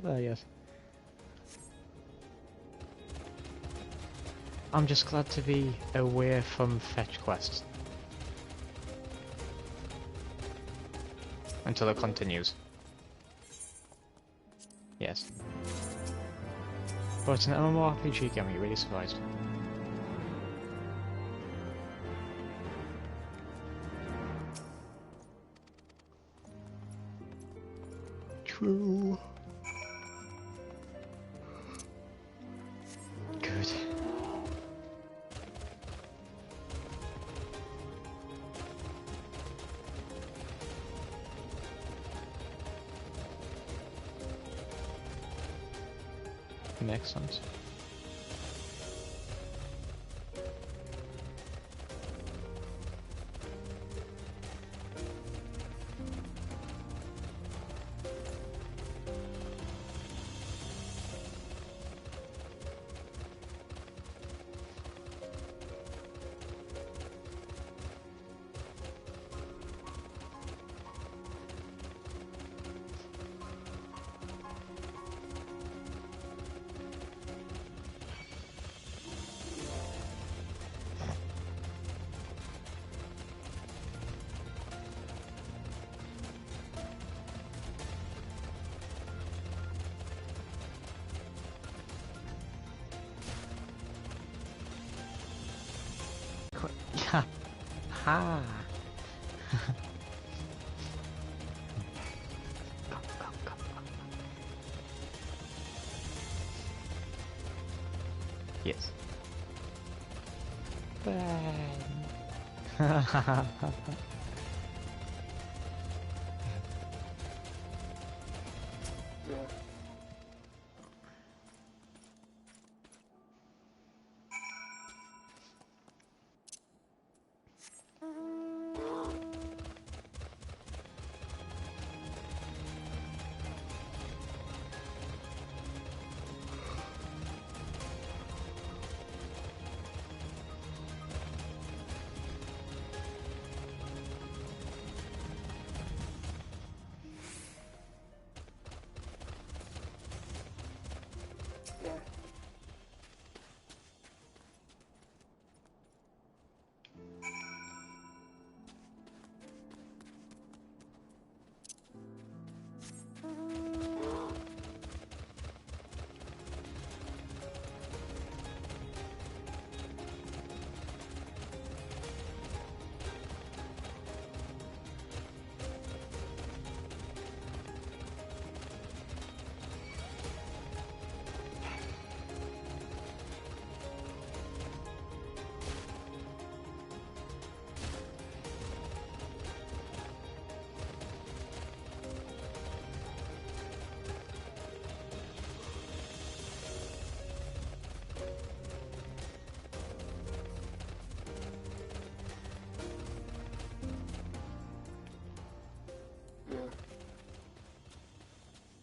Yes. I'm just glad to be away from fetch quests. Until it continues. Yes. But it's an MMORPG game, you're really surprised. True. Good. Makes sense. Yeah. Ha. Come, come, come, come. Yes. Bang.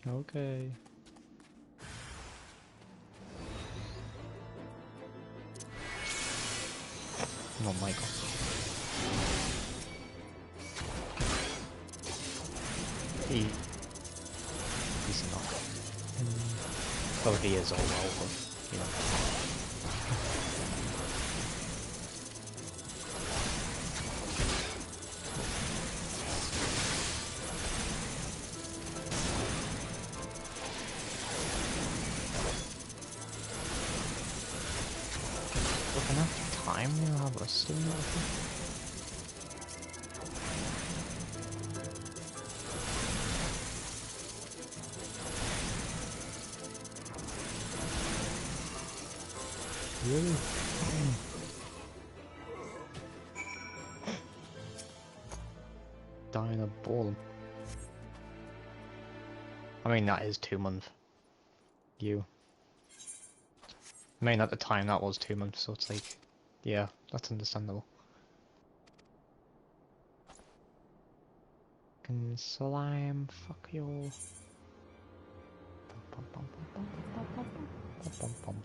Okay. Oh my god. He's not. Well, he is all well, but, you know. Look, enough time you have us doing that. Really? Down a ball. I mean, that is 2 months. I mean, at the time that was 2 months, so it's like, yeah, that's understandable. Fucking slime, fuck you. Bum, bum, bum, bum, bum, bum, bum, bum, bum.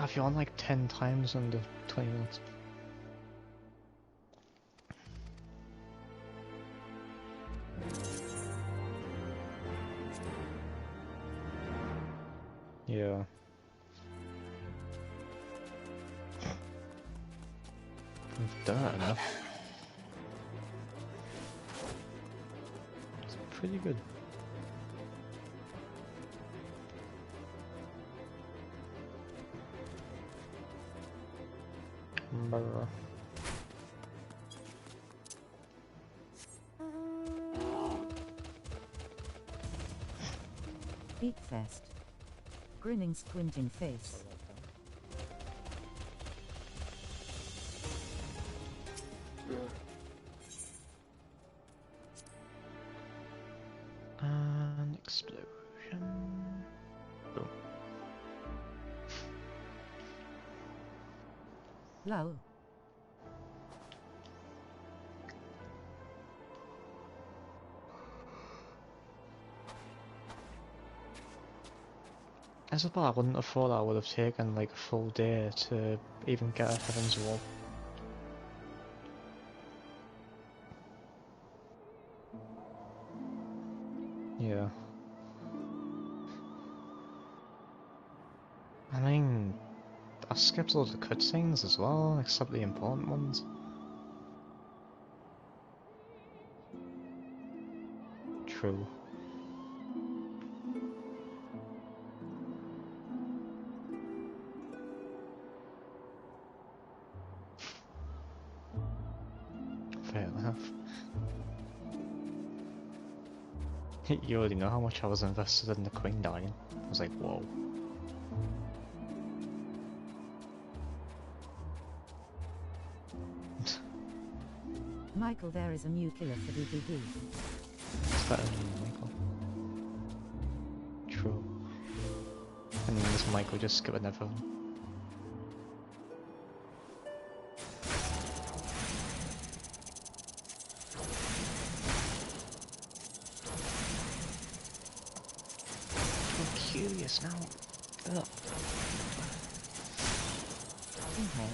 Have you on like 10 times under 20 minutes? Yeah. I've done it enough. It's pretty good. Brr. Ffxiv. Grinning squinting face. An explosion. Boom. Low. As a thought, I wouldn't have thought I would have taken like a full day to even get a Heaven's Wall. Yeah. I mean, I skipped loads of cutscenes as well, except the important ones. True. Fair enough. You already know how much I was invested in the Queen dying. I was like, whoa. Michael, there is a new killer for DDD. It's better than Michael. True. And then this Michael just skip another one. I'm curious now. Ugh. Okay.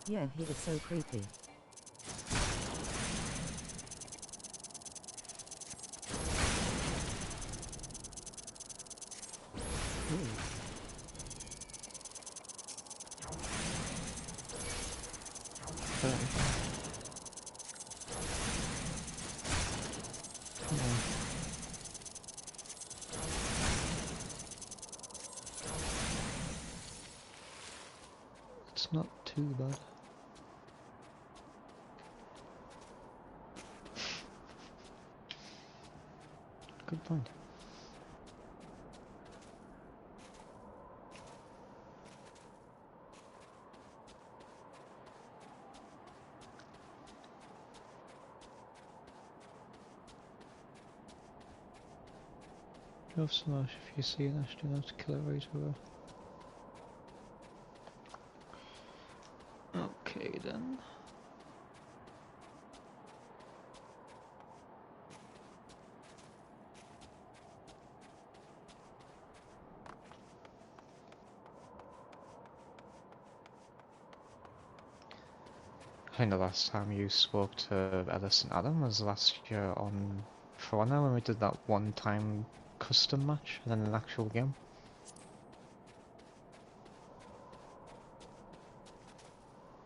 Yeah, he is so creepy. It's not too bad. Good point. Drop smash if you see an astronaut, kill it right away. Okay then. I think the last time you spoke to Ellis and Adam was last year on For Honor when we did that one time custom match and then an actual game.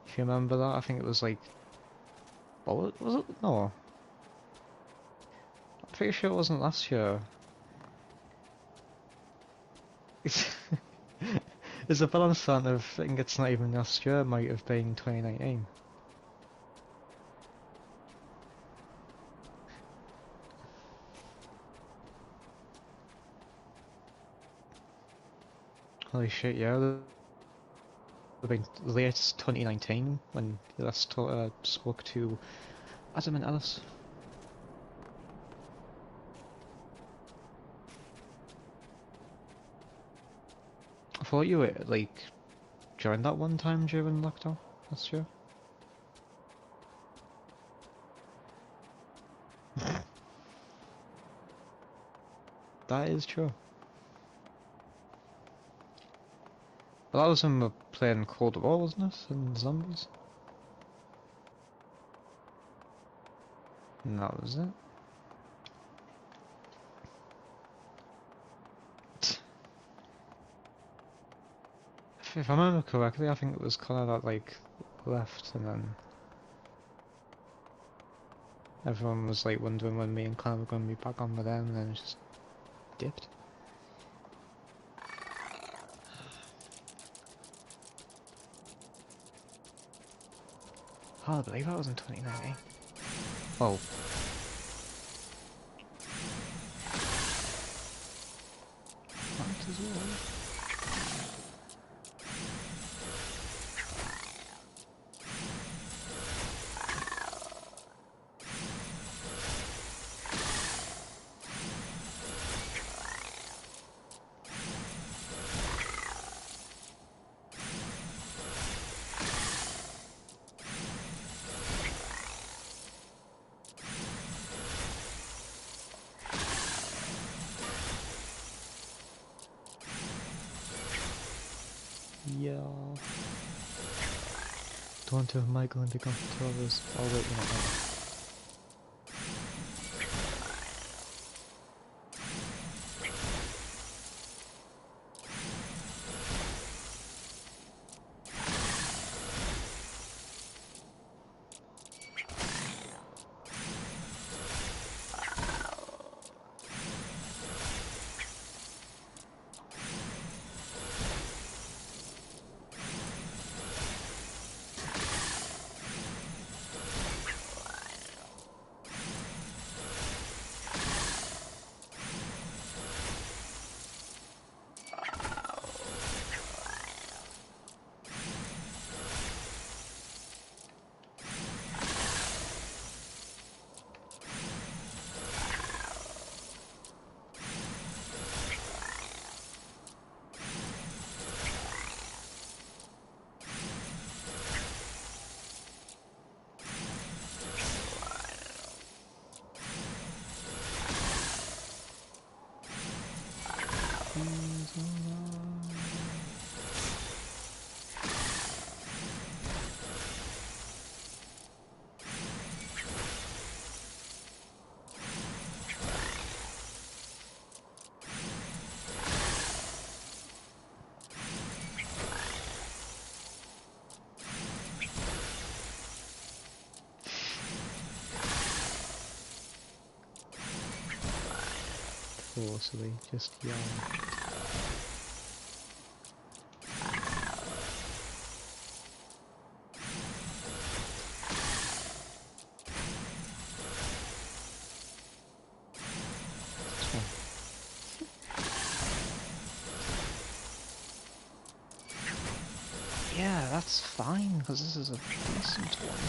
If you remember that, I think it was like... Oh, was it? No. I'm pretty sure it wasn't last year. There's a balance on of I think it's not even last year, it might have been 2019. Holy shit, yeah. have been late 2019 when you last spoke to Adam and Alice. I thought you were like joined that one time during lockdown last year. That is true. But that was when we were playing Cold War, wasn't it? And zombies. And that was it. If I remember correctly, I think it was Connor that like left, and then everyone was like wondering when me and Connor were going to be back on with them, and then it just dipped. Hard to believe that was in 2019. Oh. Might as well. Yeah. Don't want to have Michael and become 2 hours. Oh wait, you're not. Forcibly, just yawn. Yeah, that's fine, because this is a decent one.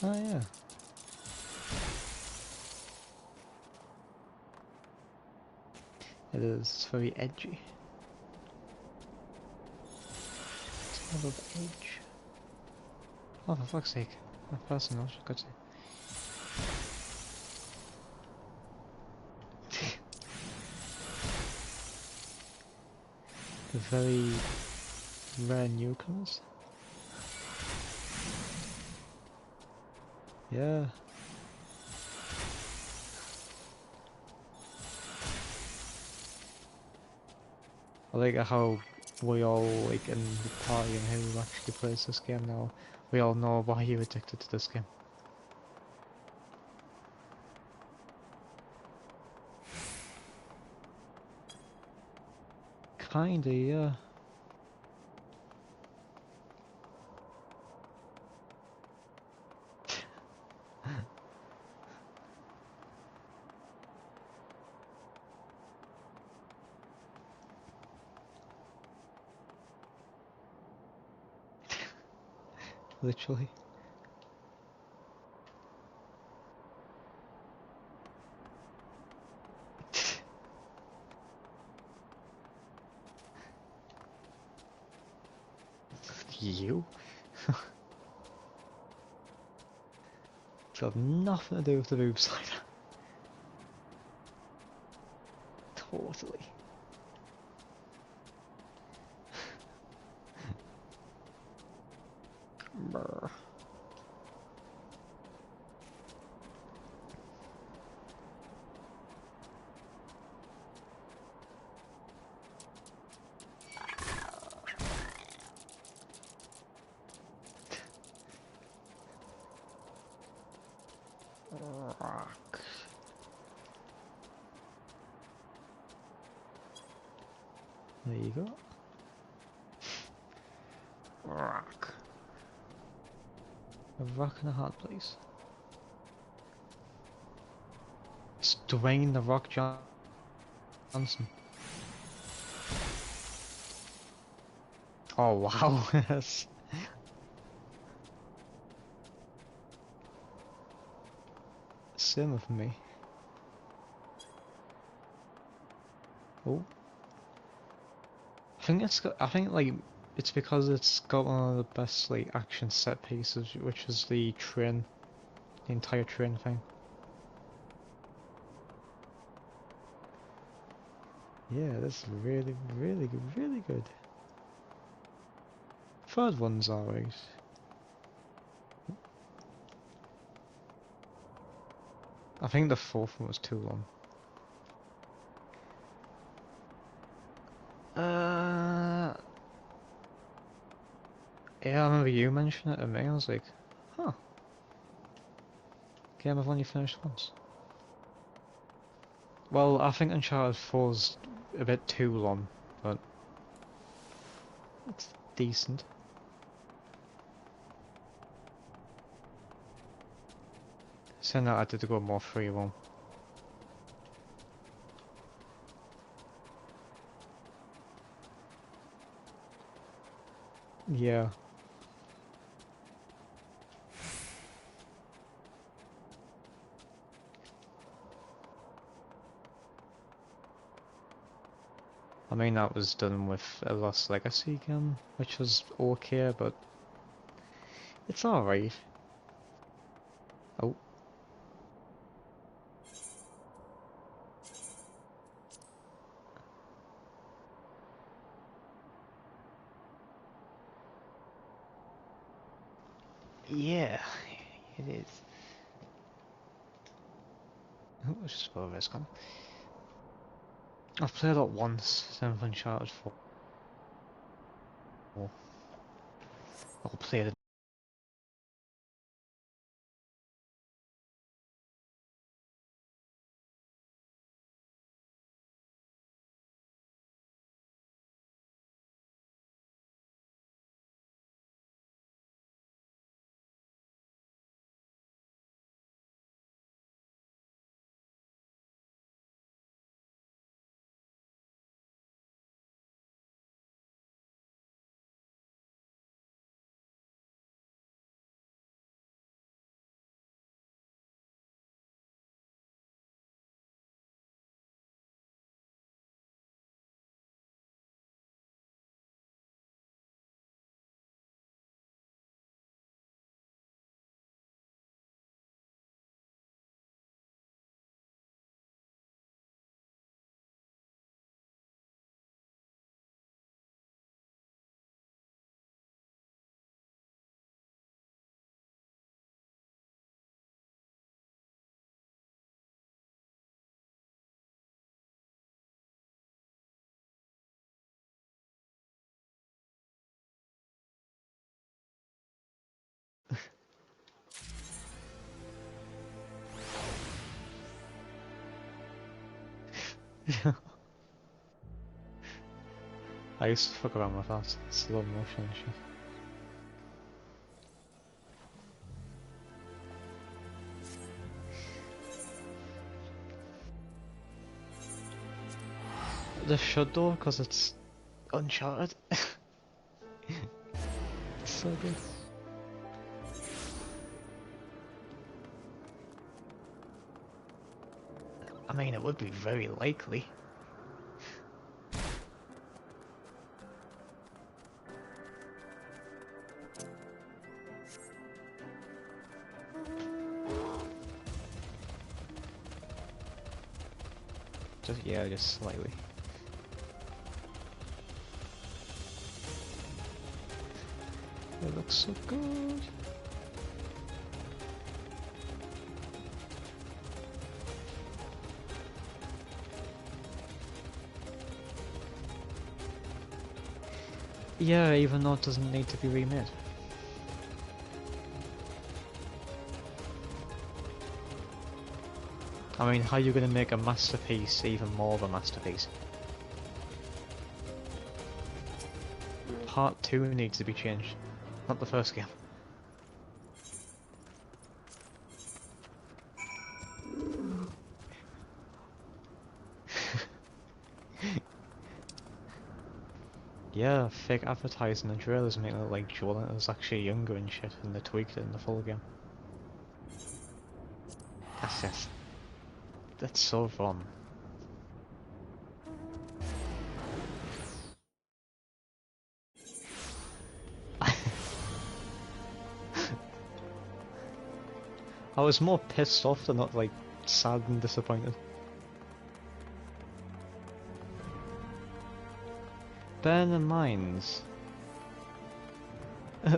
Oh yeah. It is. It's very edgy. It's a lot of edge. Oh, for fuck's sake. My personal should go to. The very rare newcomers. Yeah. I like how we all, like, in the party and who actually plays this game now, we all know why you're addicted to this game. Kinda, yeah. literally. You? It's got nothing to do with the boob slider. Totally. Brr. Rock. There you go. Rock. A rock and a hard place. It's Dwayne the Rock Johnson. Oh wow, yes. Same with me. Oh. I think like it's because it's got one of the best like action set pieces, which is the train, the entire train thing. Yeah, that's really, really good, really good. Third one's alright. I think the fourth one was too long. Yeah, I remember you mentioning it to me. I was like, huh, game I've only finished once. Well, I think Uncharted 4's a bit too long, but it's decent. Saying that I did go more free one. Yeah. I mean, that was done with a Lost Legacy game, which was okay, but it's alright. Oh. Yeah, it is. Oh, let's just go over this one. I've played it once, since Uncharted 4. I'll play it. I used to fuck around with that. Slow motion and shit. They should though, because it's Uncharted. It's so good. I mean, it would be very likely. Just, yeah, just slightly. It looks so good. Yeah, even though it doesn't need to be remade. I mean, how are you going to make a masterpiece even more of a masterpiece? Part 2 needs to be changed, not the first game. Yeah, fake advertising and trailers make it look like Joel is actually younger and shit, and they tweaked it in the full game. That's so fun. I was more pissed off than not like sad and disappointed. Bear in mind,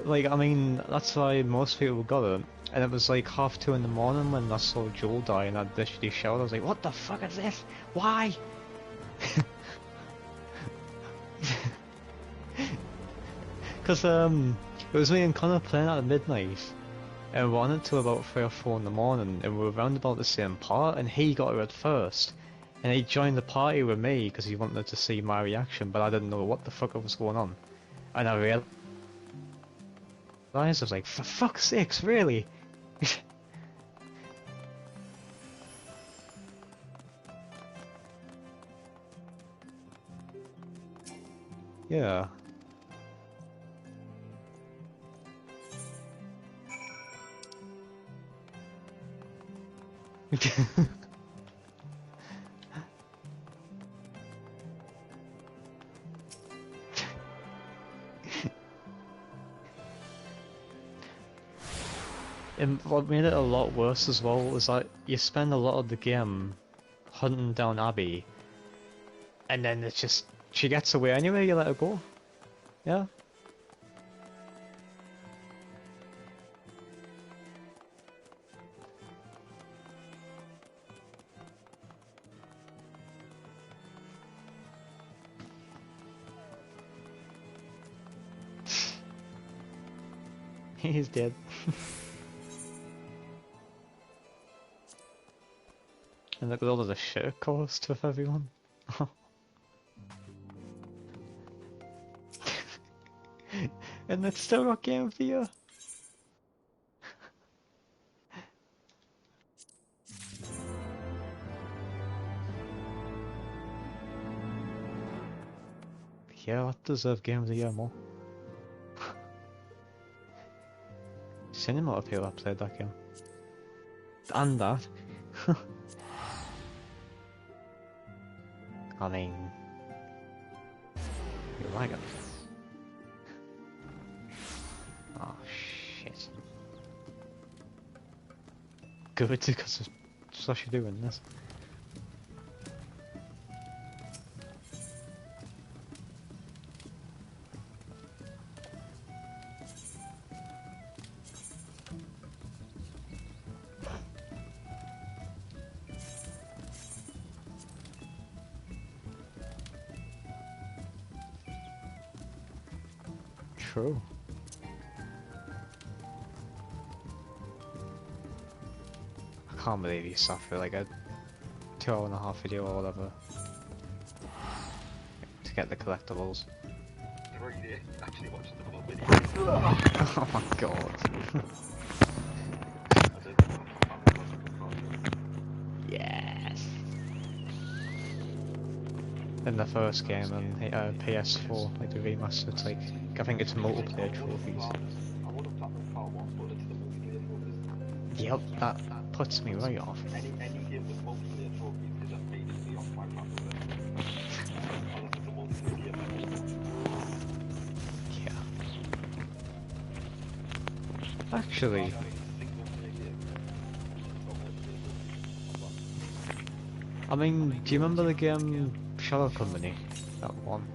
like, I mean, that's why most people got it. And it was like 2:30 in the morning when I saw Joel die and I literally shouted, I was like, what the fuck is this? Why? Because, it was me and Connor playing at midnight. And we were on it till about 3 or 4 in the morning, and we were around about the same part, and he got her at first. And he joined the party with me because he wanted to see my reaction, but I didn't know what the fuck was going on. And I realized, I was like, for fuck's sakes, really? Yeah. And what made it a lot worse as well was that you spend a lot of the game hunting down Abby, and then it's just, she gets away anyway, you let her go. Yeah. He's dead. And look at all of the shit it caused with everyone. And it's still got Game of the Year. Yeah, that deserved Game of the Year more. Cinema of people that played that game. And that. I mean, you like it. Oh shit. Good, because it's such a doing this. True. I can't believe you sat through like a 2.5-hour video or whatever to get the collectibles. Actually watching the full video. Oh my god. Yes. In the first game on PS4, like the remaster, it's like, I think it's multiplayer trophies. I would have tapped the part 1, but it's the multiplayer focus. Yep, that puts me right off. Any game with multiplayer trophies is immediately off my family list. Unless it's a multiplayer game. Yeah. Actually, Single player game. I mean, do you remember the game Shadow Company? That one?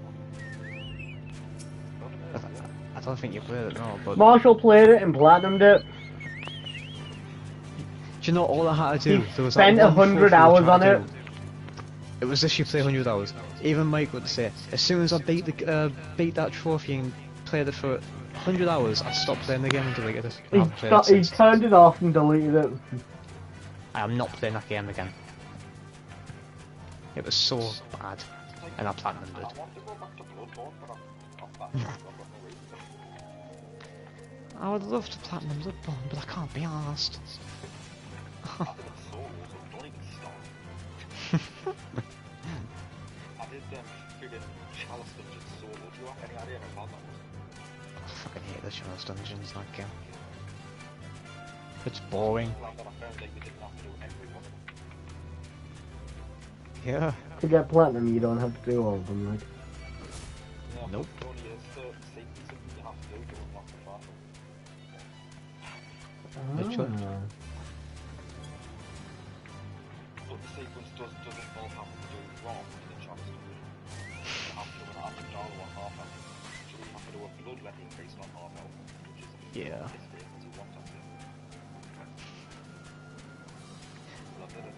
I don't think you played it, no, but... Marshall played it and platinumed it. Do you know all I had to do? He There was spent that one 100 trophy I hours tried on to it. do. It was literally play 100 hours. Even Mike would say, as soon as I beat that trophy and played it for 100 hours, I stopped playing the game and deleted it. I haven't played it He since. turned it off and deleted it. I am not playing that game again. It was so bad, and I platinumed I it. want to go back to Bloodborne, but I'm back. I've got no reason. I would love to platinum Bloodborne, but I can't be arsed. I did Souls, so don't even start. I did friggin' Chalice Dungeon Solo. Do you have any idea how bad that was? I fucking hate the Chalice Dungeons, that game. It's boring. I'm glad that I found that you didn't have to do every one of them. Yeah. To get platinum, you don't have to do all of them, like. Yeah, Nope. but only a certain sequence that you have to do to unlock the battle. Literally. But the sequence doesn't all have to do wrong in the Chalice Dungeon. You have to do an average dollar on half health. So you have to do a bloodletting based on half health, which is Yeah. as you want to do. But I did it.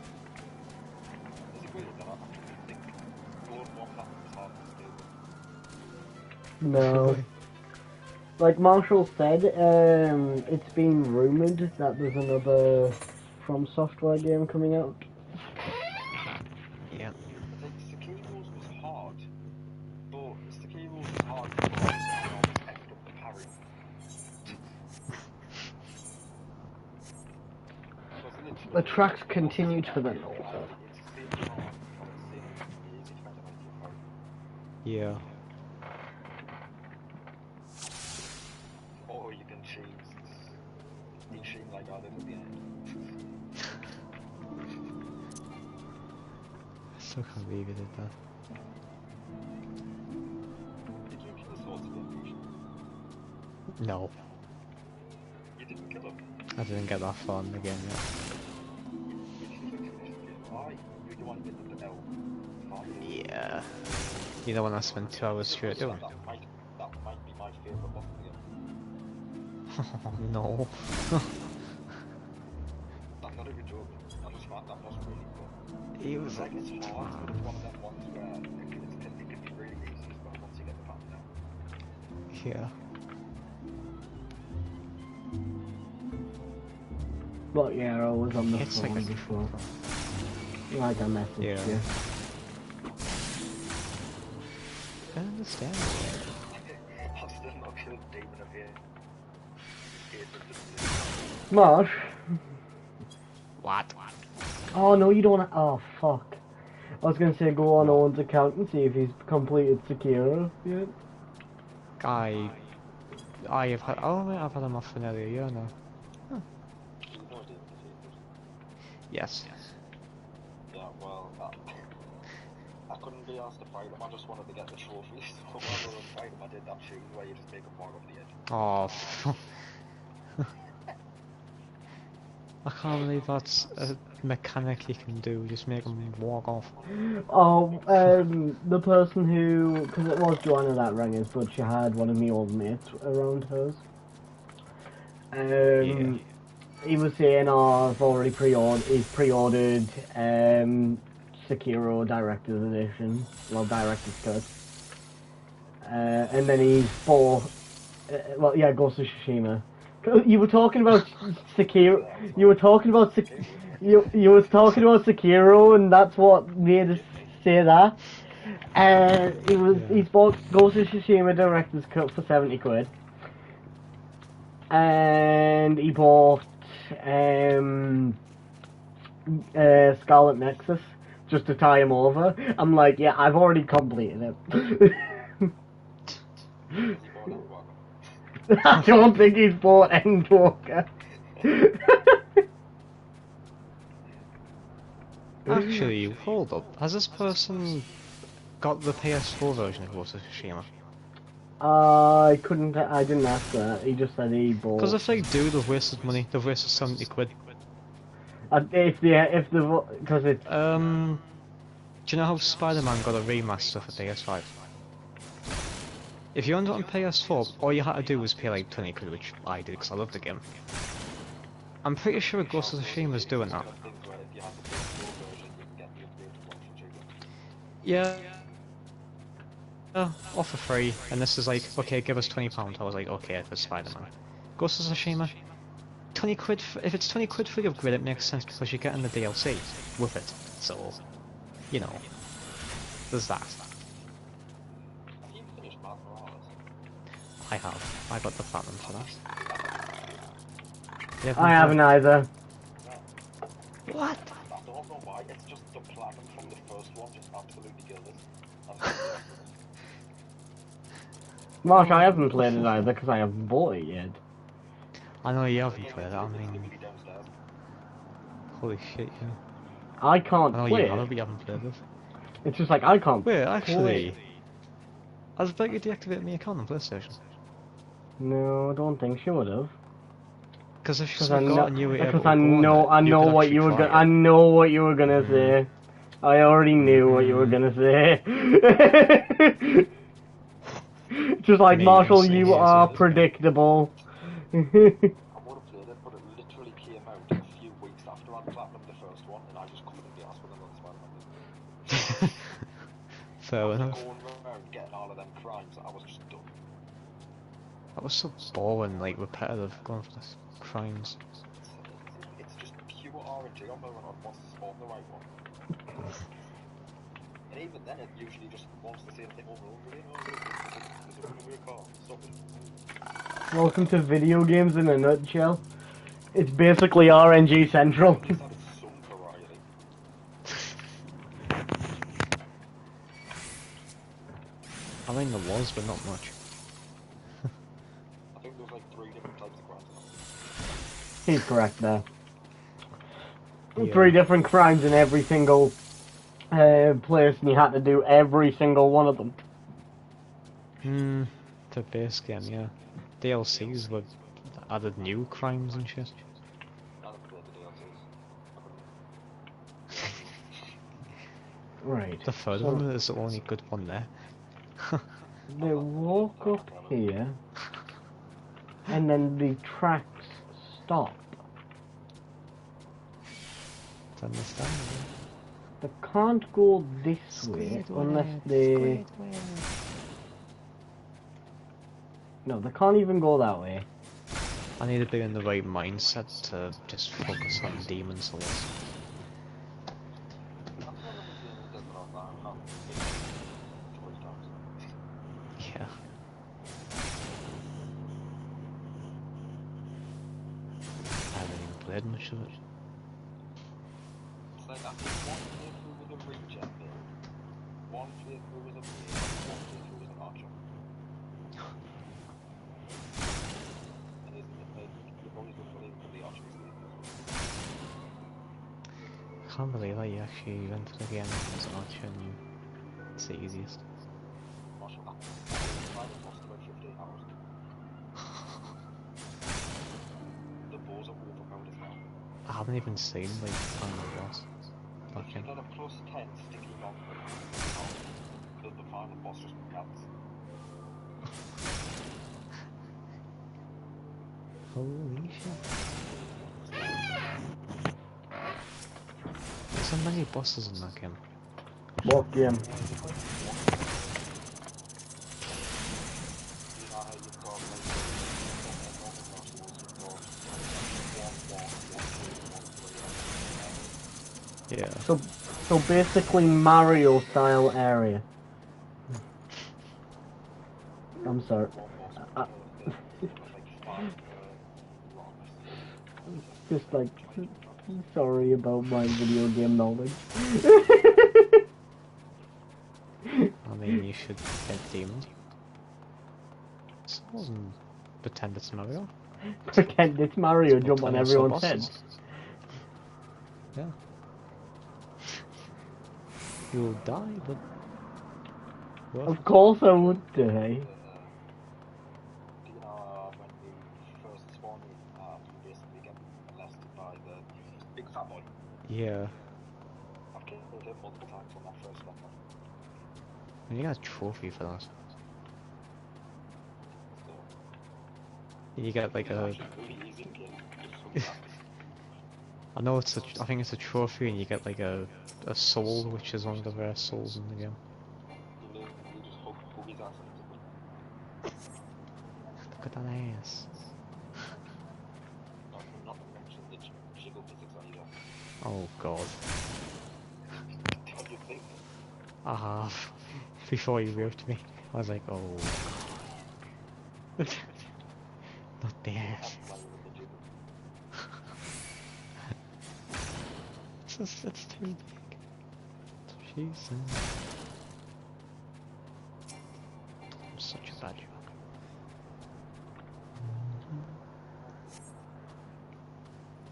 Is it weird that I actually think Bloodborne is hard to do? No. Like Marshall said, it's been rumoured that there's another From Software game coming out. Yeah. I think Ffxiv was hard, but Ffxiv was hard because I always effed up the parry. The tracks continued for the north. It's extremely hard, but it's easy to kind of make your parry. Yeah. Or you can choose Ishin like I did at the end. I still can't believe you did that. Did you kill the swords again, Ishin? No. You didn't kill him. I didn't get that far in the game yet. Why? You want to get them to L. Yeah. You know when I spent 2 hours straight doing it? That might be my favourite boss of the game. Oh no. I'm not even joking. I just found that boss really cool. He was like, It's hard, but it's one of them ones where it can be really easy as well once you get the pattern down. yeah. But yeah, I was on the It's phone like a before. Like I messaged Yeah. you. I understand. I've still not killed Demon of here. Marsh? What? Oh no, you don't. Oh fuck. I was gonna say go on Owen's account and see if he's completed Sekiro yet. I have had. Oh, mate, I've had him off for nearly a year now. Yes. Yeah, well, I couldn't be asked to fight him, I just wanted to get the trophy, so rather than fight him, I did that shooting where you just make him walk off the edge. Oh. I can't believe that's a mechanic you can do. Just make him walk off. Oh, the person who, because it was Joanna that rang us, but she had one of my old mates around hers. Yeah. He was saying, oh, I've already pre-ordered Sekiro Director's Edition, well, Director's Cut. And then he's bought, well, yeah, Ghost of Tsushima. You were talking about Sekiro, you were talking about Sekiro, and that's what made us say that. He's bought Ghost of Tsushima Director's Cut for 70 quid. And he bought Scarlet Nexus just to tie him over. I'm like, yeah, I've already completed it. I don't think he's bought Endwalker. Actually, hold up. Has this person got the PS4 version of Ghost of Tsushima? I didn't ask that. He just said he bought. Because if they do, they've wasted money. They've wasted 70 quid. Because it's Do you know how Spider-Man got a remaster for PS5? If you owned it on PS4, all you had to do was pay like 20 quid, which I did because I love the game. I'm pretty sure Ghost of Tsushima's doing that. Yeah. Off for free, and this is like, okay, give us £20. I was like, okay, for Spider-Man. Ghost of Tsushima, 20 quid. If it's 20 quid for the upgrade, it makes sense because you're getting the DLC with it. So, you know, there's that. I have. I got the platinum for that. I haven't either. What? I don't know why, it's just the platinum from the first one just absolutely killed it. Marsh, I haven't played it either because I haven't bought it yet. I know you haven't played it, I mean, holy shit, yeah. I can't I know play you have it, it. but you haven't played it. It's just like I can't. Wait, play actually, it. I was about to deactivate my account on PlayStation. No, I don't think she would have. Because if she's Because got a new because I know what you were gonna. I I know what you were gonna say. I already knew what you were gonna say. Just like Me, Marshall, I'm you saying are yes, predictable. I would have played it, but it literally came out a few weeks after I platinum the first one, and I just couldn't be asked with another Spider-Man. Fair After enough. going around getting all of them crimes, I was just done. That was so boring, like repetitive, going for this crimes. It's just pure RNG on whether or not it wants to spawn the right one. And even then, it usually just wants the same thing over and over again. Oh, there's a weird car. Stop it. Welcome to video games in a nutshell. It's basically RNG Central. Just added some variety. I mean, there was, but not much. I think there was like 3 different types of crimes. He's correct there. Yeah. 3 different crimes in every single place, and you had to do every single one of them. The base game, yeah. DLCs were added new crimes and shit. I haven't played the DLCs. Right. The third So one is the only good one there. they walk up here, and then the tracks stop. It's understandable. They can't go this way unless they... No, they can't even go that way. I need to be in the right mindset to just focus on Demon Souls. Yeah. I haven't even played much of it. It's like after one playthrough with a regen build, one playthrough with a blade, one playthrough with an archer. And isn't it like, you've always been believing for the archer is I can't believe that you actually went to the game as an archer and it's the easiest. Marshall, I lost about 15 hours. The bows are overpowered as hell. I haven't even seen like the final boss. But Fucking. you got a plus 10 sticky on the final boss just melts. Holy shit. There's so many bosses in that game. What game? You know how you've got like normal bosses, you've got 1, 1, 1, 2, 1, 3, Yeah. So basically Mario style area. I'm sorry. Just like, sorry about my video game knowledge. I mean, you should get demons. Souls and pretend it's Mario. Pretend it's Mario, It's jump about on 20 or so everyone's head. bosses. Yeah. You'll die, but... worth Of it. course I would die. You know, when we first spawn in, you basically get molested by the big fat boy. Yeah. I've killed him multiple times on that first level. And you got a trophy for that. So, You get like it's a... actually really easy to kill. Just so fast. I know it's a... I think it's a trophy and you get like a soul, which is one of the rare souls in the game. You literally just hug his ass and it's a win. Look at that ass. Not to mention the jiggle physics either. Oh god. What do you think? I have. Before you roped me, I was like, oh. Not the ass. That's why you're in the jiggle. It's too big. That's what she said. I'm such a bad joke.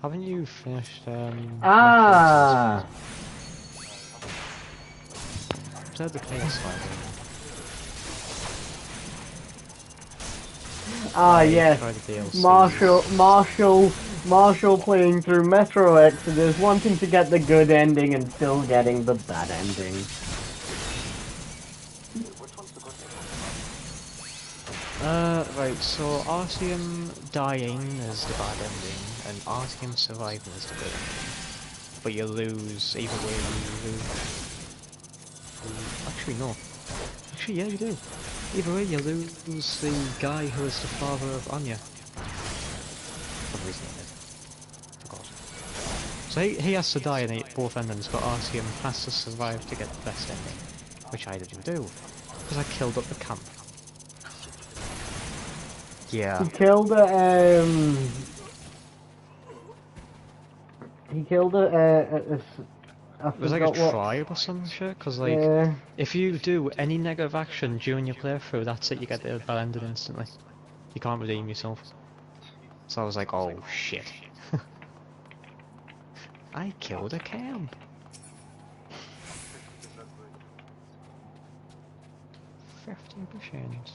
Haven't you finished, Ah! Is that the PS5? Ah, I yes. tried the DLC. Marshall playing through Metro Exodus, wanting to get the good ending and still getting the bad ending. Which one's the good one? Right, so Artyom dying is the bad ending, and Artyom surviving is the good ending. But you lose, either way you lose. Actually, no. Actually, yeah, you do. Either way, you lose the guy who is the father of Anya. For some reason he did. Forgot. So he has to die in both endings, but Artyom has to survive to get the best ending. Which I didn't do. Because I killed up the camp. Yeah. He killed a, He killed I It was like a forgot what. tribe or some shit, because like, Yeah. if you do any negative action during your playthrough, that's it, you get the bad ending instantly. You can't redeem yourself. So I was like, oh shit. I killed a camp. 50%.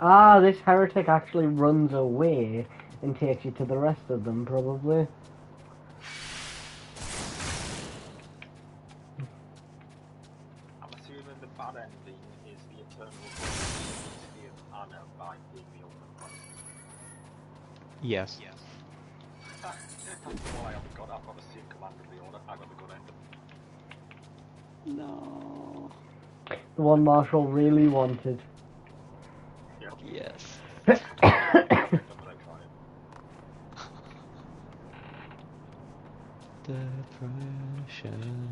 Ah, this heretic actually runs away and takes you to the rest of them, probably. I'm assuming the bad ending is the eternal consistency of Anna by being the ultimate quest. Yes. That's why I've got the same command of the order. I got the good end. No. The one Marshall really wanted. Yep. Yes. Depression.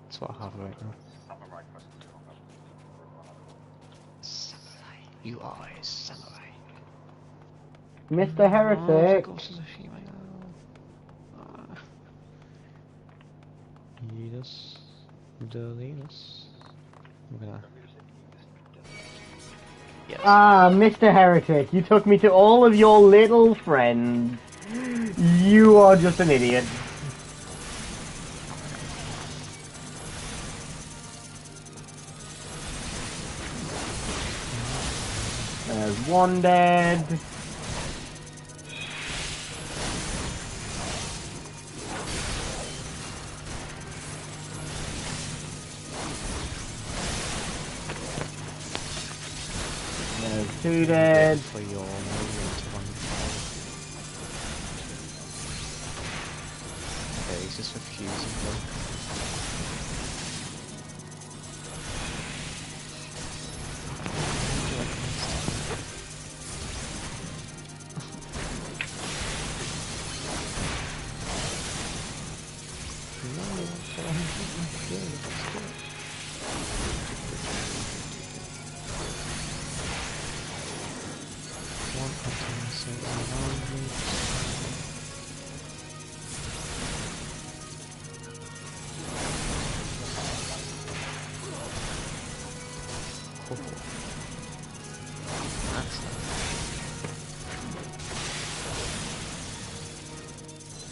That's what I have right now. Samurai quest is Samurai. You are a samurai. Mr. Heretic. Eat delete us. I'm gonna. Yes. Ah, Mr. Heretic, you took me to all of your little friends. You are just an idiot. There's one dead. There's two dead. For your movement to one. Okay, he's just refusing them.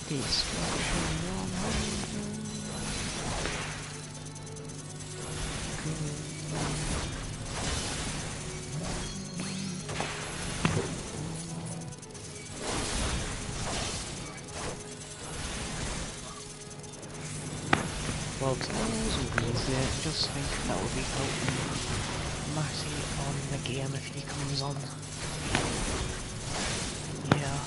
Destruction 100. Well, to always be easier, just think that would be helping Matty on the game if he comes on. Yeah.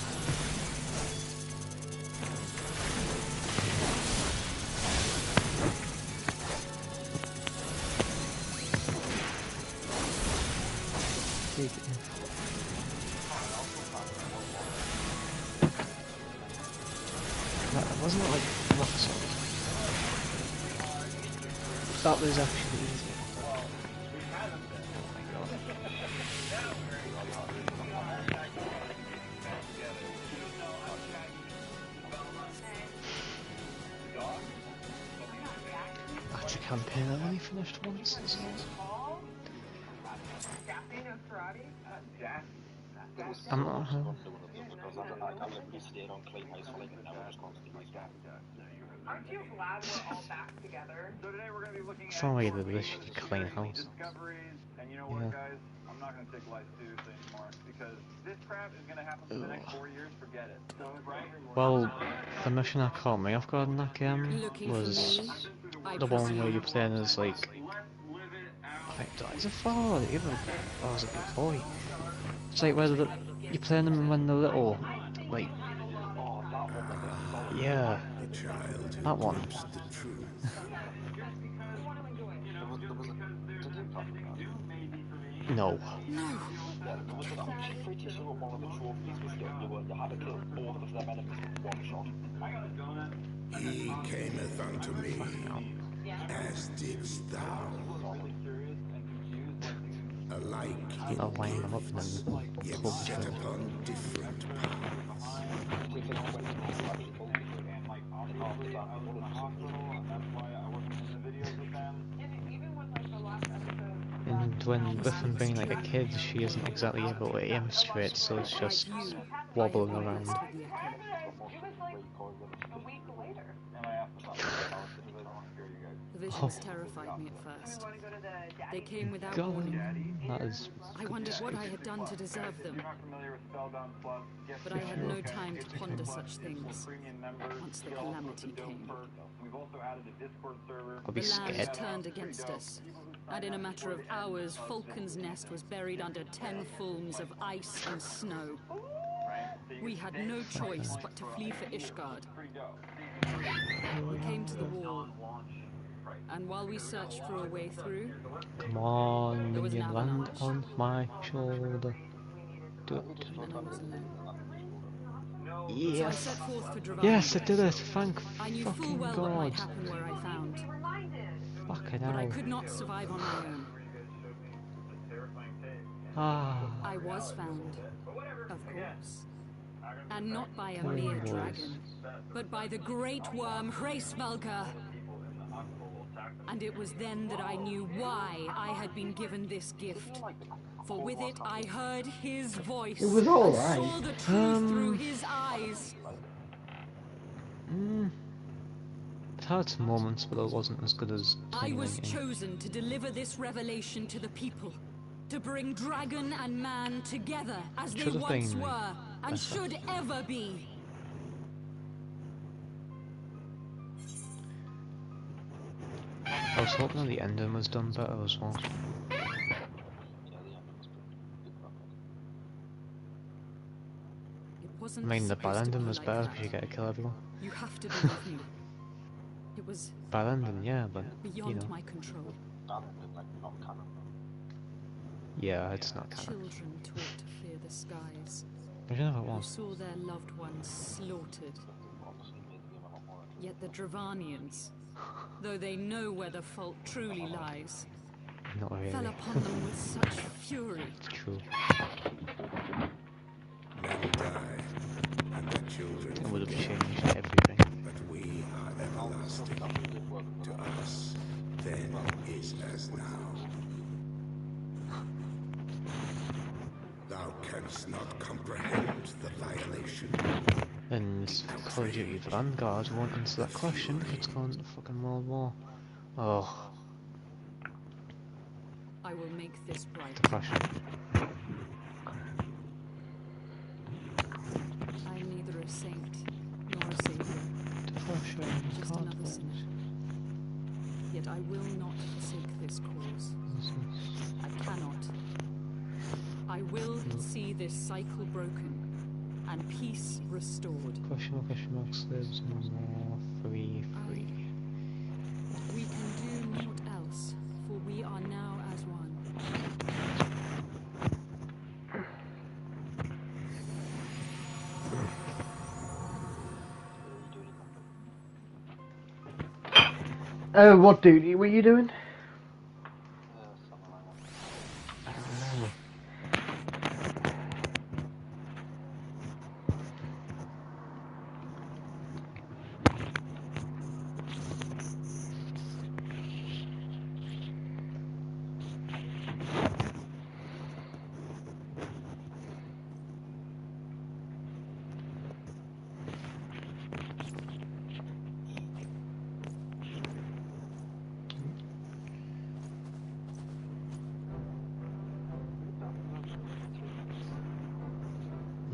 Big if. That wasn't it like rock salt? That was actually easy. That's a campaign I've only finished once as well. I'm not because I literally stayed on clean house for like an hour just constantly. Aren't you glad we're all back together? So today we're going to be looking it's at not really your the major should clean security house. discoveries, and you know what, guys? I'm not going to take life seriously anymore because this crap is going to happen for the next 4 years. Forget it. So, Well, the mission I caught me off guard in that game Looking was for me? the one where you're presume. playing as like, I think is it 4 or even, or was it before? It's like where you're playing them when they're little, like, yeah, that one. No. I'm pretty sure one of the trophies was you had to kill all of them enemies with one shot. He cameth unto me, Fucking as didst thou. Alike I'll line them up and then yet publish set them. upon different paths. And when with them being like a kid, she isn't exactly able to aim straight, so it's just Like you, wobbling I have around. progressed with the Echo. It was like a week later. The visions terrified me at first. They came without God, warning. that is. I wondered what I had done to deserve them. But I had no time to ponder such things once the calamity came. I'll be The land scared. turned against us, and in a matter of hours, Falcon's Nest was buried under 10 fulms of ice and snow. We had no choice but to flee for Ishgard. We came to the wall, and while we searched for a way through, Come on, There was an minion, land avalanche. on my shoulder. Do it. and I was alone. So I Yes. set forth for Dravania. Yes, I did it. Thank I knew full fucking well what might God. happen where I found, Fucking but I hell. could not survive on my own. Ah. I was found, of course. And not by a There mere was. dragon, but by the great worm Hraesvelgr. And it was then that I knew why I had been given this gift. For with it I heard his voice. It was all and right. saw the truth through his eyes. It had some moments, but it wasn't as good as I was 2019. chosen to deliver this revelation to the people. To bring dragon and man together as they Should have once been were and better. should ever be. I was hoping that the ending was done better as well. It I wasn't mean, the bad supposed to ending be was like better that. because you get to kill everyone. You have to believe me. It was Bad ending, yeah, but you beyond know. my control. Yeah, it's not canon. Children taught to fear the skies, Imagine if it who was. saw their loved ones slaughtered. Yet the Dravanians, though they know where the fault truly lies, Not really. fell upon them with such fury. It's true. Men die, and the children It would have forget, changed everything. but we are everlasting. To us, then is as now. Thou canst not comprehend the violation. And Call of Duty Vanguard won't answer that question because it's gone to fucking World War. Oh, I will make this right. depression. I'm neither a saint nor a savior, Depression, just another conflict. sinner. Yet I will not forsake this cause. I cannot. I will see this cycle broken and peace restored. Question mark, slaves no more, free. We can do naught else, for we are now as one. What duty were you doing? Something like that.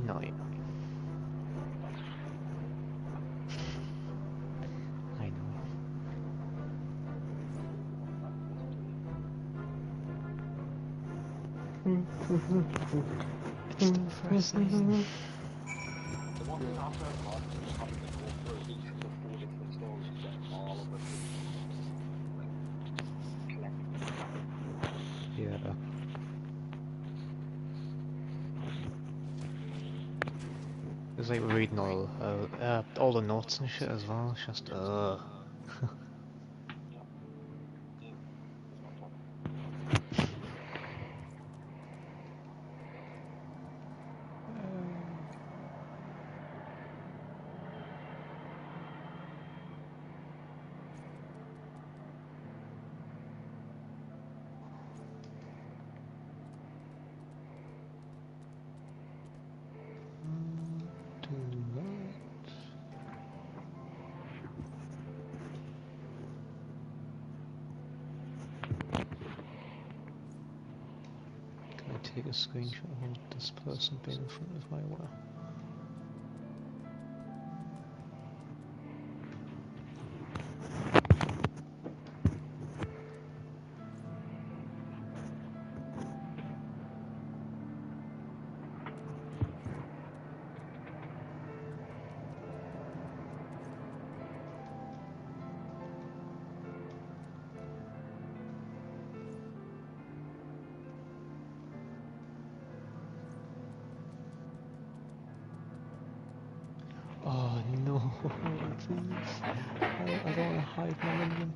No, yeah. I know. It's depressing. The one thing I've heard about is having to go through each of the 4 different stories and getting all of the collecting. Yeah. It's like we're reading all the notes and shit as well. It's just Can I take a screenshot of this person being in front of my well? Oh no, please. I don't want to hide my London.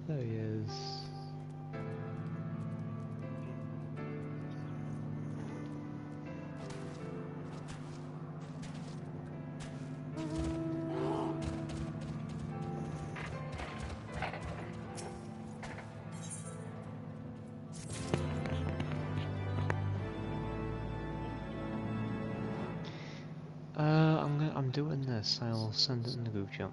There he is. I'm doing this. I'll send it in the group chat.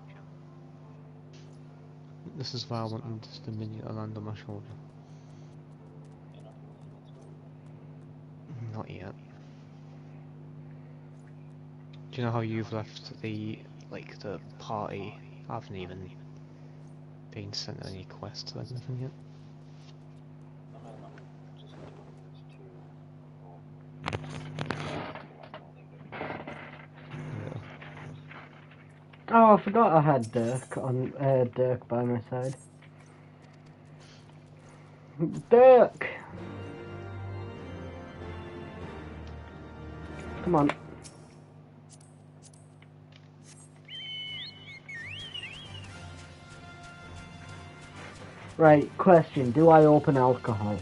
This is why I wanted the minion to land on my shoulder. Not yet. Do you know how you've left the party? I haven't even been sent any quests or anything yet. Oh, I forgot I had Dirk by my side. Dirk! Come on. Right, question. Do I open alcohol?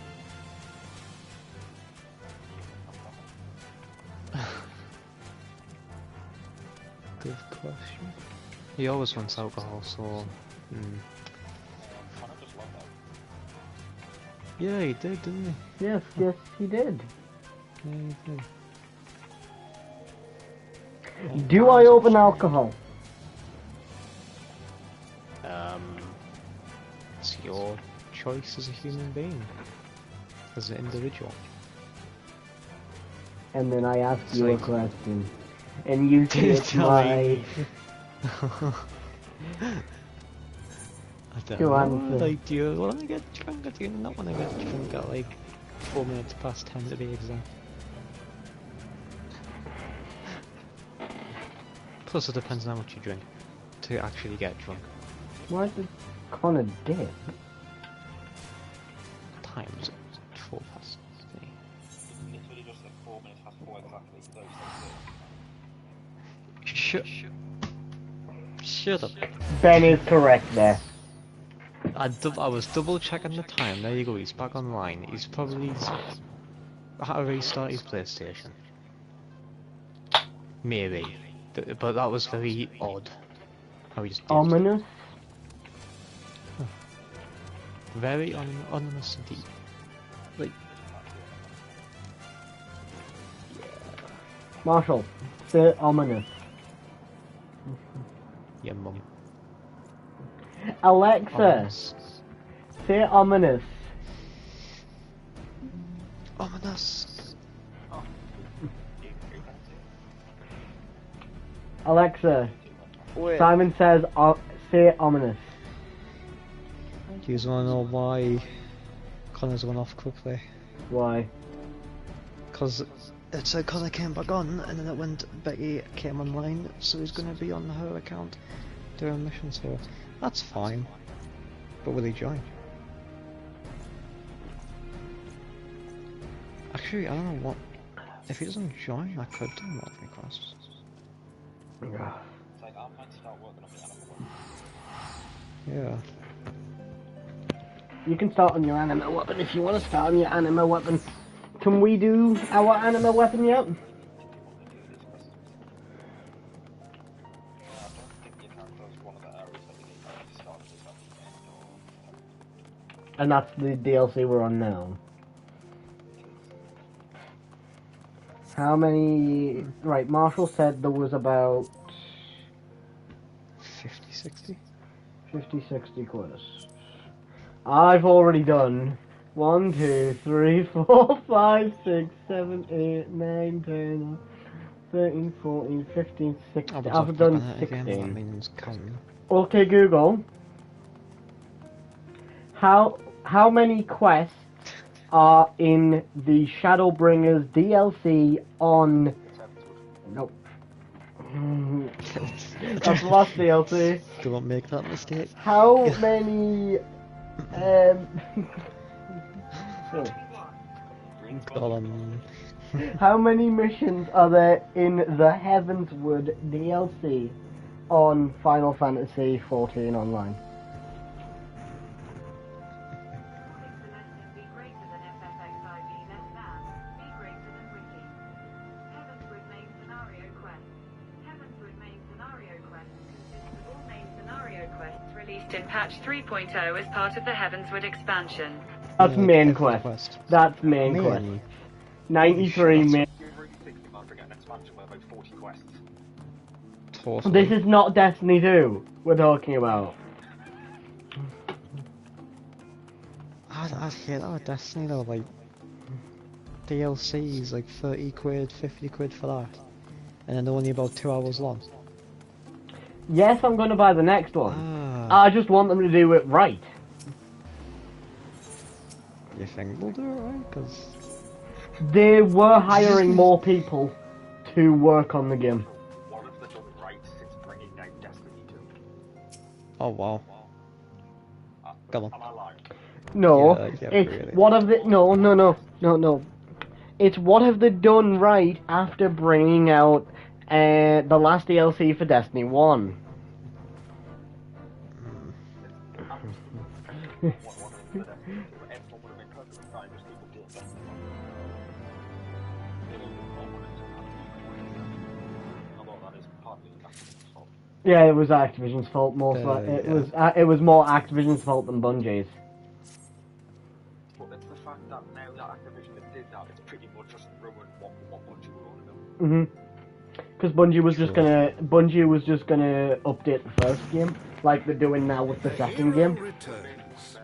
Good question. He always wants alcohol, so... Yeah, he did, didn't he? Yes, he did. Yeah, he did. Do I open alcohol? It's your choice as a human being, as an individual. And then I ask It's you a like- question, and you say it's my... I don't To know, answer. like, do you want to get drunk or do you not want to get drunk at like 4 minutes past 10 to be exact? Plus it depends on how much you drink to actually get drunk. Why is it Connor dead? Times 4 past 3. Literally just said 4 minutes past 4 exactly. Shut up. Ben is correct there. I was double checking the time. There you go. He's back online. He's probably had to restart his PlayStation. Maybe, but that was very odd. How he just did. Ominous? Very ominous indeed. Like, Marshall, say ominous. yeah, mum. Alexa, Ominous. say ominous. Ominous. Alexa, Wait. Simon says say ominous. Do you want to know why Connor's went off quickly? Why? Because it said Connor came back on, and then it went Becky came online, so he's going to be on her account doing missions here. That's fine. But will he join? Actually, I don't know what. If he doesn't join, I could do more requests. It's like I might start working on the animal one. Yeah. You can start on your anima weapon if you want to start on your anima weapon. Can we do our anima weapon yet? I don't think your character is one of the areas that you need to start this at the end or... And that's the DLC we're on now. How many... Right, Marshall said there was about 50, 60? 50, 60 quests. I've already done 1, 2, 3, 4, 5, 6, 7, 8, 9, 10, 13, 14, 15, 16. I've done 16. That means counting. Okay, Google. How many quests are in the Shadowbringers DLC on... Nope. That's the last DLC. Don't make that mistake. How many... How many missions are there in the Heavenswood DLC on Final Fantasy XIV Online? Be greater than FFXIV less than, be greater than wiki. Heavenswood main scenario quest. Heavenswood main scenario quest consists of all main scenario quests released in patch 3.0 as part of the Heavenswood expansion. That's Yeah, main every quest. That's main quest. 93 main. You're really thinking about getting an expansion with about 40 quests. Totally. This is not Destiny 2 we're talking about. I'd hate that with Destiny though, like DLCs like 30 quid, 50 quid for that. And then they're only about 2 hours long. Yes, I'm going to buy the next one. Ah, I just want them to do it right. you think they'll do it right? Because They were hiring more people to work on the game. What have they done right since bringing out Destiny 2? oh wow, come on. Am I lying? No, Yeah, it's really. what have they? No. It's what have they done right after bringing out the last DLC for Destiny 1. Everyone would have been perfectly fine just people doing Destiny 1. Although that is partly Activision's fault. Yeah, it was Activision's fault most. It was more Activision's fault than Bungie's. But it's the fact that now that Activision did that, it's pretty much just ruined what Bungie were going to do. Because Bungie was just gonna update the first game, like they're doing now with the second hero game. returns.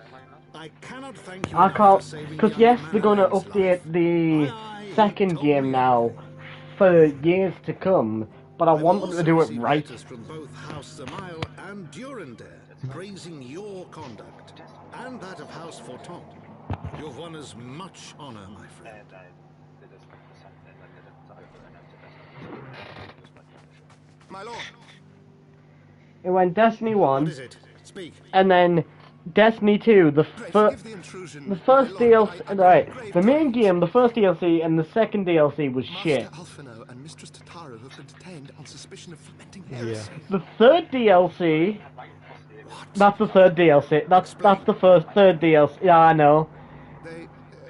I cannot thank you I enough can't, for saving because young yes, they're gonna Manolaine's update life. the Aye, he second told game me now for years to come, but I I've want them to also do it received right. letters from both House Samael and Durandare praising your conduct and that of House Fortont. You've won us much honor, my friend. My lord, It went Destiny what 1, is it? Speak. and then Destiny 2, the Pray first. forgive the intrusion, The my first lord, DLC, I right? bring grave The main tidings. game, the first DLC, and the second DLC was shit. Master Alphino and Mistress Tataru have been detained on suspicion of fermenting Yeah. heresy. The third DLC, that's the third DLC. That's the third DLC. Yeah, I know.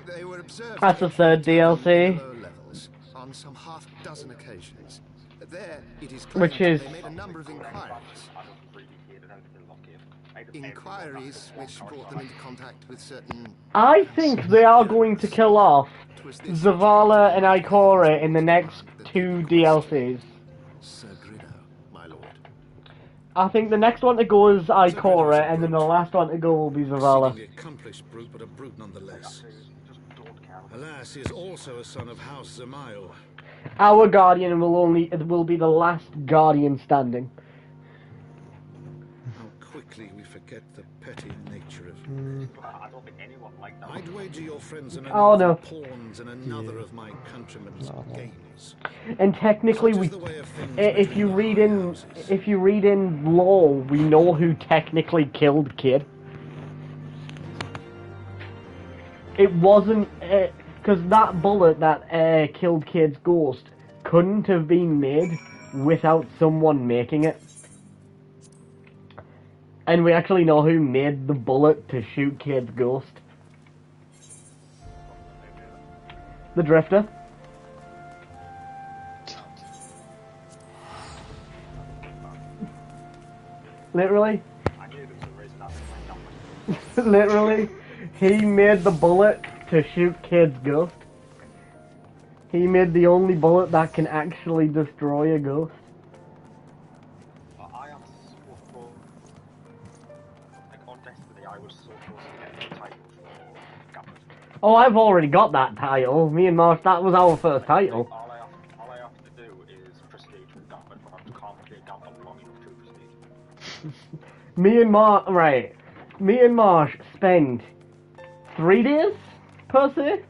They were observed That's the entering third the tavern DLC. in the lower levels on some half-dozen occasions. There, it is Which claimed is- they made a number of inquiries. Inquiries which brought them into contact with certain... I think they are going to kill off Zavala and Ikora in the next two DLCs. Sir Grido, my lord. I think the next one to go is Ikora, and then the last one to go will be Zavala. Exceedingly accomplished brute, but a brute nonetheless. Alas, he is also a son of House Zamael. Our Guardian will be the last Guardian standing. How quickly we forget the petty nature of... I don't think anyone liked that. I'd wager your friends are Oh, no. pawns in another of my countrymen's games. And technically, Such we, is the way of things if you between read the in, houses. if you read in lore, we know who technically killed Kid. It wasn't because that bullet that killed Kid's ghost couldn't have been made without someone making it. And we actually know who made the bullet to shoot Kid's ghost. The Drifter. Literally. I knew there was a reason that's my Literally. He made the bullet to shoot Kid's ghost. He made the only bullet that can actually destroy a ghost. I am so close. Like on Destiny, I was so close to getting the title for Gambit. Oh, I've already got that title. Me and Marsh, that was our first title. All I have to do is prestige with Gambit, but I can't play Gambit long enough to prestige. Me and Marsh spent 3 days, per se.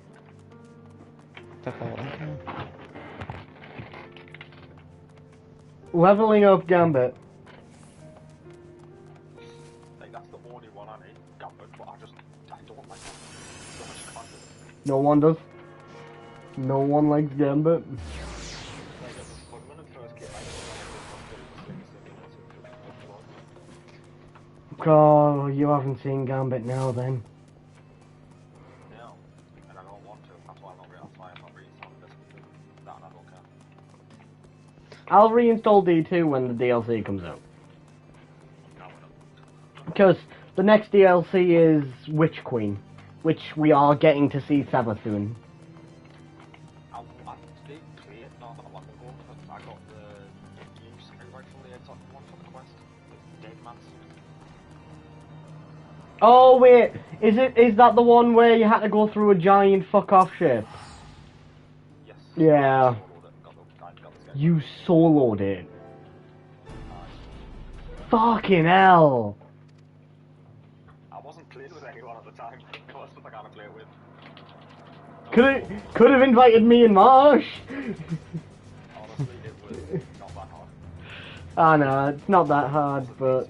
Leveling up Gambit. Like that's the only one I need, Gambit, but I don't like it. So I just can't do it. No one does. No one likes Gambit. Like when it first came out, Oh, you haven't seen Gambit now then. no, and I don't want to. That's why I'm not reinstalling this because that and I don't care. I'll reinstall D2 when the DLC comes out. No, I don't. Because the next DLC is Witch Queen, which we are getting to see Saba soon. I did play it not that long ago because I got the new sniper rifle, the exotic one for the quest. The Dead Man's. Oh wait, is that the one where you had to go through a giant fuck off ship? Yes. Yeah. Got this guy. You soloed it. Fucking hell. I wasn't playing with anyone at the time. That's what I gotta play with. Could have invited me and Marsh. Honestly, it was not that hard. I know, it's not that hard, but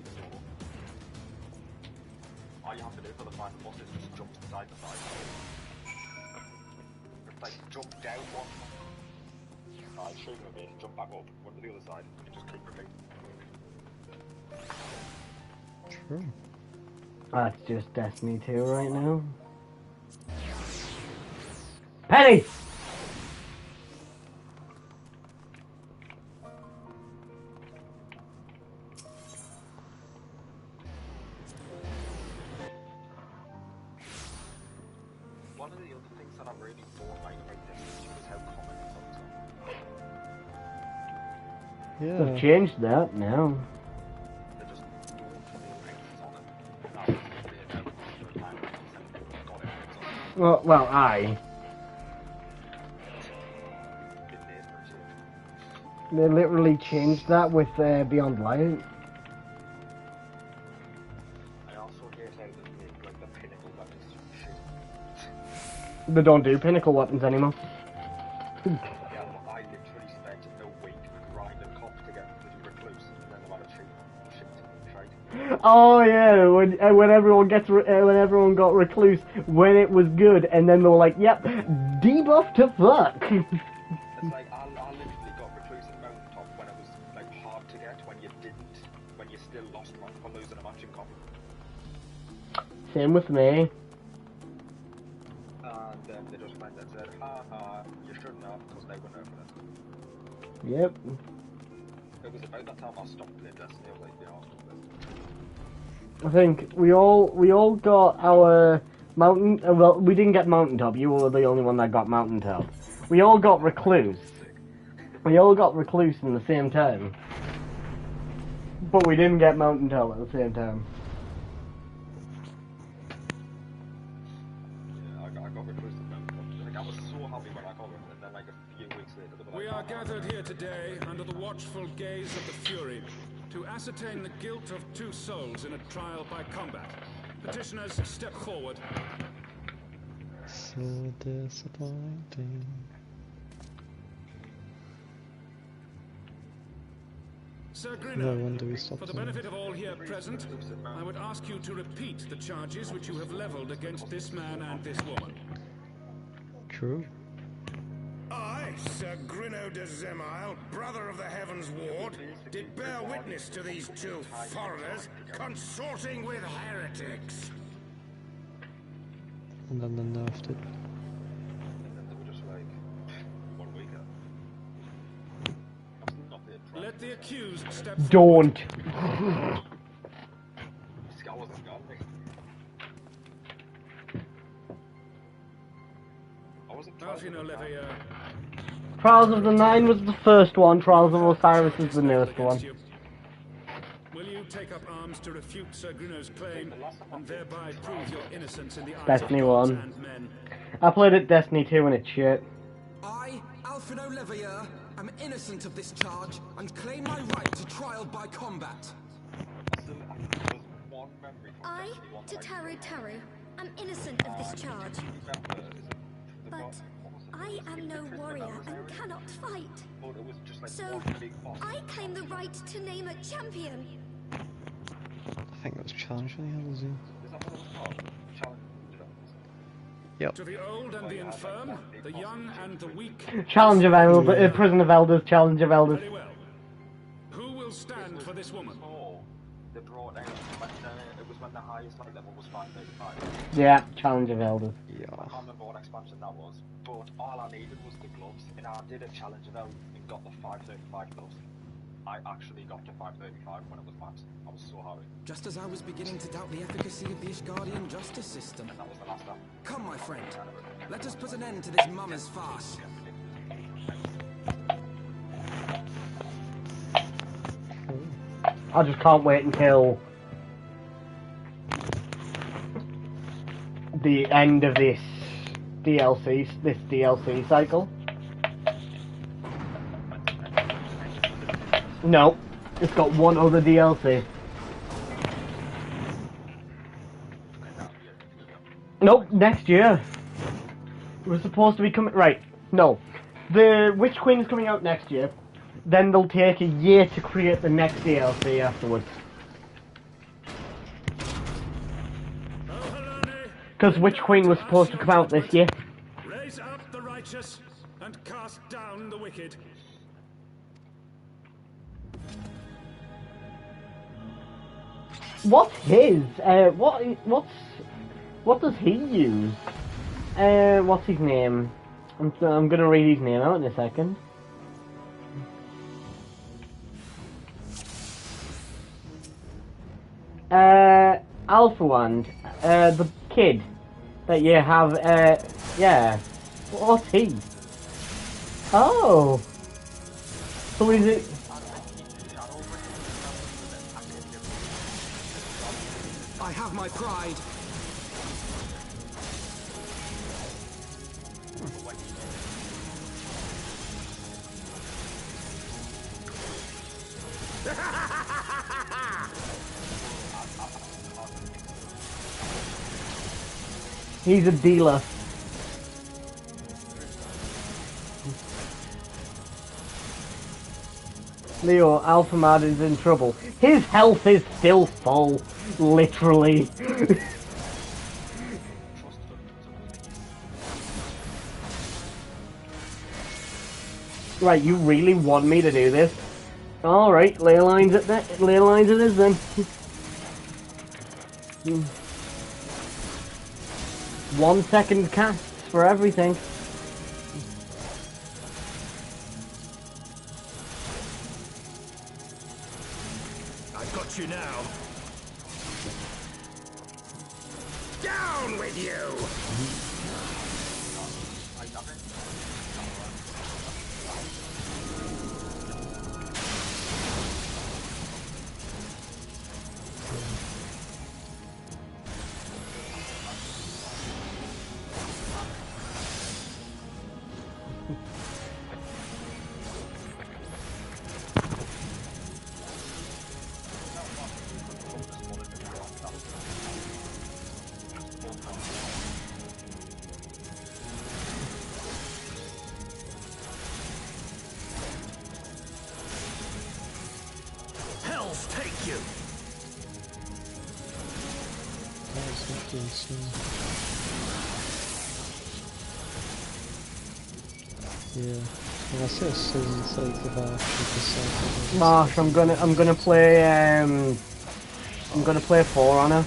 All you have to do for the final boss is just jump side to side. It's like jump down one. Shoot him a bit, jump back up, one to the other side, and just keep repeating. True. that's just Destiny 2 right now. Penny! One of the other things that I really don't like about this is how common it is. Yeah. They've changed that now. They just don't feel things on it. That's the about the time that got it on it. Well, aye. Been there for a change. They literally changed that with Beyond Light. I also hate how they make like the pinnacle weapons shit. They don't do pinnacle weapons anymore. Yeah, I literally spent a week grinding cops to get bloody recluse, and then they had a cheap shit, right? Oh yeah, when everyone when everyone got recluse when it was good, and then they were like, "Yep, debuff to fuck." It's like I literally got recluse in mountaintop when it was like hard to get, when you didn't, when you still lost one for losing a match in copy. Same with me. And then they just went and said, "Ha ha, you shouldn't have, because they were nerfing it." Yep. It was about that time I stopped playing Destiny. I was like, yeah, I think we all got our mountain. Well, we didn't get mountaintop. You were the only one that got mountaintop. We all got recluse. We all got recluse in the same time, but we didn't get mountaintop at the same time. yeah, I got recluse in mountaintop. Like, I was so happy when I got it, and then like a few weeks later, they were We like, are gathered here today under the watchful gaze of the Fury to ascertain the guilt of 2 souls in a trial by combat. Petitioners, step forward. So disappointing. Sir No wonder we Grino, stopped for the them. benefit of all here present, I would ask you to repeat the charges which you have leveled against this man and this woman. True. I, Sir Grino de Zemile, brother of the Heavens Ward, did bear witness to these 2 foreigners consorting with heretics. And then they nerfed it. and then they were just like, 1 week ago. Not the trial. Let the accused step forward. Don't. Skull wasn't gone, mate. I wasn't trying to Alfino Leveilleur. Trials of the Nine was the first one. Trials of Osiris is the newest one. Will you take up arms to refute Sir Grino's claim and thereby prove your innocence in the eyes Destiny of gods 1. and men? I played at Destiny 2 and it's shit. I, Alfino Leveilleur, am innocent of this charge and claim my right to trial by combat. There was one memory from I, Destiny 1 that Tataru Taru, am innocent of this charge. remember, is it the But boss? What was it? I am no warrior and cannot fight. But it was just like So, one big boss. I claim the right to name a champion. I think that was challenge for the others, yeah. Is that what it was called? Challenge. Yep. To the old and the infirm, the young and the weak. Challenge of Elders, Prison of Elders, Challenge of Elders. Very well. Who will stand for this woman? So, they brought out, it was when the highest like, level was 535. Yeah, Challenge of Elders. Yeah. I can't remember what expansion that was, but all I needed was the gloves, and I did a challenge of Elders and got the 535 gloves. I actually got to 535 when it was max. I was so happy. Just as I was beginning to doubt the efficacy of the Ishgardian justice system. And that was the last time. Come, my friend. Let us put an end to this mummer's farce. I just can't wait until the end of this DLC cycle. No, it's got one other DLC. Nope, next year. It was supposed to be coming. Right, no. The Witch Queen is coming out next year. Then they'll take a year to create the next DLC afterwards. Because Witch Queen was supposed to come out this year. Raise up the righteous and cast down the wicked. What's his? What does he use? What's his name? I'm gonna read his name out in a second. Alpha Wand, the kid that you have, yeah. What's he? Oh! So is it... have my pride. He's a dealer. Leo, Alpha Man is in trouble. His health is still full. Literally. Right, you really want me to do this? Alright, ley lines it is then. 1 second casts for everything. I've got you now. Down with you! Hells take you! Yeah. And I see as soon as like if I actually decide. Marsh, I'm gonna play I'm gonna play 4 on her.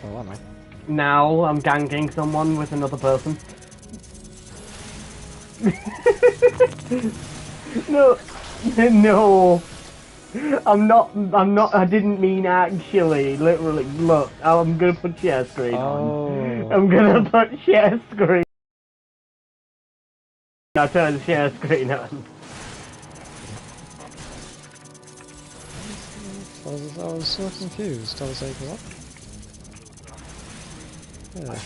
Oh, am I? Now I'm ganking someone with another person. No, no. I'm not, I didn't mean actually, literally, look, I'm gonna put share screen on. I'm gonna put share screen. I'll turn share screen on. I was so confused, I was like, what? Yeah.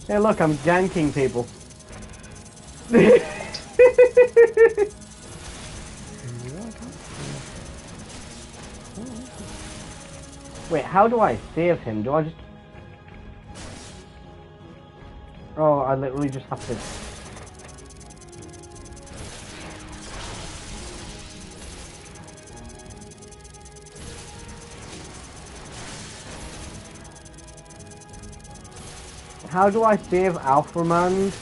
Hey look, I'm ganking people. Wait, how do I save him? Do I just... Oh, I literally just have to... How do I save Alpha Man?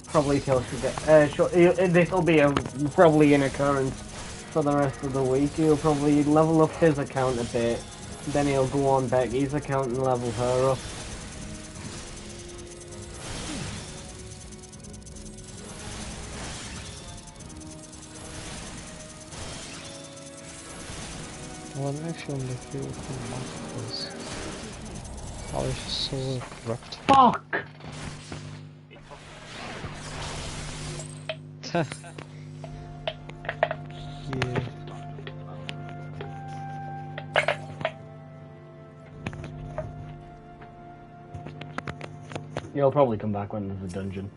Probably till she get. This'll be probably an occurrence for the rest of the week. He'll probably level up his account a bit, then he'll go on Becky's account and level her up. Well, I'm actually on the field from that because I was just so abrupt. Fuck! Yeah. He'll probably come back when there's a dungeon.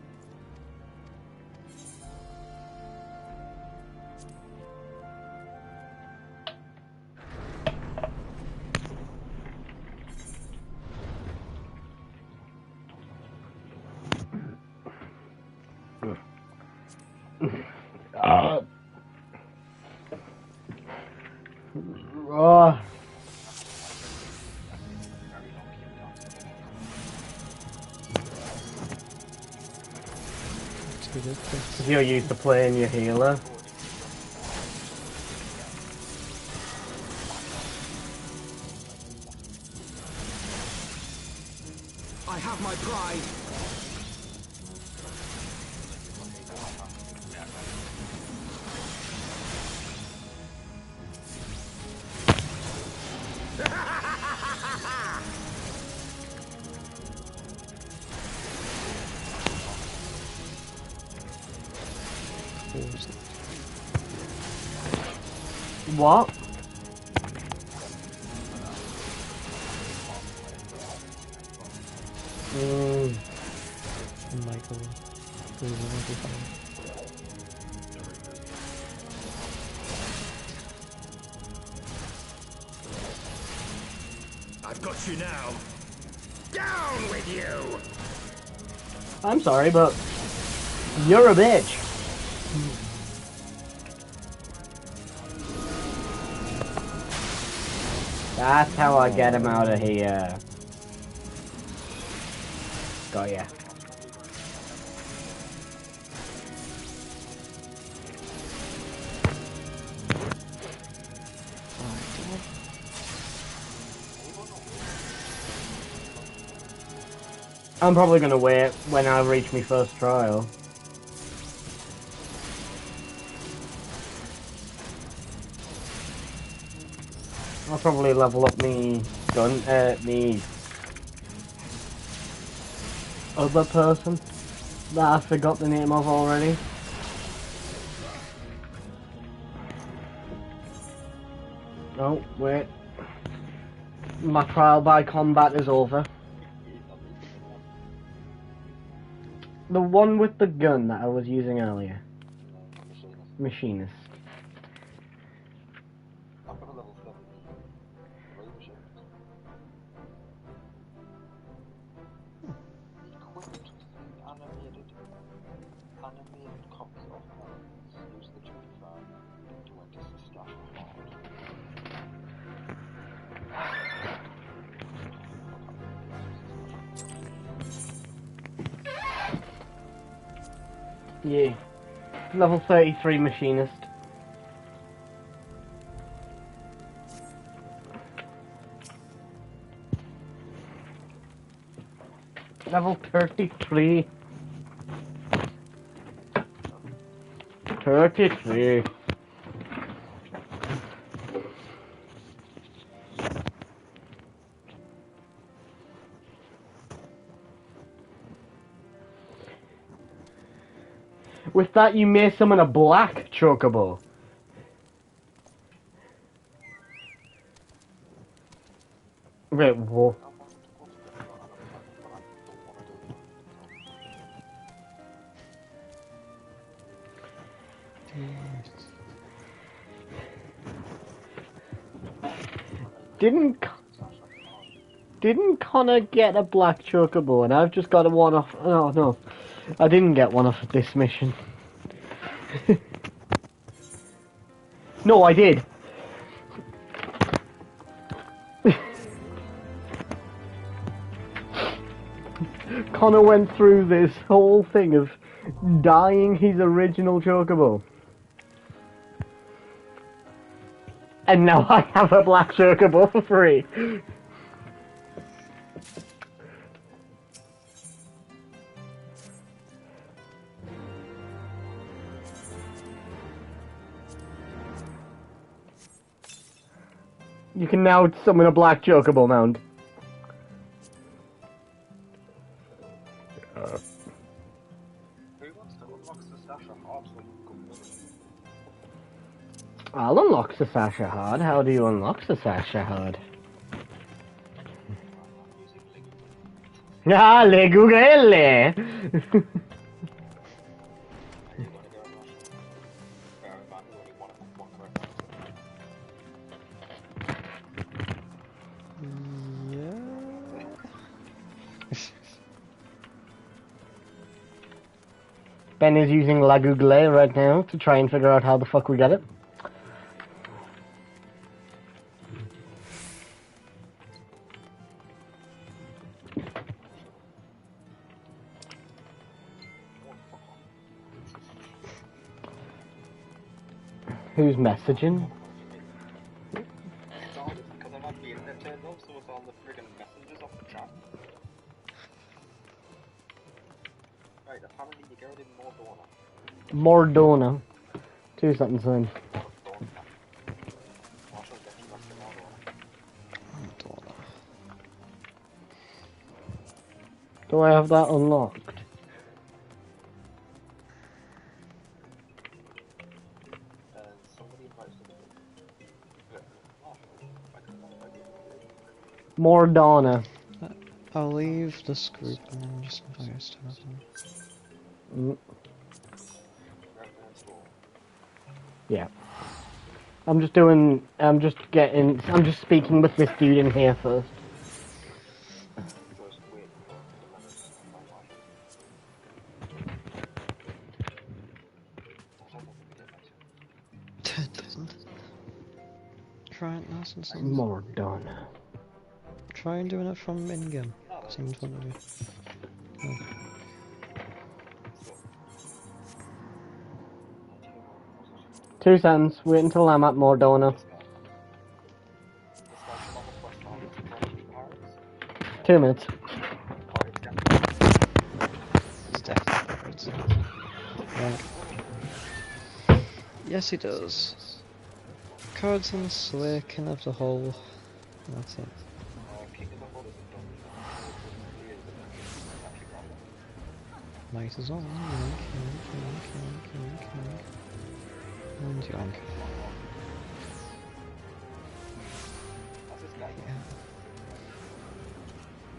You're used to playing your healer. I have my pride. What? Michael. I've got you now. Down with you! I'm sorry, but you're a bitch. That's how I get him out of here. Got ya. I'm probably gonna wait when I reach my first trial. I'll probably level up me gun, me other person that I forgot the name of already. Oh, wait. My trial by combat is over. The one with the gun that I was using earlier. Machinist. I've got a level 7 machinist. Equipped animated copies of cards. Use the 25 to enter the stash of cards. Yeah. Level 33 machinist. Level 33. 33. With that, you may summon a black chocobo. Wait, what? Didn't Connor get a black chocobo and I've just got a one off? Oh no, I didn't get one off of this mission. No, I did. Connor went through this whole thing of dyeing his original chocobo. And now I have a black chocobo for free. You can now summon a black chocobo mount. Who wants to unlock the stash of cards when you come with it? I'll unlock the Sasha Hard. How do you unlock the Sasha Hard? Ah, le Google! Ben is using La Google right now to try and figure out how the fuck we get it. Who's messaging? Because I've had the internet turned off, so it's all the friggin' messages off the chat. Right, apparently you go in Mordona. 2 seconds then. Do I have that unlocked? Mordana. I'll leave this group and then just invite us to another. Yeah. I'm just speaking with this dude in here first. It doesn't. Try it nice and slow. Mordana. Try and doing it from in-game. Because I'm in front of you. Oh. 2 seconds. Wait until I'm at Mordana. 2 minutes. It's definitely right. Yes, he does. Cards and slaking of the whole. That's it. Might as well. And yoink. Yeah.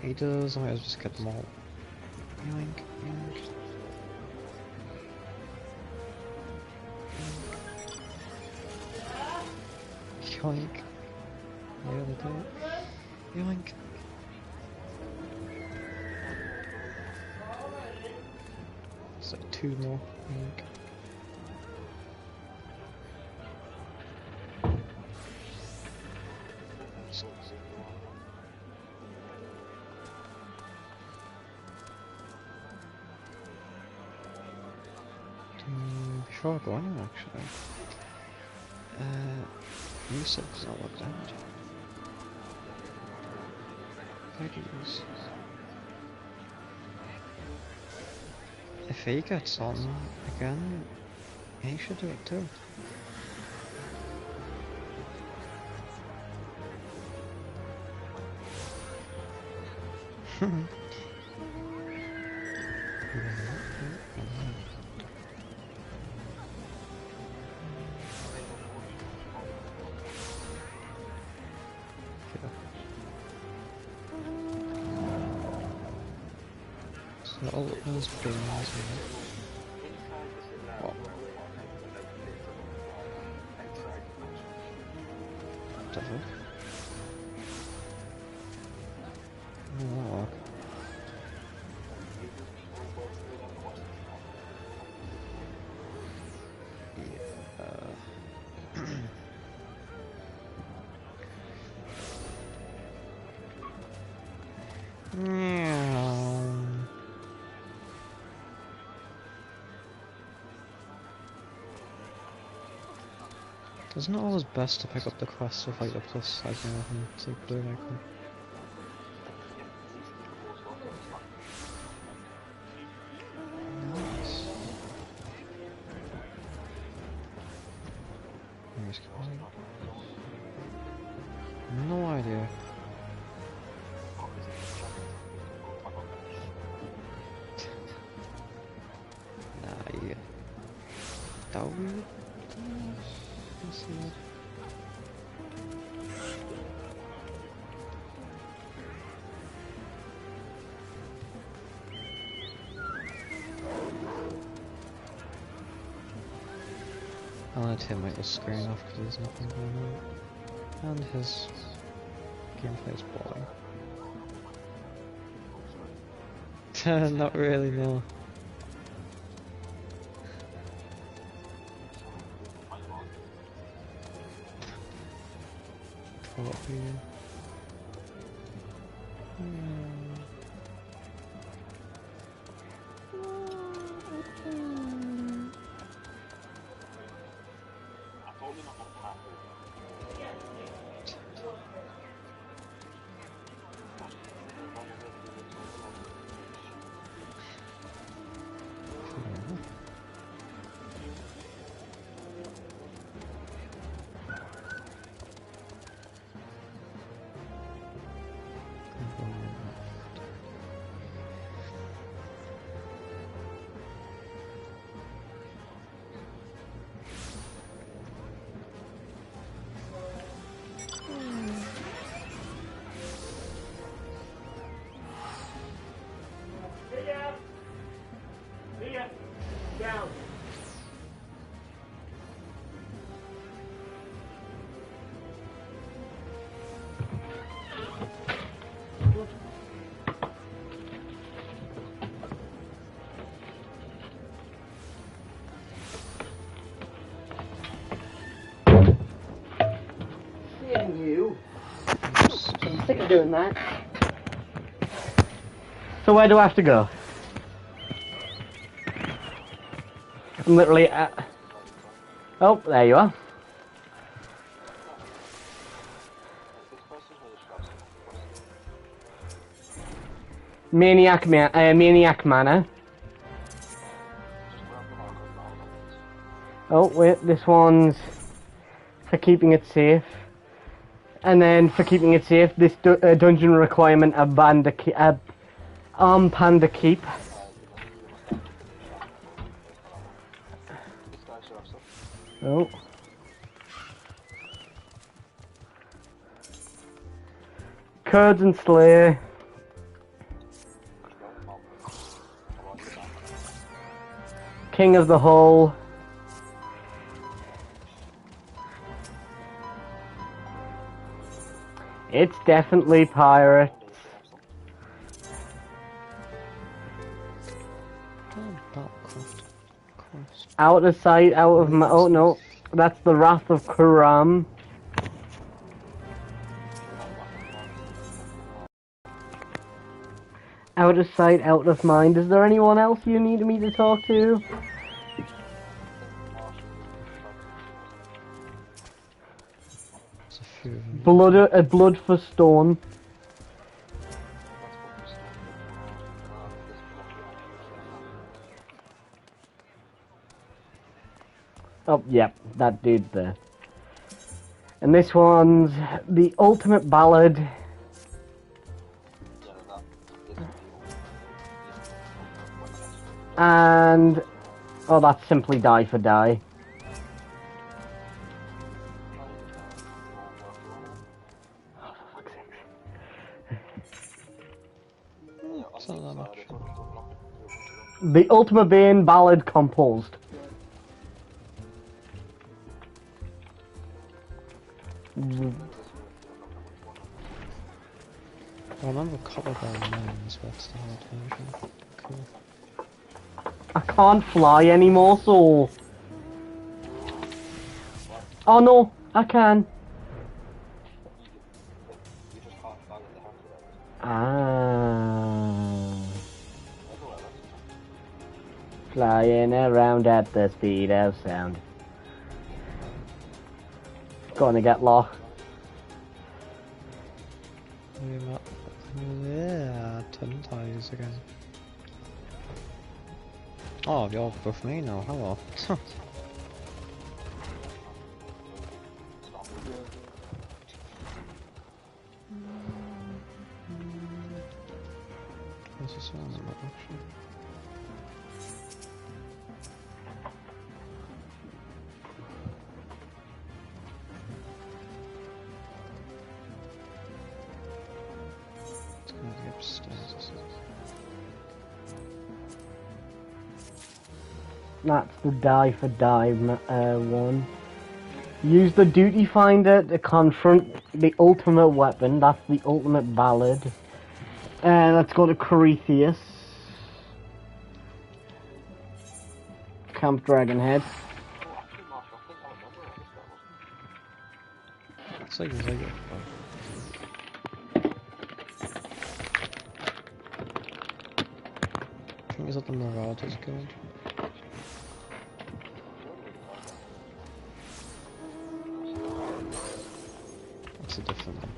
He does, I might as well just get them all. Yoink, yoink. Yoink. Yeah, they do it. Yoink. So 2 more. Yoink. Before I go on actually. Music is not locked out. Videos. If he gets on again, he should do it too. So all those beings what? Devil? Oh. Isn't it always best to pick up the quest with like the plus side now and take blue icon? Nice. Where's Colin? No idea. Nah, yeah. That weird? Let's see what. I'll let him make the screen off because there's nothing going on. And his gameplay is boring. Not really, no. Copy. that. So where do I have to go? I'm literally at... Oh, there you are. Maniac Manor. Oh wait, this one's for keeping it safe. And then for keeping it safe, this dungeon requirement Panda Keep. Oh. Kurds and Slayer. King of the Hull. It's definitely pirates. Out of sight, out of my... Oh no, that's the Wrath of Kuram. Out of sight, out of mind. Is there anyone else you need me to talk to? Blood for Stone. Oh, yep, that dude there. And this one's the Ultimate Ballad. And... oh, that's simply Die for Die. It's not that much. The Ultimate Bane Ballad composed. I remember Copperbell Mines, but it's the hard version. Cool. I can't fly anymore, so... oh no, I can. Ah. Flying around at the speed of sound. Gonna get lost. Yeah, 10 ties again. Oh, you're with me now, hello. What's this one about actually? It's gonna be upstairs. That's the Die for Die one. Use the Duty Finder to confront the ultimate weapon. That's the Ultimate Ballad. Let's go to Corytheus. Camp Dragonhead. It's like it. I think it's at the Marauders Guild. That's a different one.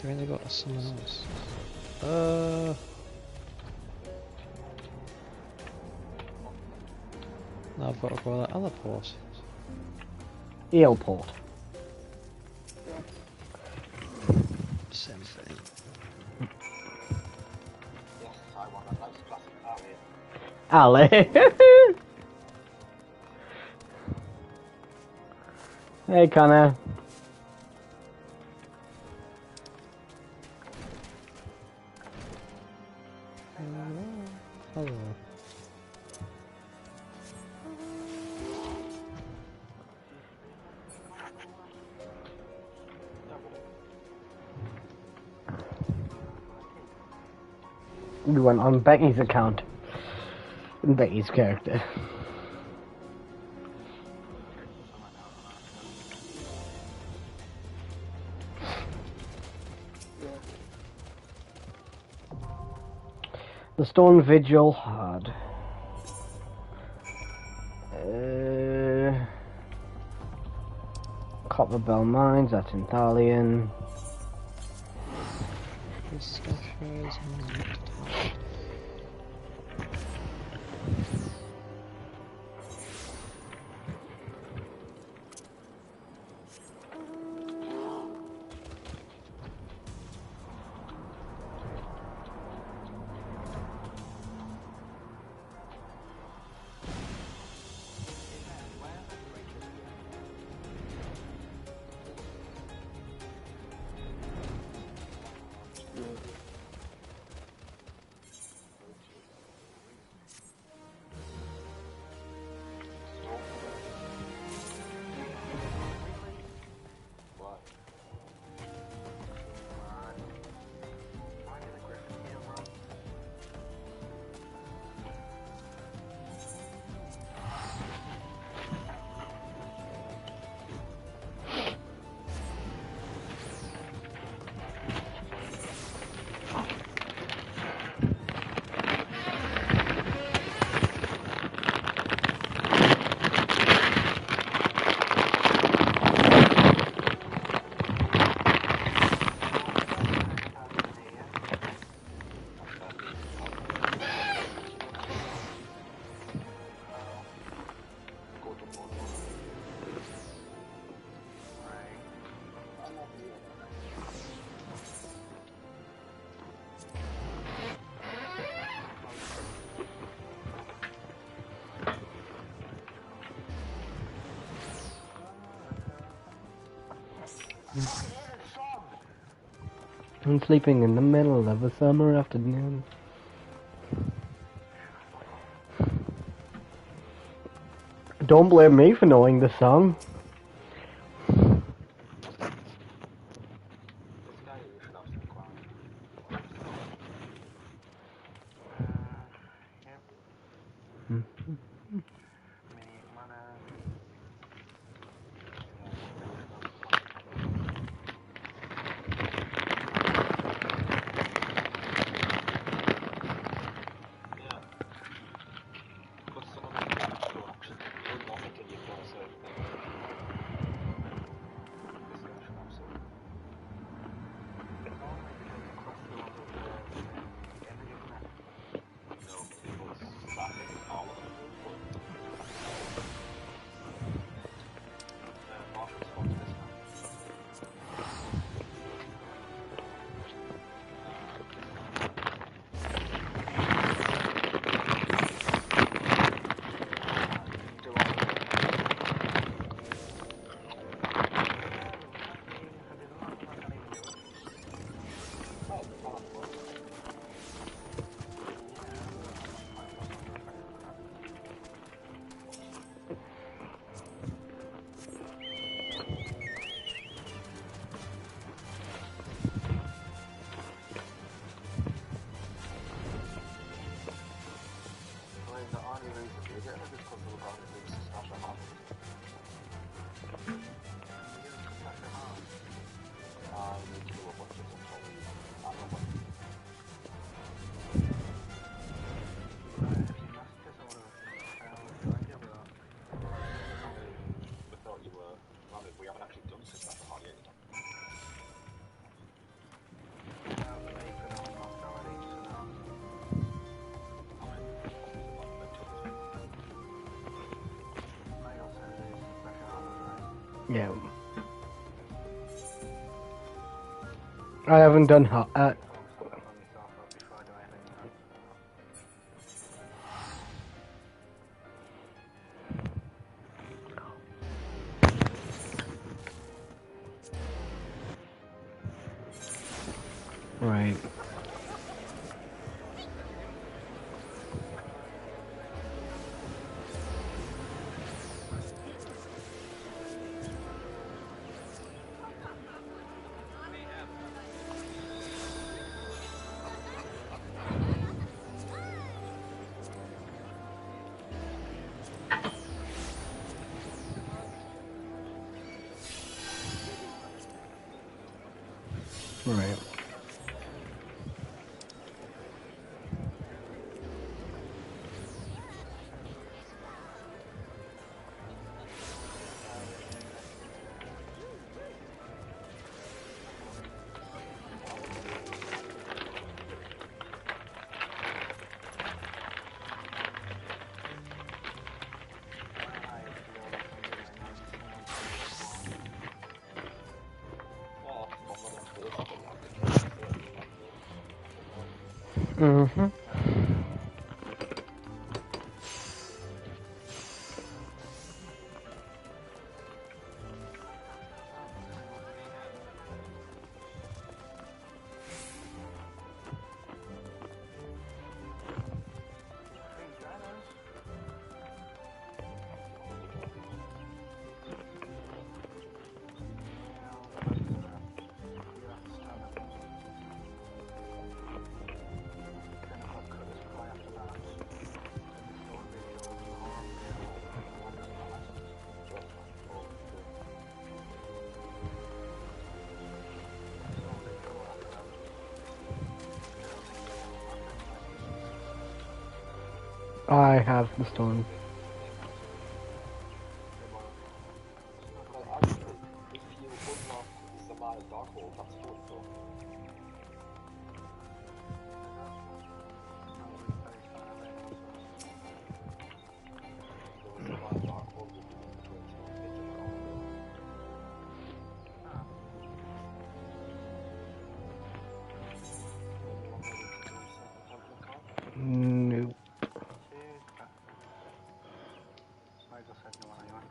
Do they got someone else? Now I've got to go to that other port. Eelport. Same thing. Ale. Hey, Connor. Hello. We went on Becky's account. And Becky's character. The Stone Vigil hard. Copper Bell Mines, that's in Thalian. I'm sleeping in the middle of a summer afternoon. Don't blame me for knowing the song. Yeah. I haven't done Right. Right. Mm-hmm. I have the stone. Well, actually, if you unlock Samaya Darkhold, that's good though. So Samaya Darkhold will be good to get to the corner. Anyone ready to do something temple card? Nope. I just said no anyway.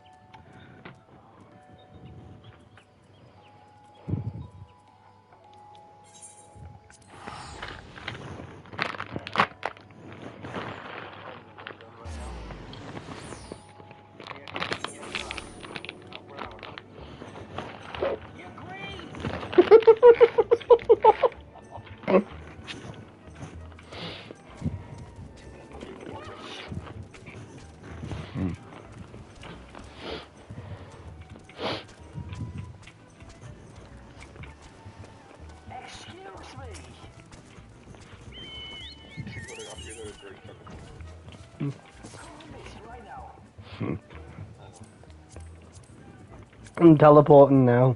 I'm teleporting now.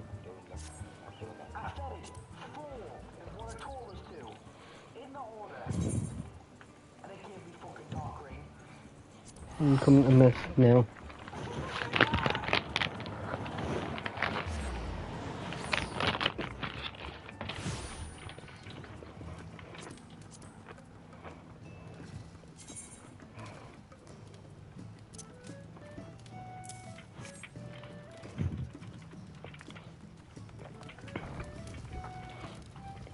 I'm coming to miss now.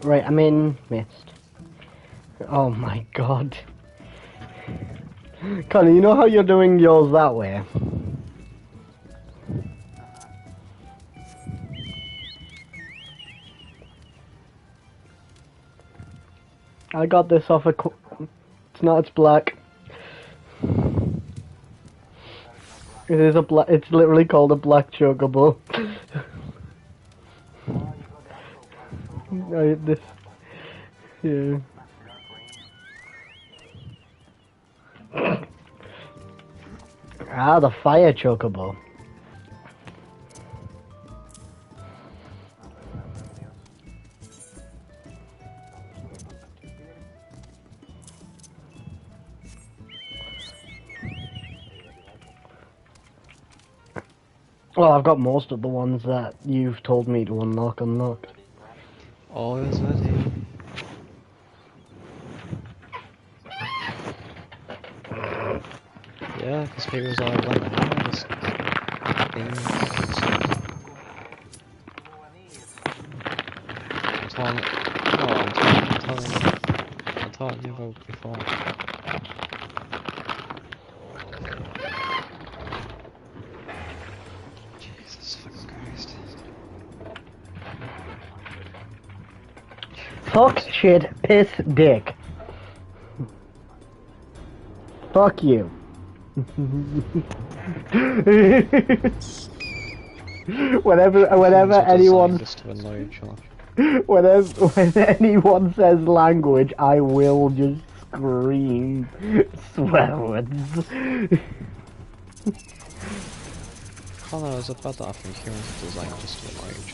Right, I'm in mist. Oh my god. Connor, you know how you're doing yours that way? I got this off a... It's not, it's black. It is a black... It's literally called a black chocobo. This... Yeah. Ah, the fire chocobo. Well, I've got most of the ones that you've told me to unlock unlocked. All is ready. Yeah, because people's all like, oh, this thing. Tom, oh, I'm what you wrote before. Jesus fucking Christ. Fuck, shit, piss, dick. Fuck you. whenever anyone Just to annoy each other. when anyone says language, I will just scream swear words. Connor is a bad that I think humans are designed just to annoy each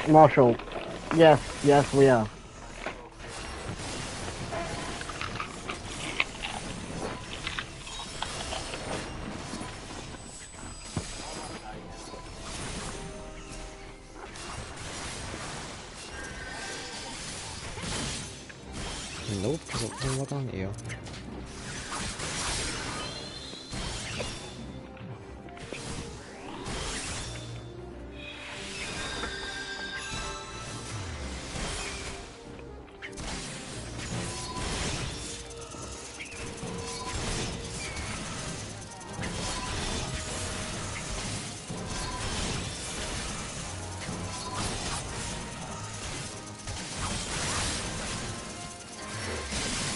other. Marshall, yes, we are. Nope, because it doesn't look on you.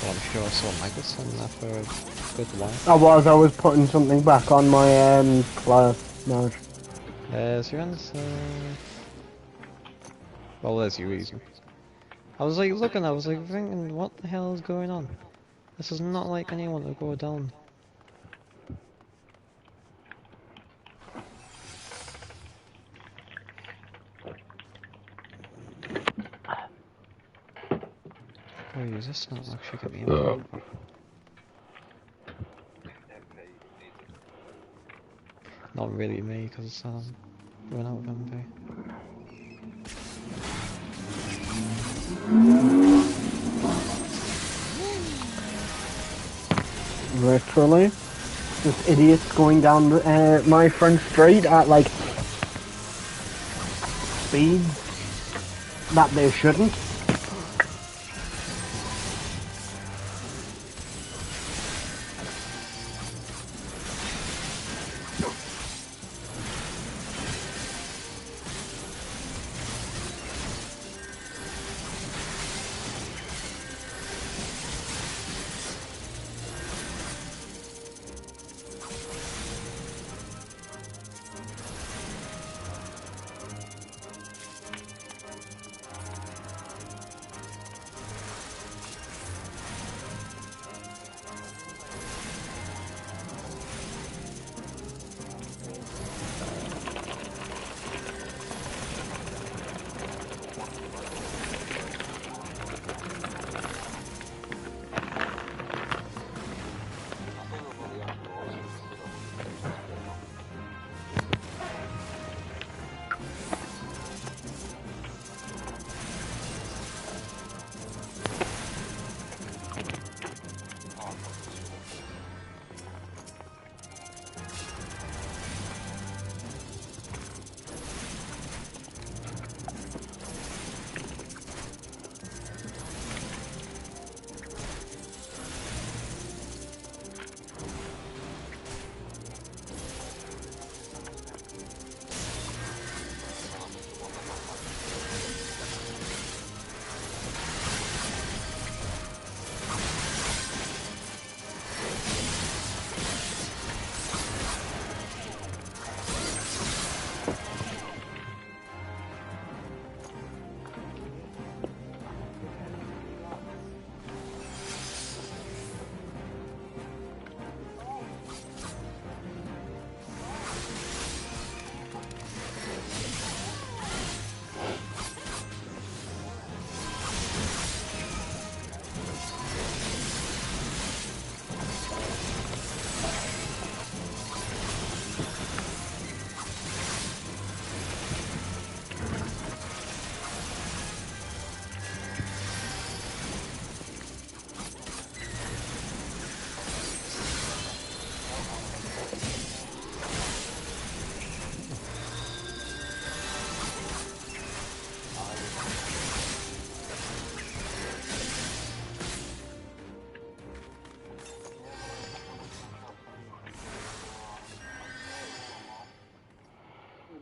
Well, I'm sure I saw Michael's on there for a good while. I was putting something back on my class node. There's your answer. Well, there's your reason. I was like looking, I was like thinking, what the hell is going on? This is not like anyone to go down. Oh, is this not actually get me in? Not really me, because run out of MP. Literally, just idiots going down my front street at like speeds that they shouldn't.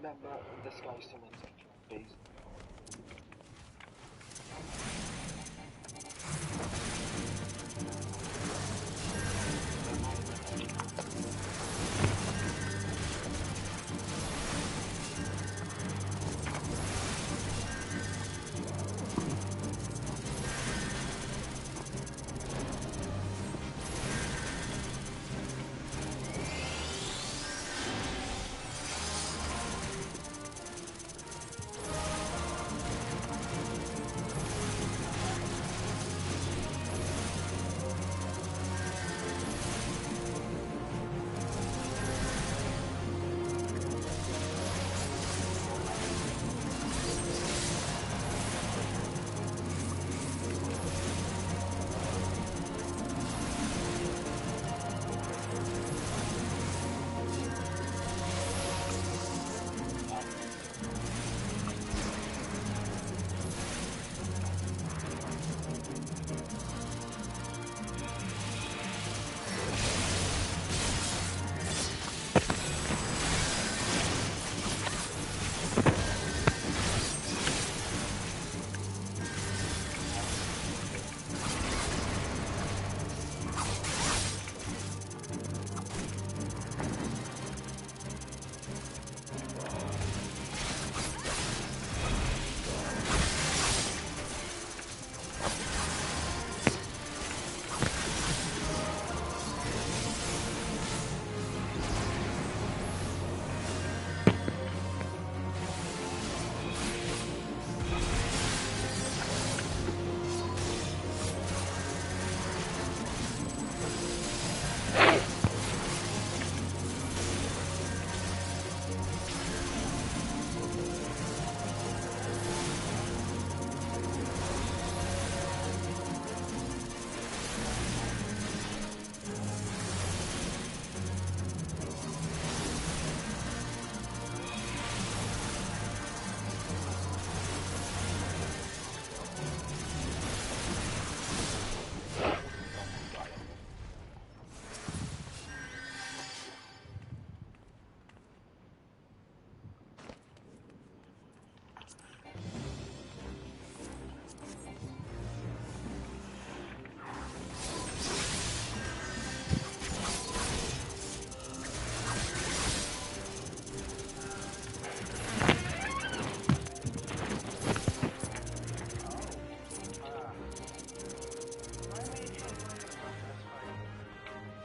remember this guy summons bees.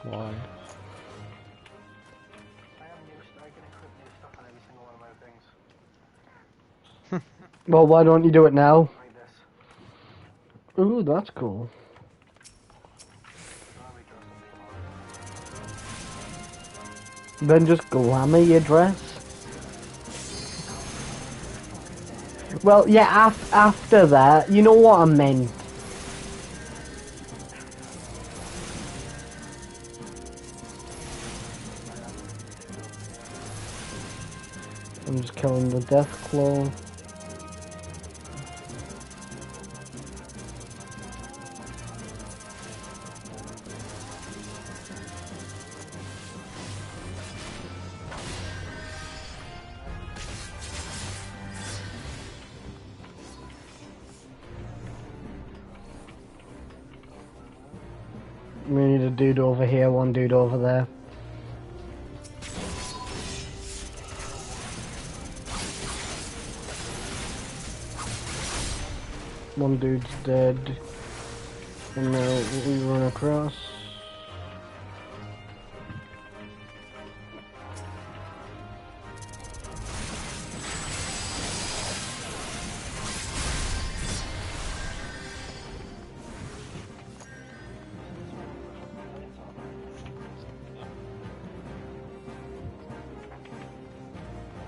Why? I am new, I can equip new stuff on every single one of my things. Well, why don't you do it now? Like this. Ooh, that's cool. Then just glamour your dress. Well, yeah, after that, you know what I meant. I'm just killing the death claw. We need a dude over here, one dude over there. One dude's dead. And now we run across.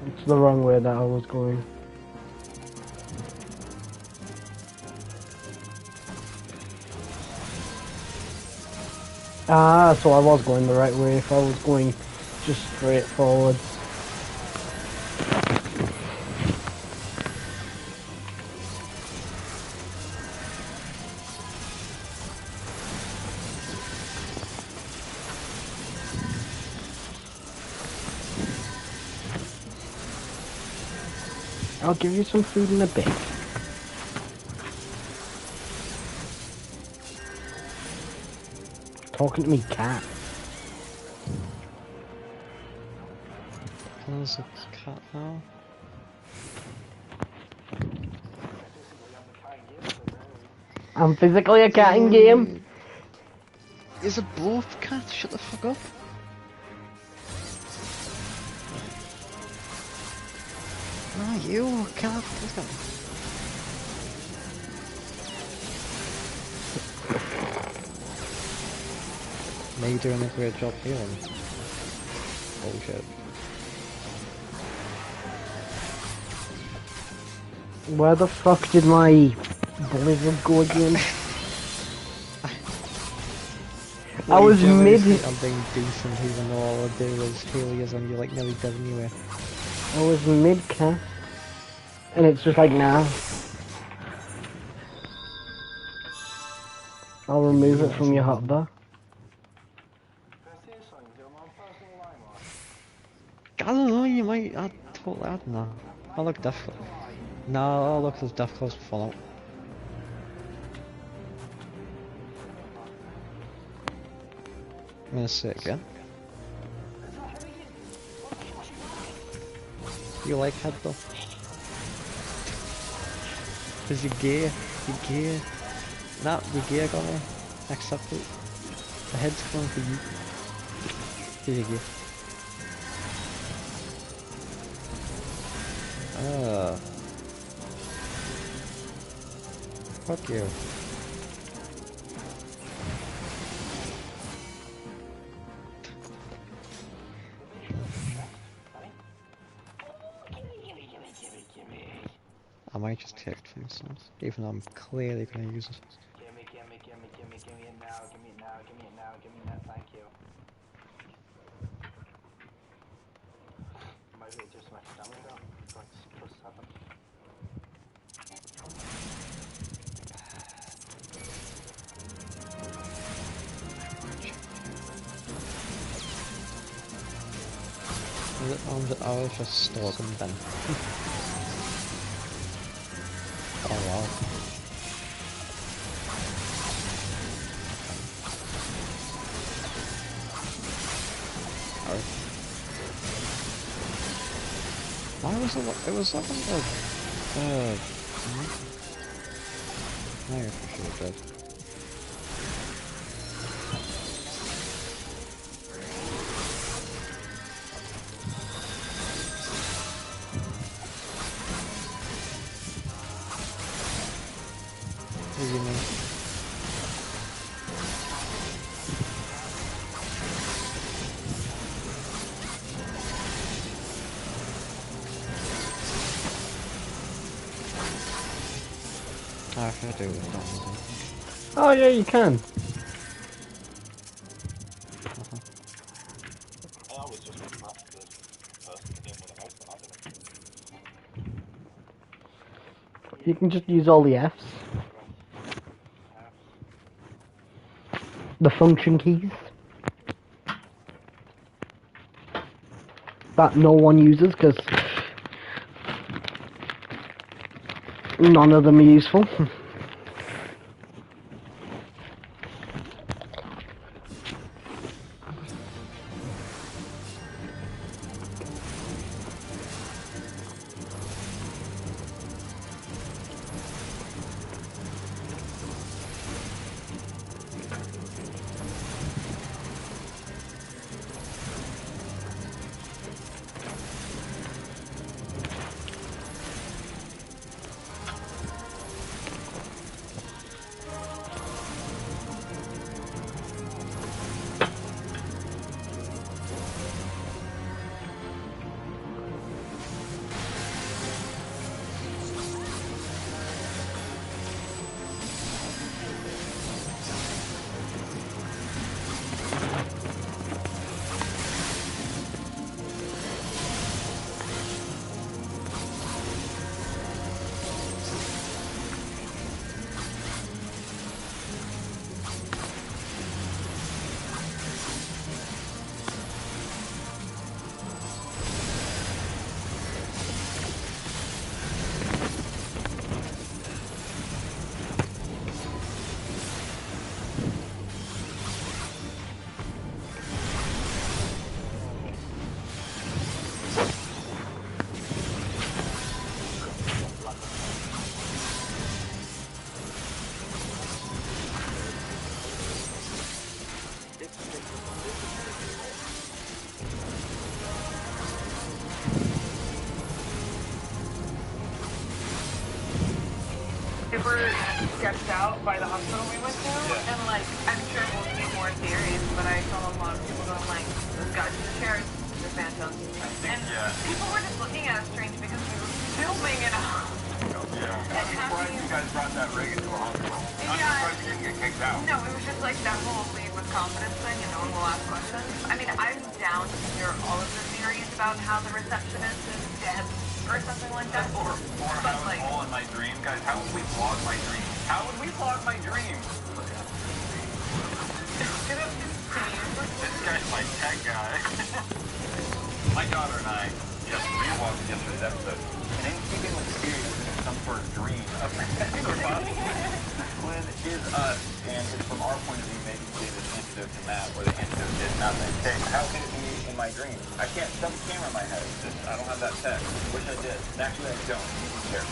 It's the wrong way that I was going. Ah, so I was going the right way if I was going just straight forward. I'll give you some food in a bit. Talking to me, cat. There's a cat now. I'm physically a cat in game. Is it both cat? Shut the fuck up. Ah, you cat. Let's go. Now you're doing a great job healing. Oh shit. Where the fuck did my blizzard go again? I was mid. I'm being decent even though all I do is heal you and you're like nearly dead anyway. I was mid cast. And it's just like, nah. I'll remove it from your hotbar. I don't know, you might. I don't know. I look difficult. No, I look as difficult as Fallout. I'm gonna say it again. You like head though? Cause you're gay. You're gay. Nah, you're gay, gonna accept it. The head's coming for you. Cause you're gay. Ah. Fuck you. I might just take it for instance, even though I'm clearly going to use it. Gimme it now, gimme it now, thank you. Might be just my stomach though. Plus 7. I was just stalking them. Oh wow. Why was it was like I appreciate that. What do you mean? I can do it. Oh yeah, you can. I always just went back to the person in with a mouse, but I didn't. You can just use all the Fs. The function keys. That no one uses because none of them are useful. super sketched out by the hospital we went to, and like, I'm sure we'll see more theories, but I saw a lot of people going like, this guy's in the chairs, the phantom. And people were just looking at us strange because we were filming in a hospital. Yeah. I'm surprised you guys brought that rig into a hospital. I'm surprised you didn't get kicked out. No, it was just like that whole lead with confidence thing, and no one will ask questions. I mean, I'm down to hear all of the theories about how the receptionist is dead or something like that. Or how it's all in my dream. Guys, how would we vlog my dream? How would we vlog my dream? This guy's my tech guy. My daughter and I just rewatched yesterday's episode. And in keeping with the series, some sort of dream of Flynn is us, and it's from our point of view, maybe gave an antidote to Matt, or the antidote did nothing. Okay, how can it be in my dream? I can't set the camera in my head. It's just, I don't have that tech. Wish I did. Actually, I don't. Who cares?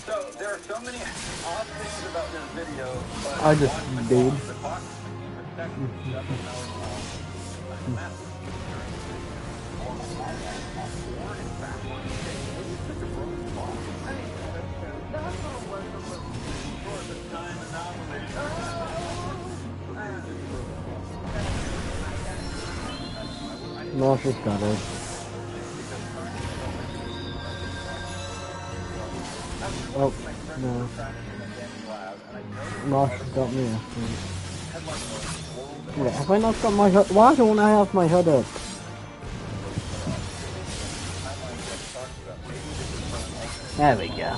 So, there are so many odd things about this video, but I just did. The clock per second is 7 hours long. Massive. Marshal's got it. Oh, no. Marshal's got me. Wait, have I not got my hood? Why don't I have my hood up? There we go.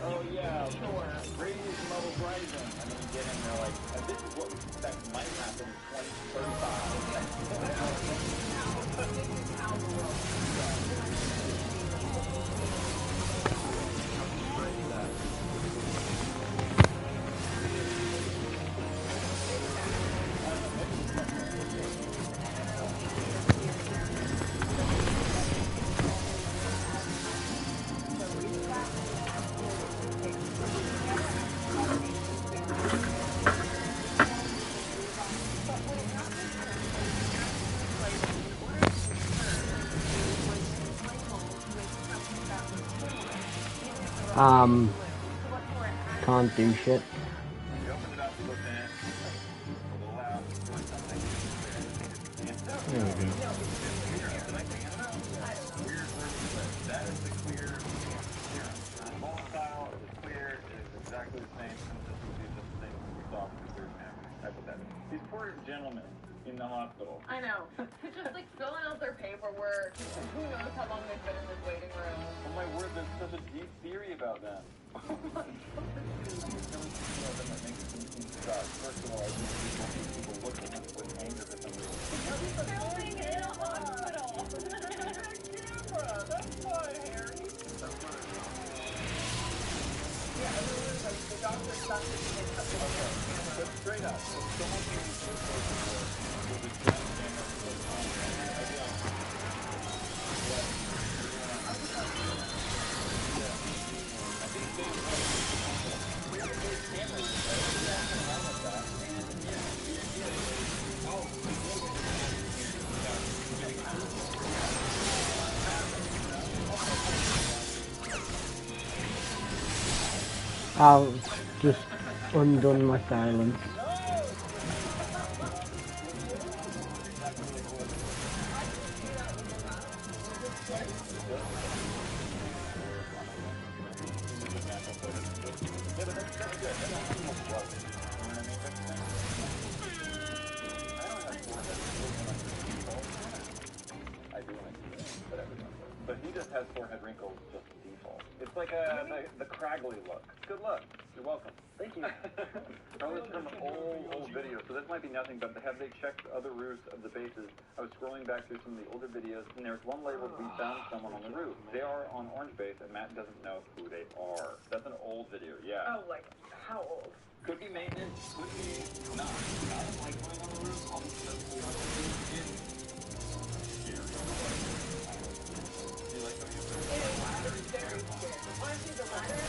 Oh yeah, sure. Radiation levels rising. And then you get in there like, and this is what we suspect might happen in Can't do shit. There we go. These poor gentlemen in the hospital. I know. Just like filling out their paperwork. Who knows how long they've been in this waiting room. Oh my word, there's such a deep theory about them. First of all, I think people look at us with anger for some reason. Filling in a hospital. That's why, Harry. Yeah, the doctor stopped it and cut the camera. But straight up, someone can be so I'll just undone my silence. But he just has forehead wrinkles just default. It's like the craggly look. Good luck. You're welcome. Thank you. Probably from an old video, so this might be nothing, but have they checked other roofs of the bases? I was scrolling back through some of the older videos, and there's one labeled "We found someone on the roof." They are on Orange Base, and Matt doesn't know who they are. That's an old video, yeah. Oh, like, how old? Could be maintenance, could be not. I don't like going on the roof. I'll just do it. Do you like going up there? It is very scary. Honestly, the ladder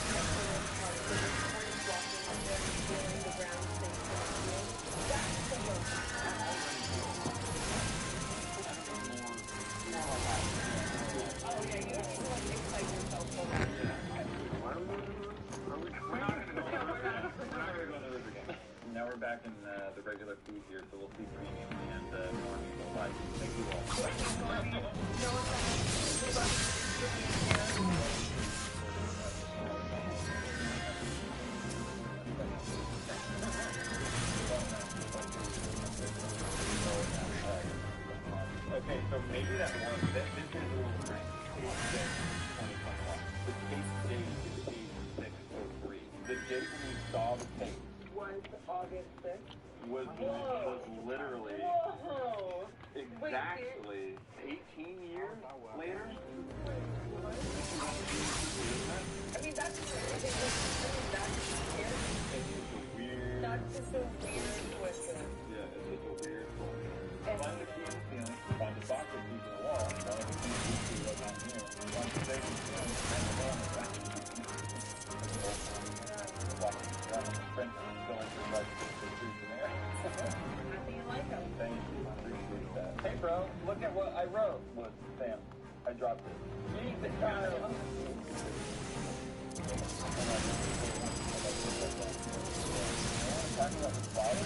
here, so we'll see premium and normies will like. Thank you all. Okay, so maybe that one, this is a little strange. Page 6, 2021. The case date is 8603. The date when we saw the case Was August 6th? was literally exactly 18 years later. I mean, that's just weird. That's just a weird coincidence. Yeah, it's just a weird coincidence. Find the key in the ceiling, find the box of keys in the wall, one of the keys you see right down here, find the safe in the ceiling, and the door on the back. The box is done, the print is still in the right to the truth in there. Nothing you like them. Thank you, I appreciate that. Hey bro, look at what I wrote. What, Sam? I dropped it. Yeet the child! Talking about the father?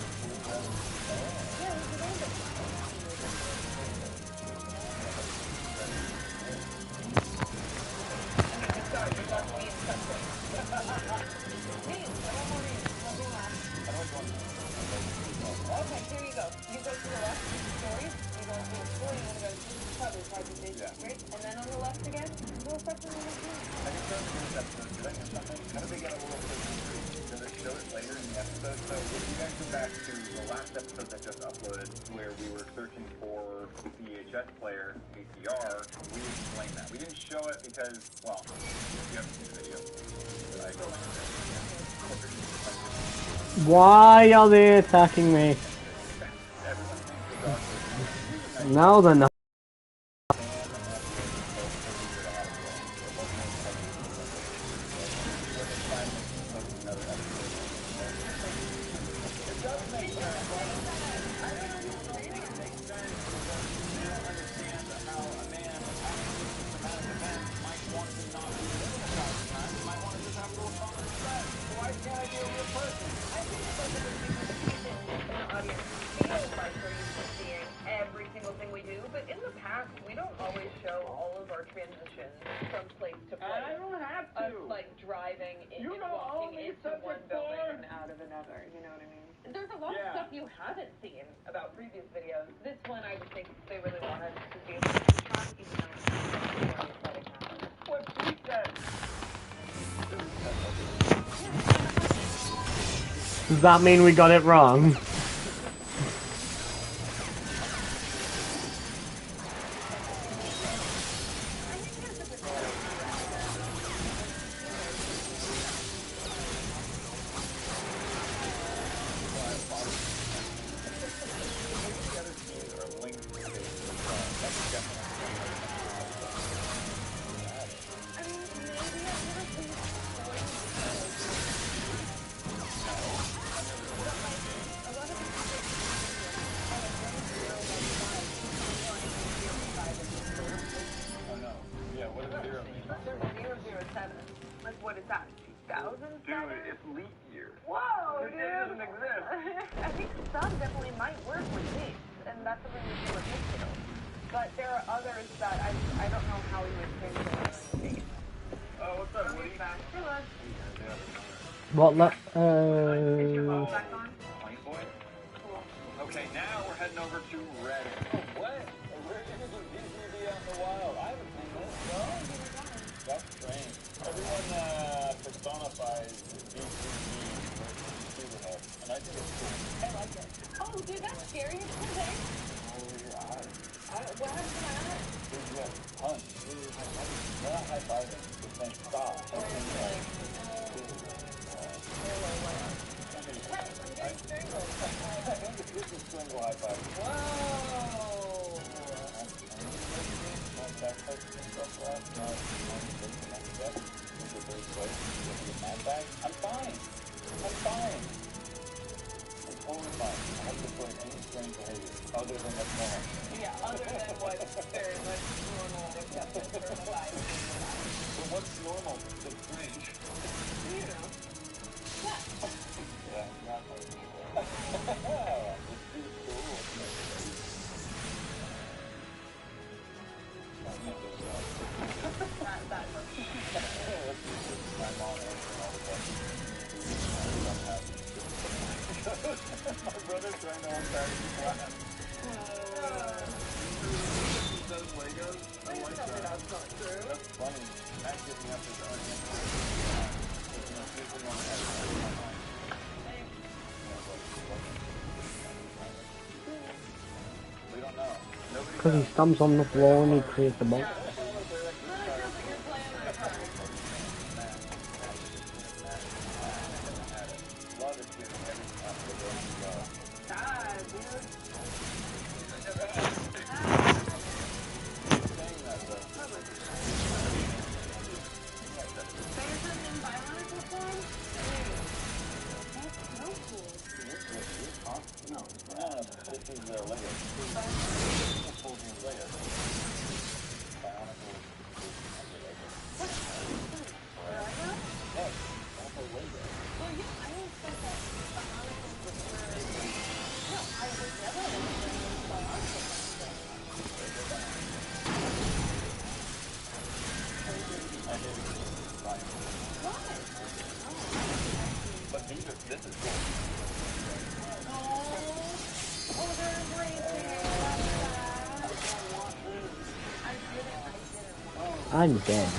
Yeah, we can end it. Sorry, you left me in something. Okay, here you go. You go to the left, stories. You go to the story, you want to go to cover, right? And then on the left again, we'll start from the left. I can show you this episode. Did I miss something? How did they get a little bit Did they show it later in the episode? So if you guys go back to the last episode that just uploaded, where we were searching for VHS player, ATR, we explained that. We didn't show it because, well, you haven't seen the video. I explained it. Why are they attacking me? No, they're not. Every single thing we do, but in the past, we don't always show all of our transitions from place to place. I don't have to. Us, like, driving in and walking into one building and out of another, you know what I mean? There's a lot of stuff you haven't seen about previous videos. This one, I just think they really wanted to be able to track, even though it's not letting happen. What she said. Does that mean we got it wrong? What is that, 2000? Dude, it's leap year. Whoa, dude! It doesn't exist. I think some definitely might work with these, and that's something we do with Ffxiv. But there are others that I don't know how we would change them in these. Oh, what's up, Woody? Back. Hey, look. What Is your phone back on? Plain boy? Cool. Okay, now we're heading over to Red. Oh, what? We're introducing DCD out in the wild. I haven't seen this, no? That's strange. Everyone personifies DCD versus Superhead, and I think it's cool. I like that. Oh, dude, that's scary. It's cool, eh? Over your eyes. What happened to my eye? Dude, you have tons. We're not high-fiving. We're saying stop. This is single high five. Wow! I'm fine. I'm fine. I'm totally fine. I haven't displayed any strange behavior other than what's normal. Yeah, other than what's very much normal acceptance for the life. So what's normal that's strange? You know. Yeah. Yeah, exactly. Let's do brother's trying to hold back his laugh. He does Legos. I like that. That's funny. Matt giving up his unanswered. Usually on the we don't know. Because he stamps on the floor and he creates the box. I'm dead.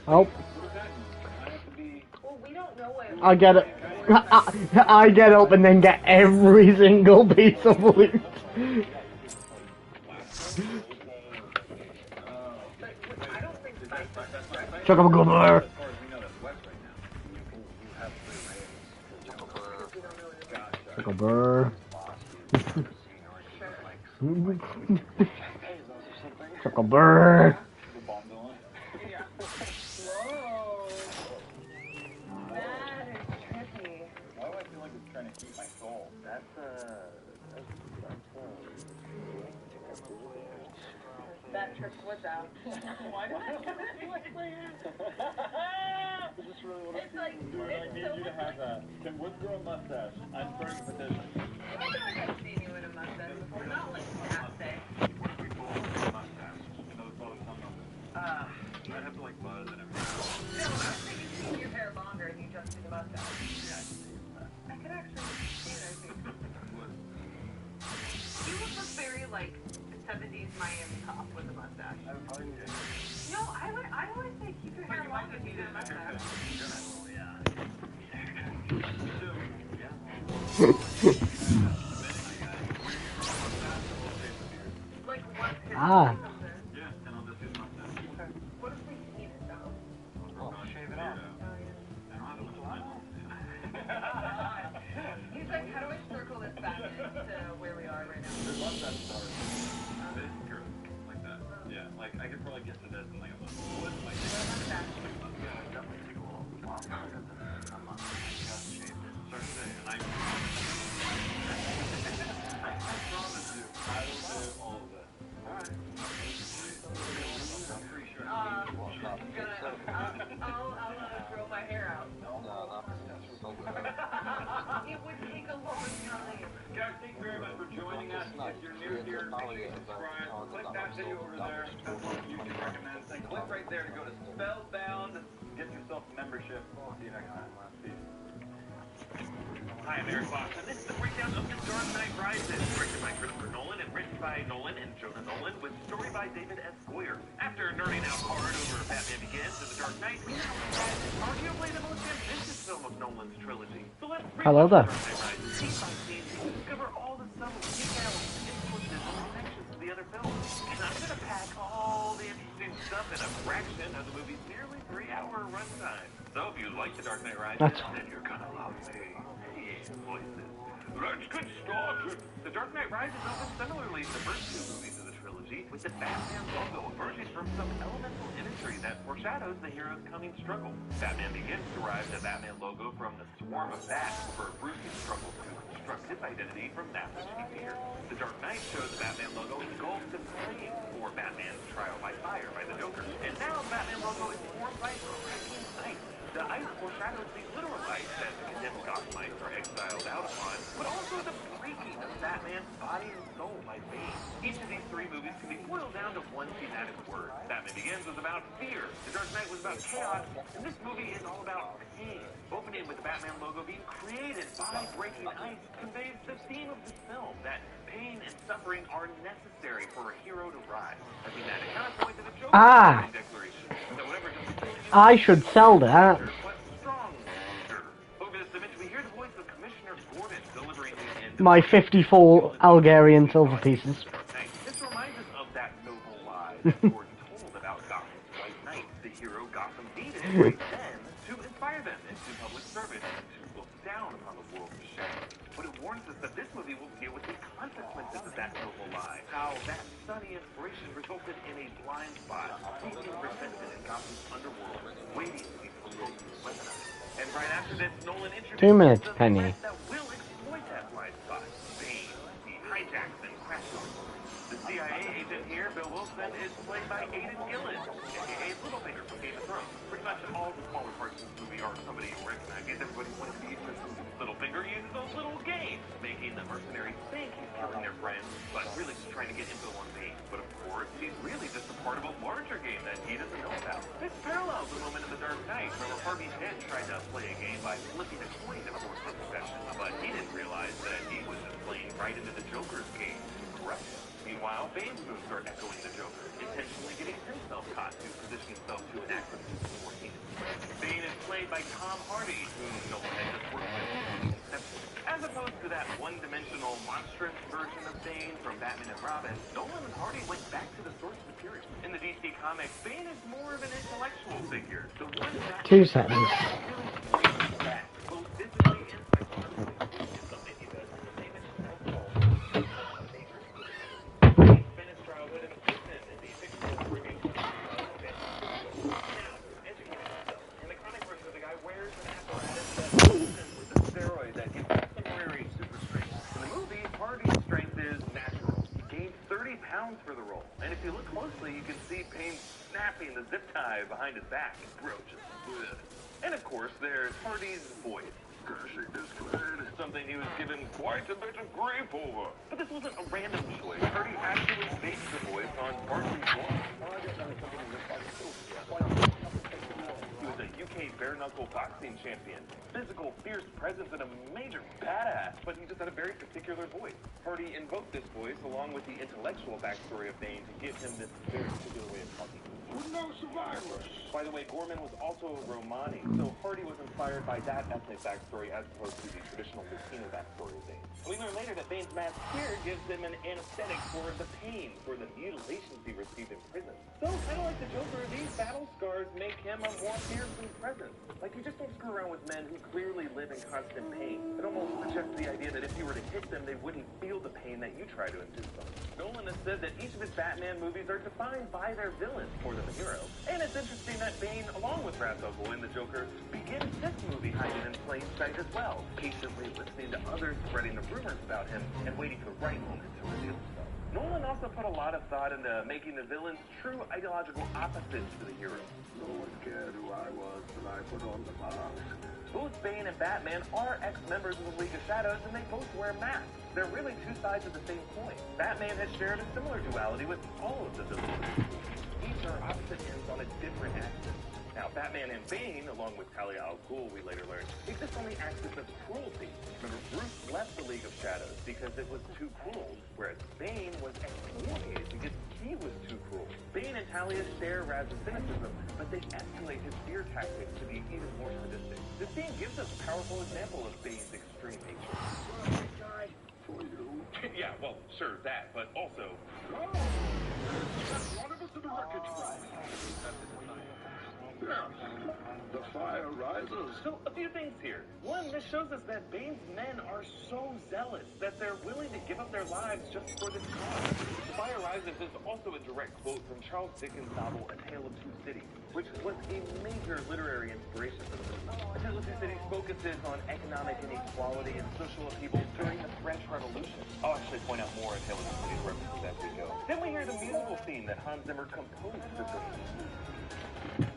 Oh. I get it. I get up and then get every single piece of loot. Chuck up a goober. Chuck a burr. Chuck a burr. That trick was out. Why do I have to be like Is this really what it's like? I need you to have that. Tim Woods grow a mustache. I'm starting a petition. I feel like I've seen you in a mustache before. Not like half day. I'd have to like buzz and everything. No, I was thinking you keep your hair longer and you just do the mustache. I could actually see it, I think. You look very like 70s Miami cop with a mustache. No, I always say keep your hair longer if you do a mustache. Like what? Ah. What if we eat it though? I'll shave it off. He's like, how do I circle this back to where we are right now? There's one that starts this curve, like that. Yeah, like I could probably get to this and like a little wood, like yeah, definitely take a little while. I just shaved it. Start today, and I promise you, I will do all of it. Alright. I'm pretty sure I'll grow my hair out. It would take a long time. Guys, thank you very much for joining us. If you're new here, make sure you subscribe. Click that video over there. That's what YouTube recommends. And click right there to go to Spellbound. Get yourself a membership. See you next time. Peace. Hi, I'm Eric Fox, and this is the breakdown of The Dark Knight Rises, directed by Christopher Nolan and written by Nolan and Jonah Nolan, with story by David S. Goyer. After nerding out hard over Batman Begins and The Dark Knight, we now arrive at arguably the most ambitious film of Nolan's trilogy. So let's Hello there. Dark Knight Rises scene by scene to discover all the subtle details, influences, and connections to the other films. And I'm going to pack all the interesting stuff in a fraction of the movie's nearly 3-hour runtime. So if you like The Dark Knight Rises, then you're gonna love me. Yeah, voices. Let's get started. The Dark Knight Rises opens similarly to the first two movies of the trilogy, with the Batman logo emerging from some elemental imagery that foreshadows the hero's coming struggle. Batman Begins derives the Batman logo from the swarm of bats, where Bruce struggles to construct his identity from that which he fears. The Dark Knight shows the Batman logo engulfed in flames, or Batman's trial by fire by the Joker. And now the Batman logo is formed by cracking ice. The ice foreshadows the literal ice that the condemned Gothamites are exiled out upon, but also the breaking of Batman's body and soul by Bane. Each of these three movies can be boiled down to one thematic word. Batman Begins was about fear, The Dark Knight was about chaos, and this movie is all about pain. Opening with the Batman logo being created by breaking ice conveys the theme of this film, that pain and suffering are necessary for a hero to rise. I mean, that counterpoint to the Joker declaration. So whatever I should sell that. My 54 Algerian silver pieces. This reminds us of that noble lie that Gordon told about Gotham's White Knight. The hero Gotham needed right then to inspire them into public service and to look down upon the world of shadow. But it warns us that this movie will deal with the consequences of that noble lie. How that sunny inspiration resulted in a blind spot, deeply resentment in Gotham's underworld, waiting to be weaponized. And right after this, Nolan introduced 2 minutes, the Penny. threat that will exploit that blind spot. Bane, the hijacks and crashes. The CIA agent here, Bill Wilson, is played by Aidan Gillen, aka Littlefinger from Game of Thrones. Pretty much all the smaller parts of this movie are somebody you recognize. Everybody wants to be Littlefinger uses those little games, making the mercenaries think he's killing their friends, but really just trying to get info on Bane. But of course, he's really just a part of a larger game that he doesn't know about. This parallels the moment in The Dark Knight where Harvey Dent tried to play a game by flipping a coin to force a confession, but he didn't realize that he was just playing right into the Joker's game to corrupt him. Meanwhile, Bane's moves are echoing the Joker, intentionally getting himself caught to position himself to enact something more heinous. Bane is played by Tom Hardy, whom Nolan had just worked with. As opposed to that one-dimensional, monstrous version of Bane from Batman and Robin, Nolan and Hardy went back to the source material. In the DC Comics, Bane is more of an intellectual figure. The one that 2 seconds. both physically and psychologically. Something he does in the same He spent his childhood in prison in the fictional Caribbean country. Now, educating himself. In the comic version of the guy wears an apparatus with a steroid that gives temporary super strength. In the movie, Hardy's strength is natural. He gained 30 pounds for the role. And if you look closely, you can see Bane snapping the zip tie behind his back. Bro, just good. And of course, there's Hardy's voice. Something he was given quite a bit of grief over. But this wasn't a random choice. Hardy actually based the voice on Barkley's voice. He was a UK bare-knuckle boxing champion. Physical, fierce presence, and a major badass. But he just had a very particular voice. Hardy invoked this voice along with the intellectual backstory of Bane to give him this very particular way of talking. No survivors. By the way, Gorman was also a Romani, so Hardy was inspired by that ethnic backstory as opposed to the traditional Latino backstory of Bane. We learn later that Bane's mask here gives him an anesthetic for the pain, for the mutilations he received in prison. So, kind of like the Joker, these battle scars make him a more fearsome presence. Like, you just don't screw around with men who clearly live in constant pain. It almost suggests the idea that if you were to hit them, they wouldn't feel the pain that you try to induce them. Nolan has said that each of his Batman movies are defined by their villains more than the hero. And it's interesting that Bane, along with Ra's al Ghul and the Joker, begins this movie hiding in plain sight as well, patiently listening to others spreading the rumors about him and waiting for the right moment to reveal himself. Nolan also put a lot of thought into making the villains true ideological opposites to the hero. No one cared who I was when I put on the mask. Both Bane and Batman are ex-members of the League of Shadows, and they both wear masks. They're really two sides of the same coin. Batman has shared a similar duality with all of the villains. Each are opposite ends on a different axis. Now, Batman and Bane, along with Talia al Ghul, we later learned, exist on the axis of cruelty. Remember, Bruce left the League of Shadows because it was too cruel, whereas Bane was excommunicated because he was too cruel. Bane and Talia share Raz's cynicism, but they escalate his fear tactics to be even more sadistic. This scene gives us a powerful example of Bane's extreme nature. For you. Yeah, well, sure, that, but also... Oh, one of us in the wreckage. The fire rises. So, a few things here. One, this shows us that Bane's men are so zealous that they're willing to give up their lives just for this cause. The Fire Rises is also a direct quote from Charles Dickens' novel A Tale of Two Cities, which was a major literary inspiration for the movie. A Tale of Two Cities focuses on economic inequality and social upheaval during the French Revolution. I'll actually point out more A Tale of Two Cities references as we go. Then we hear the musical theme that Hans Zimmer composed for the movie.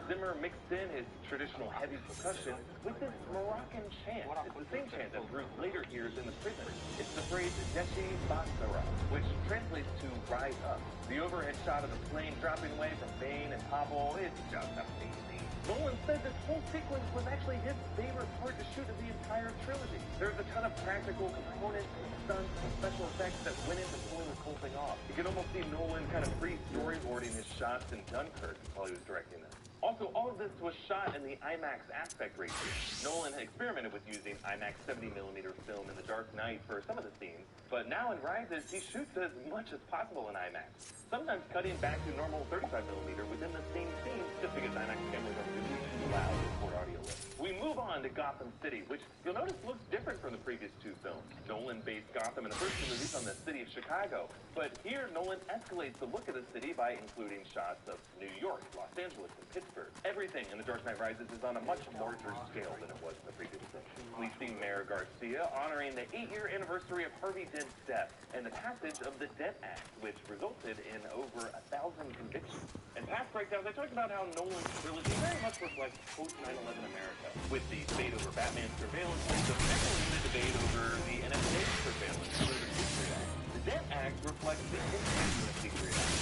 Zimmer mixed in his traditional heavy percussion with this Moroccan chant. It's the same chant that Bruce later hears in the prison. It's the phrase Deshi Basara, which translates to rise up. The overhead shot of the plane dropping away from Bane and Pavel is just amazing. Nolan said this whole sequence was actually his favorite part to shoot of the entire trilogy. There's a ton of practical components, stunts, and special effects that went into pulling this whole thing off. You can almost see Nolan kind of pre-storyboarding his shots in Dunkirk while he was directing this. Also, all of this was shot in the IMAX aspect ratio. Nolan had experimented with using IMAX 70mm film in The Dark Knight for some of the scenes, but now in Rises, he shoots as much as possible in IMAX, sometimes cutting back to normal 35mm within the same scene, just because IMAX cameras are really too loud to record audio with. We move on to Gotham City, which you'll notice looks different from the previous two films. Nolan based Gotham in the first two movies on the city of Chicago, but here Nolan escalates the look of the city by including shots of New York, Los Angeles, and Pittsburgh. Everything in The Dark Knight Rises is on a much larger scale than it was in the previous film. We see Mayor Garcia honoring the 8-year anniversary of Harvey Dent's death and the passage of the Dent Act, which resulted in over 1,000 convictions. In past breakdowns, I talked about how Nolan's trilogy very much reflects post-9/11 America, with the debate over Batman's surveillance system echoing the debate over the NSA surveillance under the Patriot Act. The Dent Act reflects the impact of the Patriot Act,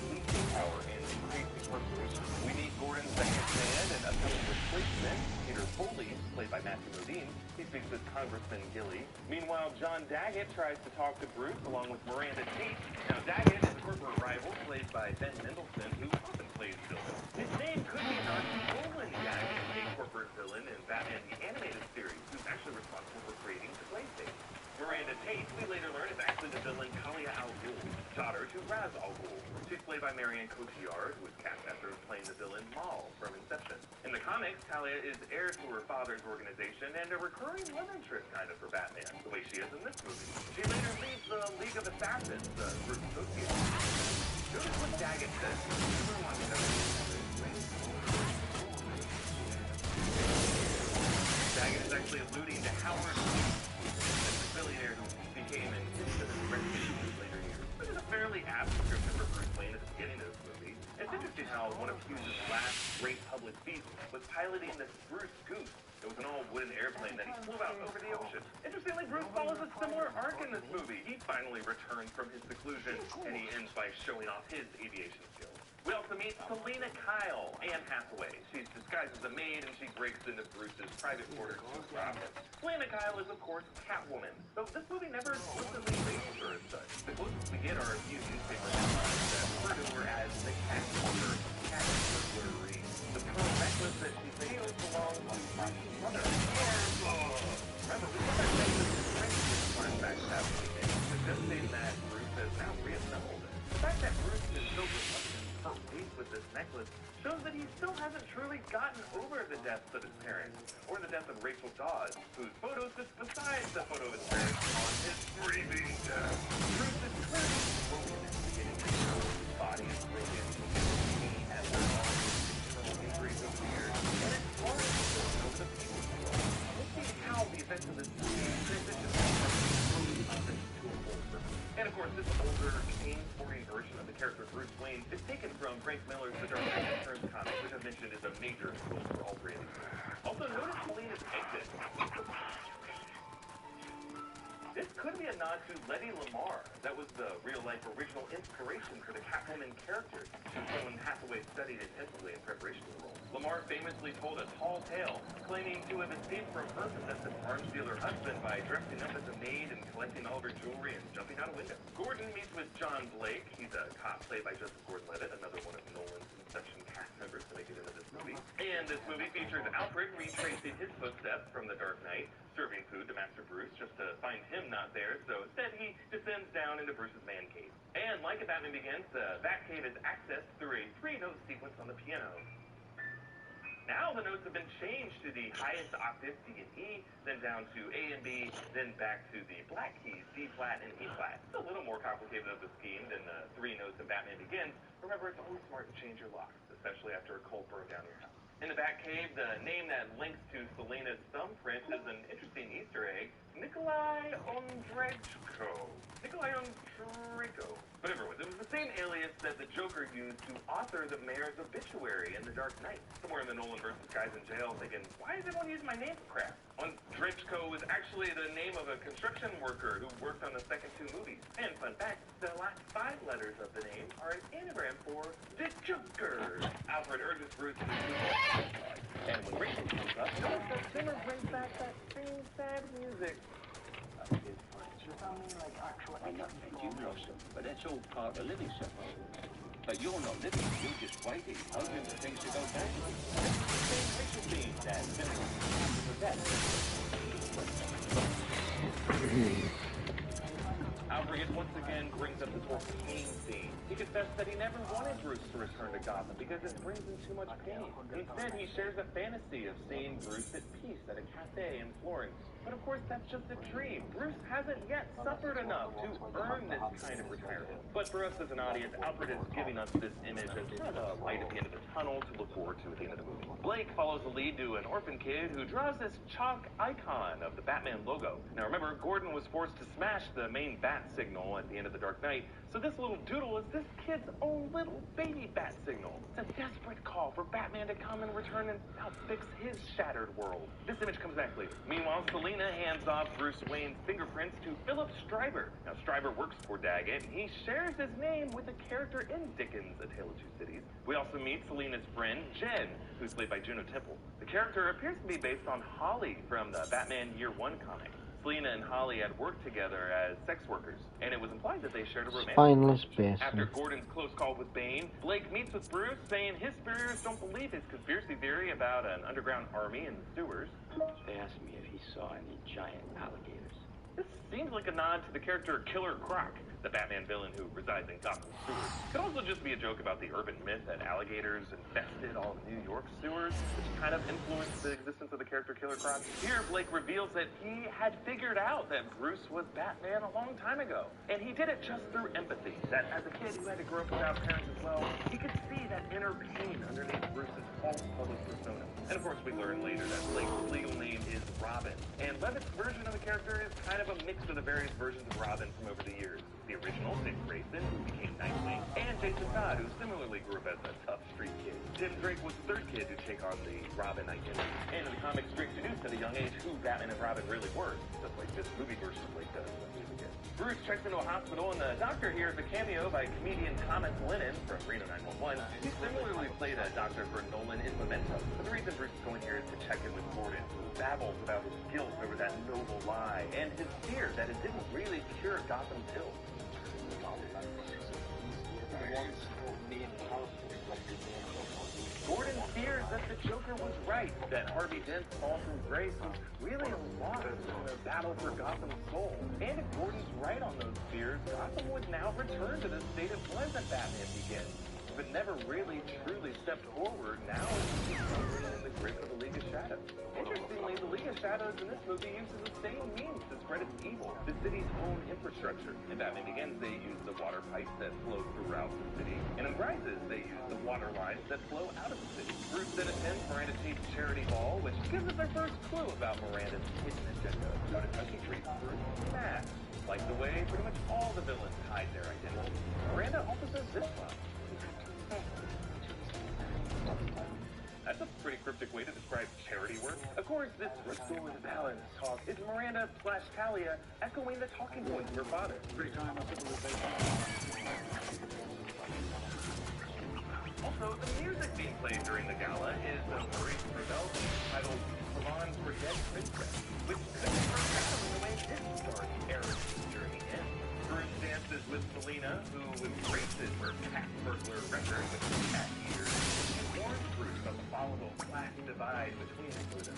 policing power and increased incarceration. We meet Gordon's second man and upcoming replacement, Peter Foley, played by Matthew Modine. He speaks with Congressman Gilly. Meanwhile, John Daggett tries to talk to Bruce along with Miranda Tate. Now, Daggett is a corporate rival played by Ben Mendelsohn, who often plays villains. His name could be Nazi Roland Daggett, a corporate villain in Batman the Animated Series, who's actually responsible for creating the PlayStation. Miranda Tate, we later learn, is actually the villain Talia al Ghul, daughter to Ra's al Ghul. She's played by Marianne Cotillard, who was cast after playing the villain Maul from Inception. In the comics, Talia is heir to her father's organization and a recurring love interest kind of for Batman, the way she is in this movie. She later leads the League of Assassins, the group associated. Notice what Daggett says. Daggett is actually alluding to Howard billionaire who became an instant recognition in his later years. This is a fairly apt description for Bruce Wayne at the beginning of this movie. It's interesting how one of Hughes' last great public feats was piloting this Bruce Goose. It was an all-wooden airplane that he flew out over the ocean. Interestingly, Bruce follows a similar arc in this movie. He finally returns from his seclusion, and he ends by showing off his aviation skills. We also meet Selena Kyle, Anne Hathaway. She's disguised as a maid, and she breaks into Bruce's private quarters to rob him. Selena Kyle is, of course, Catwoman, though this movie never explicitly labels her as such. The closest we get are a few newspaper headlines that refer to her as the Catwalker, cat burglary. The pearl necklace that she thinks belongs to my mother. Remember, we saw that necklace in French flashbacks happening, suggesting that Bruce has now reassembled it. The fact that Bruce is so reluctant with this necklace shows that he still hasn't truly gotten over the deaths of his parents, or the death of Rachel Dawes, whose photo sits beside the photo of his parents on his breathing desk. Bruce is clearly broken at the beginning. His body is broken. He has all internal injuries over the years, and it's hard to go over the people. We'll see how the events of this movie transition from to a older. And of course, this older, pain-pouring version of the character Bruce Wayne is taken from Frank Miller's The Dark Knight Returns comic, which I've mentioned is a major source for all three of these movies. Also, notice Selina's exit. This could be a nod to Letty Lamar. That was the real-life original inspiration for the Catwoman character, someone Hathaway studied intensively in preparation for the role. Lamar famously told a tall tale, claiming to have escaped from her possessive arms dealer husband by dressing up as a maid and collecting all of her jewelry and jumping out a window. Gordon meets with John Blake. He's a cop played by Joseph Gordon-Levitt, another one of Nolan's Inception cast members. members to make it into this movie. And this movie features Alfred retracing his footsteps from the Dark Knight, serving food to Master Bruce just to find him not there, so instead he descends down into Bruce's man cave. And like in Batman Begins, the Batcave is accessed through a 3-note sequence on the piano. Now the notes have been changed to the highest octave, D and E, then down to A and B, then back to the black keys, D flat and E flat. It's a little more complicated of a scheme than the 3 notes in Batman Begins. Remember, it's always smart to change your locks, especially after a cold burned down your house. In the Batcave, the name that links to Selina's thumbprint is an interesting Easter egg, Nikolai Ondrejko. Nikolai Ondrejko. Whatever it was, it was the same alias that the Joker used to author the mayor's obituary in The Dark Knight. Somewhere in the Nolan versus guys in jail thinking, why is everyone using my name for crap? Ondrejko is actually the name of a construction worker who worked on the second 2 movies. And fun fact, the last 5 letters of the name are an anagram for the Joker. Alfred urges Bruce to do it. And when Rachel comes up, notice that Zimmer brings back that same sad music. I know that you lost them, but that's all part of living, suppose. But you're not living, you're just waiting, hoping for things to go down. Same picture scene that Zimmer Alfred once again brings up this whole pain scene. He confessed that he never wanted Bruce to return to Gotham because it brings him too much pain. Instead, he shares a fantasy of seeing Bruce at peace at a cafe in Florence. But of course, that's just a dream. Bruce hasn't yet suffered enough to earn this kind of retirement. But for us as an audience, Alfred is giving us this image as kind of a light at the end of the tunnel to look forward to at the end of the movie. Blake follows the lead to an orphan kid who draws this chalk icon of the Batman logo. Now remember, Gordon was forced to smash the main bat signal at the end of The Dark Knight, so this little doodle is this kid's own little baby bat signal. It's a desperate call for Batman to come and return and help fix his shattered world. This image comes back later. Meanwhile, Selina hands off Bruce Wayne's fingerprints to Philip Stryber. Now, Stryber works for Daggett, and he shares his name with a character in Dickens' A Tale of Two Cities. We also meet Selina's friend, Jen, who's played by Juno Temple. The character appears to be based on Holly from the Batman Year One comic. Selina and Holly had worked together as sex workers, and it was implied that they shared a romance. Spineless person. After Gordon's close call with Bane, Blake meets with Bruce, saying his superiors don't believe his conspiracy theory about an underground army in the sewers. They asked me if he saw any giant alligators. This seems like a nod to the character Killer Croc, the Batman villain who resides in Gotham sewers. Could also just be a joke about the urban myth that alligators infested all of New York sewers, which kind of influenced the existence of the character Killer Croc. Here, Blake reveals that he had figured out that Bruce was Batman a long time ago, and he did it just through empathy. That as a kid who had to grow up without parents as well, he could see that inner pain underneath Bruce's false public persona. And of course, we learn later that Blake's legal name is Robin, and Levitt's version of the character is kind of a mix of the various versions of Robin from over the years. The original, Dick Grayson, who became Nightwing, and Jason Todd, who similarly grew up as a tough street kid. Tim Drake was the 3rd kid to take on the Robin identity. And in the comics, Drake deduced at a young age who Batman and Robin really were, just like this movie version of Blake does. Bruce checks into a hospital, and the doctor here is a cameo by comedian Thomas Lennon from Reno 911. He similarly played a doctor for Nolan in Memento. But the reason Bruce is going here is to check in with Gordon, who babbles about his guilt over that noble lie, and his fear that it didn't really cure Gotham's ills. Gordon fears that the Joker was right, that Harvey Dent's fall from grace was really a loss in the battle for Gotham's soul. And if Gordon's right on those fears, Gotham would now return to the state it was at Batman Begins, but never really truly stepped forward. Now it's in the grip of the League of Shadows. Interestingly, the League of Shadows in this movie uses the same means to spread its evil, the city's own infrastructure. In Batman Begins, they use the water pipes that flow throughout the city, and in Rises, they use the water lines that flow out of the city. Bruce then attends Miranda Tate's charity ball, which gives us our first clue about Miranda's hidden agenda. Notice how she treats Bruce mad, like the way pretty much all the villains hide their identity. Miranda also says this line. That's a pretty cryptic way to describe charity work. Of course, this restore the balance talk is Miranda / Talia echoing the talking points of her father. Also, the music being played during the gala is the Maurice Ravel titled Salon for Dead Princess, which could be heard in the way this dark era journey ends. Bruce dances with Selina, who embraces her cat burglar record with cat ears. She warns in between included.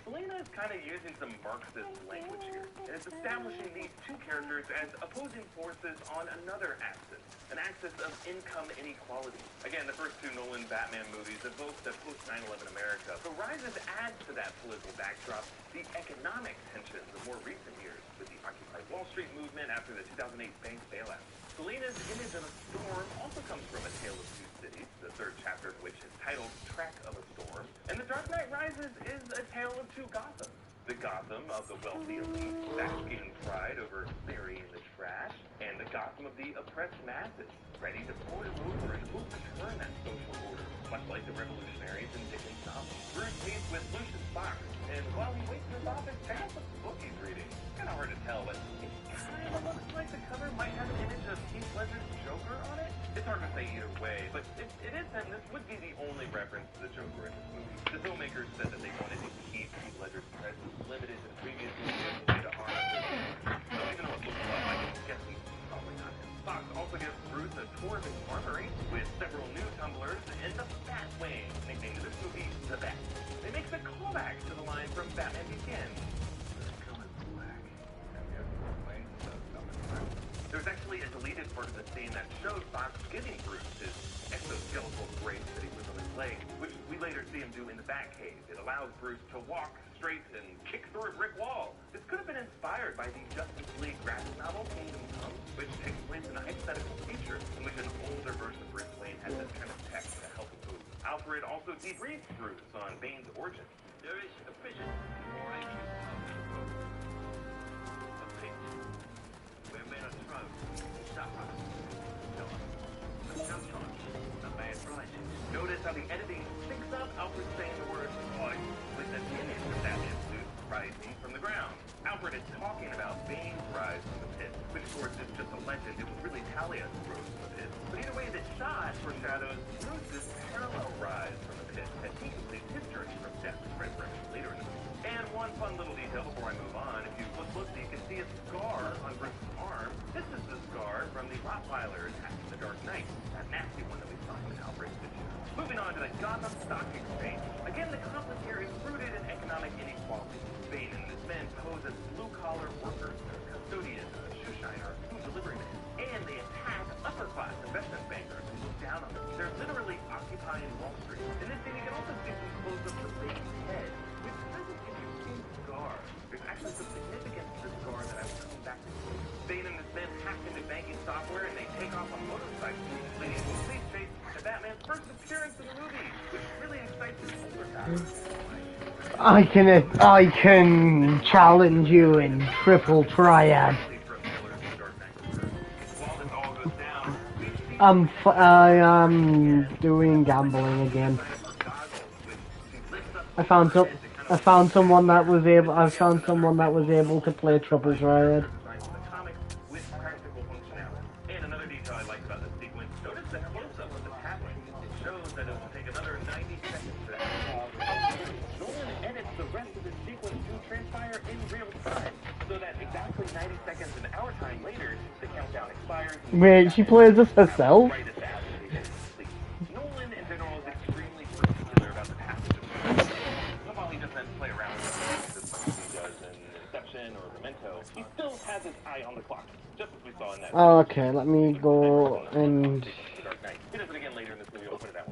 Selena is kind of using some Marxist language here, and it's establishing these two characters as opposing forces on another axis, an axis of income inequality. Again, the first two Nolan Batman movies evoked the post-9/11 America, but Rises adds to that political backdrop the economic tensions of more recent years, with the Occupy Wall Street movement after the 2008 bank bailout. Selena's image of a storm also comes from A Tale of Two Cities, the third chapter of which is titled Track of a Storm. And The Dark Knight Rises is a tale of two Gothams. The Gotham of the wealthy elite, basking in pride over burying the trash, and the Gotham of the oppressed masses, ready to boil over and overturn that social order, much like the revolutionaries in Dickens' novels. Bruce meets with Lucius Fox, and while he waits in his office, check out the book he's reading. Kind of hard to tell, but it kind of looks like the cover might have an image of Heath Ledger's Joker on it. It's hard to say either way, but it is that this would be the only reference to the Joker in this movie. The filmmakers said that they wanted to keep Heath Ledger's presence limited to the previous movies to honor the so even though it looks a lot like it, I'm guessing probably not him. Fox also gives Bruce a tour of his armory with several new tumblers and the Batwing, nicknamed in this movie the Bat. It makes a callback to the line from Batman Begins. There's actually a deleted part of the scene that showed Fox giving Bruce his exoskeletal brace that he puts on his leg, which we later see him do in the Batcave. It allows Bruce to walk straight and kick through a brick wall. This could have been inspired by the Justice League graphic novel Kingdom Come, which takes place in a hypothetical future in which an older version of Bruce Wayne has this kind of tech to help him move. Alfred also debriefed Bruce on Bane's origin. There is a vision more ancient of the road. A pit where men are thrown, suffer, but sometimes a man rises. Notice how the editing picks up Alfred saying the word "fight" with an image of Batman's suit rising from the ground. Alfred is talking about Bane's rise from the pit, which of course is just a legend. It was really Talia's rose from the pit. But either way, the shot foreshadows Bruce's parallel rise from the pit as he completes his journey from death to resurrection later in the movie. And one fun little detail before I move on, if you look closely, you can see a scar on Bruce's arm. This is the scar from the Rottweiler attack in The Dark Knight, that nasty one that we saw in Alfred's picture. Moving on to the Gotham Stock Exchange. Again, the conflict here is rooted in economic inequality. Bane and his men pose as blue-collar workers, custodian, shoe shiner, food delivery man, and they attack upper-class investment bankers who look down on them. They're literally occupying Wall Street. In this scene, you can also see some close-ups of Bane's head, which has an interesting scar. There's actually some significance to the scar that I will come back to. Bane and his men hack into banking software and they take off on motorcycles, leading to a police chase and Batman's first appearance in the movie, which really excites his older guys. I can challenge you in triple triad. I am doing gambling again. I found someone that was able to play triple triad. And another detail I like about this sequence, notice the close-up of the Batwing. It shows that it will take another 90 seconds for that to happen. Nolan edits the rest of the sequence to transpire in real time, so that exactly 90 seconds an hour time later, the countdown expires. Wait, she plays this herself? Nolan, in general, is extremely particular about the passage of time. While he doesn't play around with it as much as he does in Inception or Memento, he still has his eye on the clock, just as we saw in that. Okay, let me go and... He does it again later in this movie. Open it out.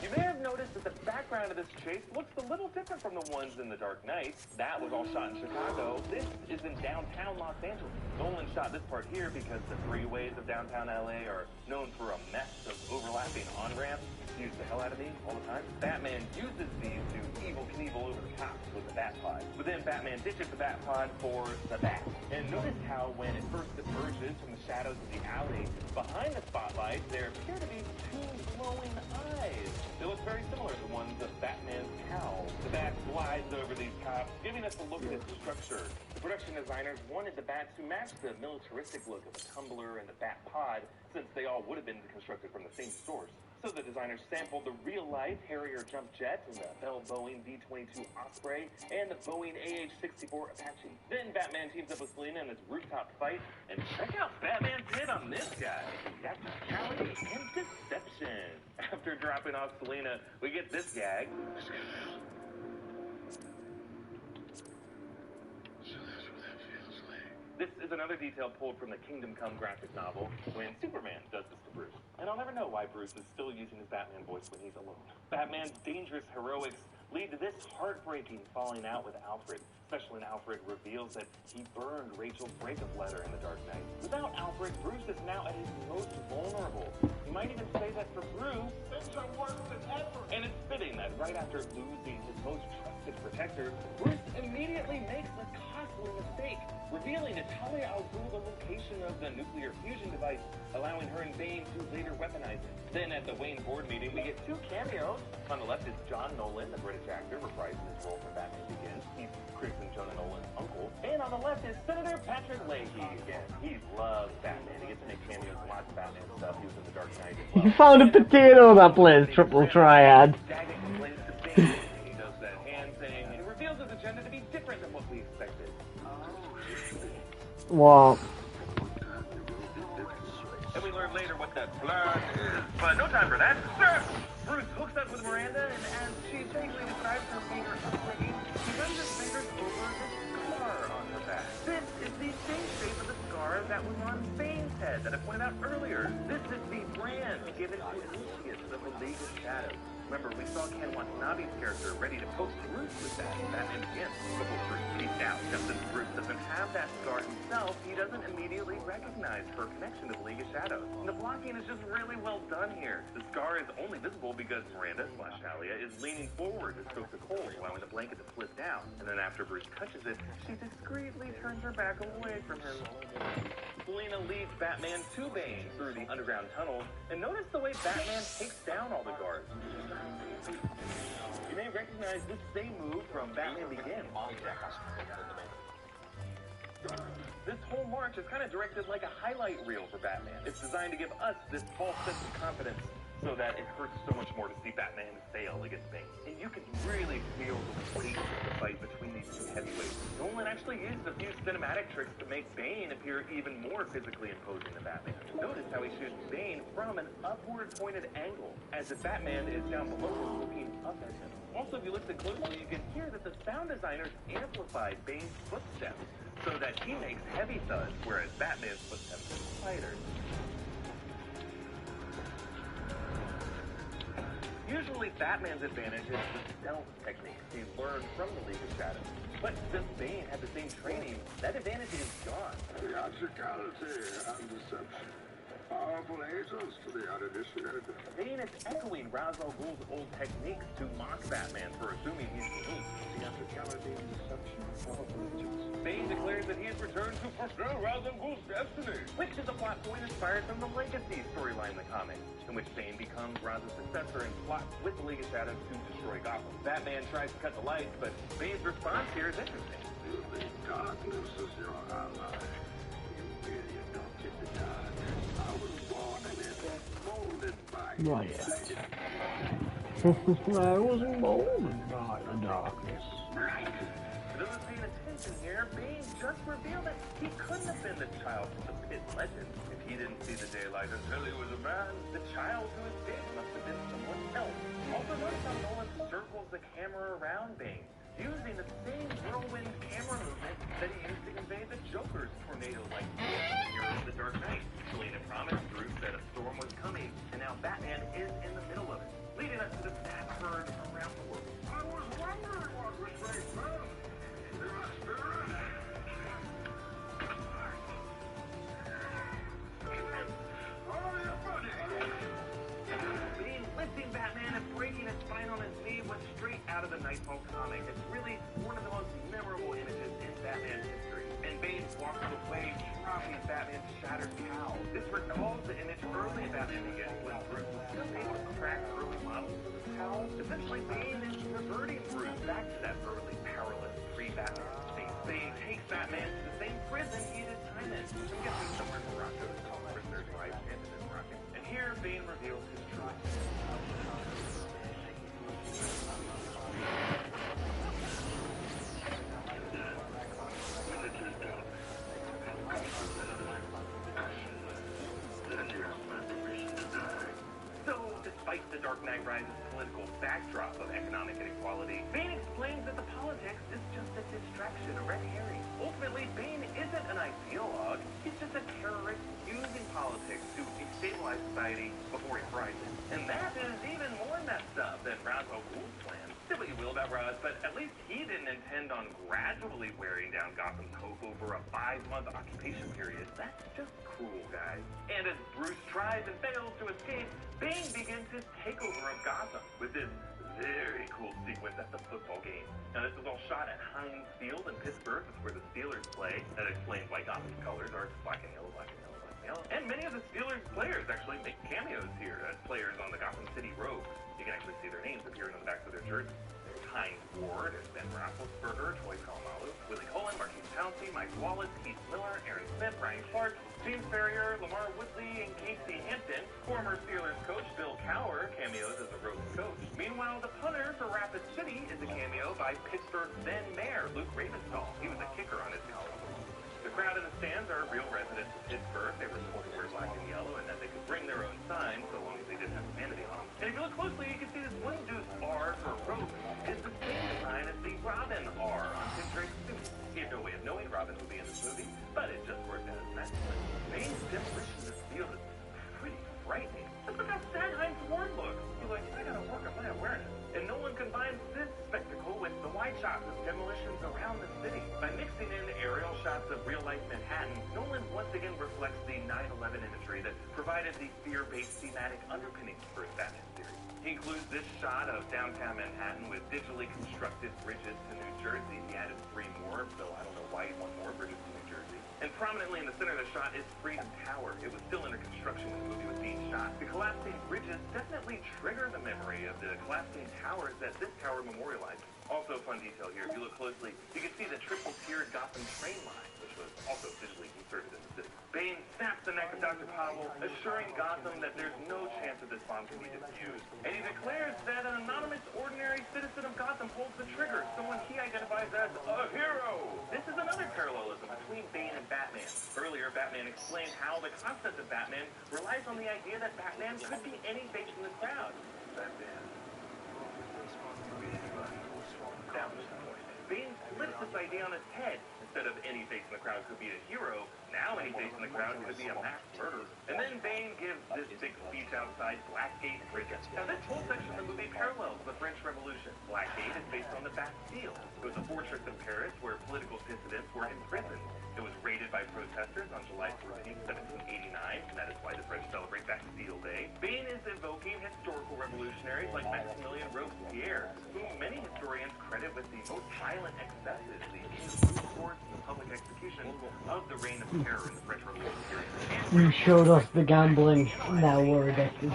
You may have noticed that the background of this chase looks a little different from the ones in The Dark Knight. That was all shot in Chicago. This is in downtown Los Angeles. Nolan shot this part here because the freeways of downtown LA are known for a mess of overlapping on-ramps. Use the hell out of me all the time. Batman uses these to Evel Knievel over the cops with the Batpod. But then Batman ditches the Batpod for the Bat. And notice how when it first emerges from the shadows of the alley, behind the spotlight, there appear to be two glowing eyes. They look very similar to ones of Batman's cowl. The Bat glides over these cops, giving us a look at its structure. The production designers wanted the Bat to match the militaristic look of the Tumbler and the Batpod, since they all would have been constructed from the same source. So the designers sampled the real-life Harrier jump jet and the Bell Boeing V-22 Osprey and the Boeing AH-64 Apache. Then Batman teams up with Selina in this rooftop fight, and check out Batman's hit on this guy. Theatricality and deception. After dropping off Selina, we get this gag. This is another detail pulled from the Kingdom Come graphic novel when Superman does this to Bruce. And I'll never know why Bruce is still using his Batman voice when he's alone. Batman's dangerous heroics lead to this heartbreaking falling out with Alfred, especially when Alfred reveals that he burned Rachel's breakup letter in The Dark Knight. Without Alfred, Bruce is now at his most vulnerable. You might even say that for Bruce, things are worse than ever. And it's fitting that right after losing his most trusted protector, Bruce immediately makes a costly mistake, revealing to Talia al Ghul the location of the nuclear fusion device, allowing her and Bane to later weaponize it. Then at the Wayne board meeting, we get two cameos. On the left is John Nolan, the British actor, reprising his role from Batman Begins. He's Chris and Jonah Nolan's uncle. And on the left is Senator Patrick Leahy again. He loves Batman. He gets to make cameos in lots of Batman stuff. He was in The Dark Knight as well. You found a potato that plays triple triad. Daggett complains to Bane. He does that hand thing and reveals his agenda to be different than what we expected. Wow. And we learn later what that plan is. But no time for that. Bruce hooks up with Miranda, and as she vaguely describes her finger upbringing, he runs his fingers over the scar on her back. This is the same shape of the scar that was on Bane's head that I pointed out earlier. This is the brand given to initiates of the League of Shadows. Remember, we saw Ken Watanabe's character ready to poke Bruce with that in Batman Begins before Bruce peeked out. Just as Bruce doesn't have that scar himself, he doesn't immediately recognize her connection to the League of Shadows. And the blocking is just really well done here. The scar is only visible because Miranda / Talia is leaning forward to stroke the coals, allowing the blanket to flip down. And then after Bruce touches it, she discreetly turns her back away from him. Selina leads Batman to Bane through the underground tunnels, and notice the way Batman takes down all the guards. You may recognize this same move from Batman Begins. This whole march is kind of directed like a highlight reel for Batman. It's designed to give us this false sense of confidence so that it hurts so much more to see Batman fail against Bane. And you can really feel the weight of the fight between these two heavyweights. Nolan actually used a few cinematic tricks to make Bane appear even more physically imposing than Batman. Notice how he shoots Bane from an upward-pointed angle, as if Batman is down below him looking up at him. Also, if you listen closely, you can hear that the sound designers amplified Bane's footsteps so that he makes heavy thuds, whereas Batman's footsteps are quieter. Usually, Batman's advantage is the stealth techniques he learned from the League of Shadows. But since Bane had the same training, that advantage is gone. Theatricality and deception. Powerful agents to the uninitiated. Bane is echoing Ra's al Ghul's old techniques to mock Batman for assuming he's unique. Theatricality and deception. Powerful agents. Bane declares that he has returned to fulfill Ra's al Ghul's destiny, which is a plot point inspired from the Legacy storyline in the comics, in which Bane becomes Raz's successor and plots with the League of Shadows to destroy Gotham. Batman tries to cut the lights, but Bane's response here is interesting. You think darkness is your ally? You really adopted the dark. I was born in it, molded by it. Right. I wasn't molded by the darkness. For those paying attention here, Bane just revealed that he couldn't have been the child from the Pit legend. If he didn't see the daylight until he was a man, the child who escaped must have been someone else. Also notice how Nolan circles the camera around Bane, using the same whirlwind camera movement that he used to convey the Joker's tornado-like here in The Dark Knight. Selina promised Bruce that a storm was coming, and now Batman is in the middle of it, leading us to the bat herd around the world. I was wondering what was right now. Bane lifting Batman and breaking his spine on his knee was straight out of the Nightfall comic. It's really one of the most memorable images in Batman history. And Bane walks away dropping Batman's shattered cowl. This recalls the image early in Batman Begins when Bruce was still able to crack early models of his cowl. Essentially, Bane is reverting Bruce back to that early, powerless, pre-Batman state. Bane takes Batman to the same prison he did time in. I'm guessing somewhere in Morocco. It's called Prisoner's Life, and Morocco. And here, Bane reveals his true Night Rises' political backdrop of economic inequality, Bane explains that the politics is just a distraction, a red herring. Ultimately, Bane isn't an ideologue. He's just a terrorist using politics to destabilize society before he fries it. And that is even more messed up than Ra's al Ghul's plan. Say what you will about Ra's, but at least he didn't intend on gradually wearing down Gotham's hope over a 5-month occupation period. That's just cruel, guys. And as Bruce tries and fails to escape, Bane begins his takeover of Gotham with this very cool sequence at the football game. Now, this was all shot at Heinz Field in Pittsburgh. That's where the Steelers play. That explains why Gotham's colors are black and yellow, black and yellow, black and yellow. And many of the Steelers players actually make cameos here as players on the Gotham City robes. You can actually see their names appearing on the backs of their jerseys. There's Heinz Ward, there's Ben Roethlisberger, Troy Polamalu, Willie Cullen, Marquise Pouncey, Mike Wallace, Keith Miller, Aaron Smith, Ryan Clark, James Ferrier, Lamar Woodley, and Casey Hampton. Former Steelers coach Bill Cowher cameos as a Rogues coach. Meanwhile, the punter for Rapid City is a cameo by Pittsburgh's then mayor, Luke Ravenstahl. He was a kicker on his college. The crowd in the stands are real residents of Pittsburgh. They were told to wear black and yellow and that they could bring their own signs so long as they didn't have humanity on them. And if you look closely, you can see this one dude's R for Rogue is the same design as the Robin R on Tim Drake's suit. He had no way of knowing Robin would be in this movie, but it just worked out as naturally. Bane's demolition of this field is pretty frightening. Just look how sad Heinz Ward looks. He's like, I gotta work on my awareness. And Nolan combines this spectacle with the wide shots of demolitions around the city. By mixing in aerial shots of real-life Manhattan, Nolan once again reflects the 9/11 imagery that provided the fear-based thematic underpinnings for his Batman series. He includes this shot of downtown Manhattan with digitally constructed bridges to New Jersey. He added 3 more, so I don't know why he wants more bridges to New Jersey. And prominently in the center of the shot is Freedom Tower. It was still under construction when the movie was being shot. The collapsing bridges definitely trigger the memory of the collapsing towers that this tower memorializes. Also, a fun detail here, if you look closely, you can see the triple-tiered Gotham train line, which was also digitally inserted in the city. Bane snaps the neck of Dr. Pavel, assuring Gotham that there's no chance that this bomb can be defused. And he declares that an anonymous, ordinary citizen of Gotham holds the trigger, someone he identifies as a hero. This is another parallelism between Bane and Batman. Earlier, Batman explained how the concept of Batman relies on the idea that Batman could be any face in the crowd. Batman. Bane flips this idea on its head. Instead of any face in the crowd could be a hero, now any face in the crowd could be a mass murderer. And then Bane gives this big speech outside Blackgate Bridge. Now this whole section of the movie parallels the French Revolution. Blackgate is based on the Bastille. It was a fortress in Paris where political dissidents were imprisoned. It was raided by protesters on July 14, 1789, and that is why the French celebrate Bastille Day. Bane is evoking historical revolutionaries like Maximilien Robespierre, whom many historians credit with the most violent excesses, the brute force and public execution of the reign of terror in the French Revolution period. You showed us the gambling, now we're addicted.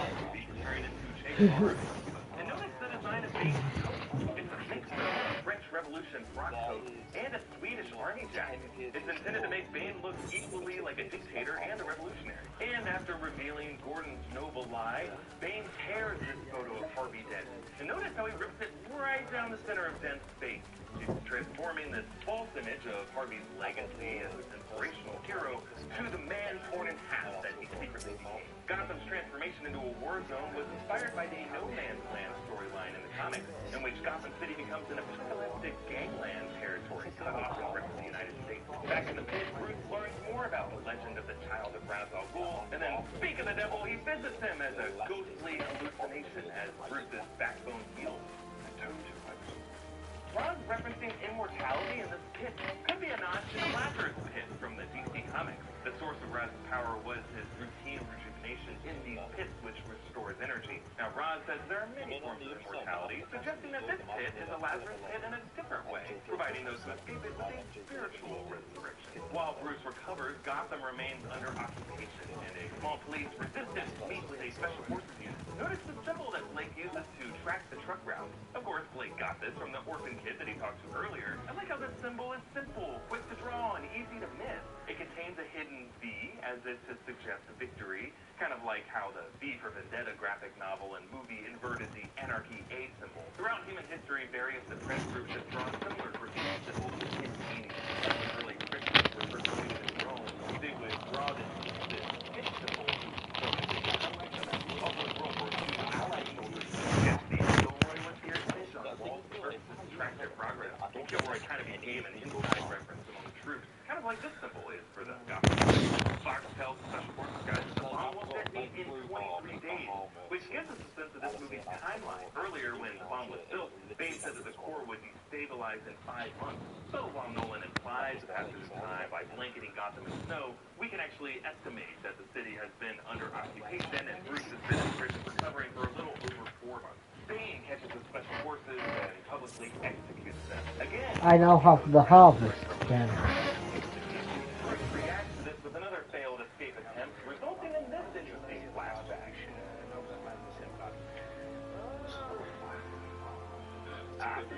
And notice the design of Bane's coat. It's a mix of a French Revolution frock coat and a Swedish army jacket. It's intended to make Bane look equally like a dictator and a revolutionary. And after revealing Gordon's noble lie, Bane tears this photo of Harvey Dent. And notice how he rips it right down the center of Dent's face. He's transforming this false image of Harvey's legacy as an inspirational hero to the man torn in half that he secretly became. Gotham's transformation into a war zone was inspired by the No Man's Land storyline in the comics, in which Gotham City becomes an apocalyptic gangland territory cut off from the rest of the United States. Back in the pit, Bruce learns more about the legend of the child of Ra's al Ghul, and then, speak of the devil, he visits him as a ghostly hallucination as Bruce's backbone heals. Ra's referencing immortality in this pit could be a nod to the Lazarus pit from the DC Comics. The source of Raz's power was his routine rejuvenation in these pits, which restores energy. Now, Raz says there are many forms of immortality, suggesting that this pit is a Lazarus pit in a different way, providing those who escape it with a spiritual resurrection. While Bruce recovers, Gotham remains under occupation, and a small police resistance meets with a special forces unit. Notice the symbol that Blake uses to track the truck route. Of course, Blake got this from the orphan kid that he talked to earlier. I like how this symbol is simple, quick to draw, and easy to miss. It contains a hidden V, as if to suggest victory, kind of like how the V for Vendetta graphic novel and movie inverted the Anarchy A symbol. Throughout human history, various oppressed groups have drawn similar graffiti symbols with hidden meanings. Early Christians were persecuted in Rome. They would draw this pitch symbol. Also in World War II, Allied soldiers progress. Gilroy kind of became an inside reference among the troops, kind of like this symbol is for the Gotham. Fox tells the Special Forces guys that the bomb will detonate in 23 days, which gives us a sense of this movie's timeline. Earlier, when the bomb was built, Bain said that the core would be stabilized in 5 months. So while Nolan implies the passage of time by blanketing Gotham in snow, we can actually estimate that the city has been under occupation and Bruce has been in prison recovering for a little over 4 months. Bain catches the Special Forces and publicly executes them. Again, I now have the harvest again. Bruce reacts to this with another failed escape attempt, resulting in this interesting flashback.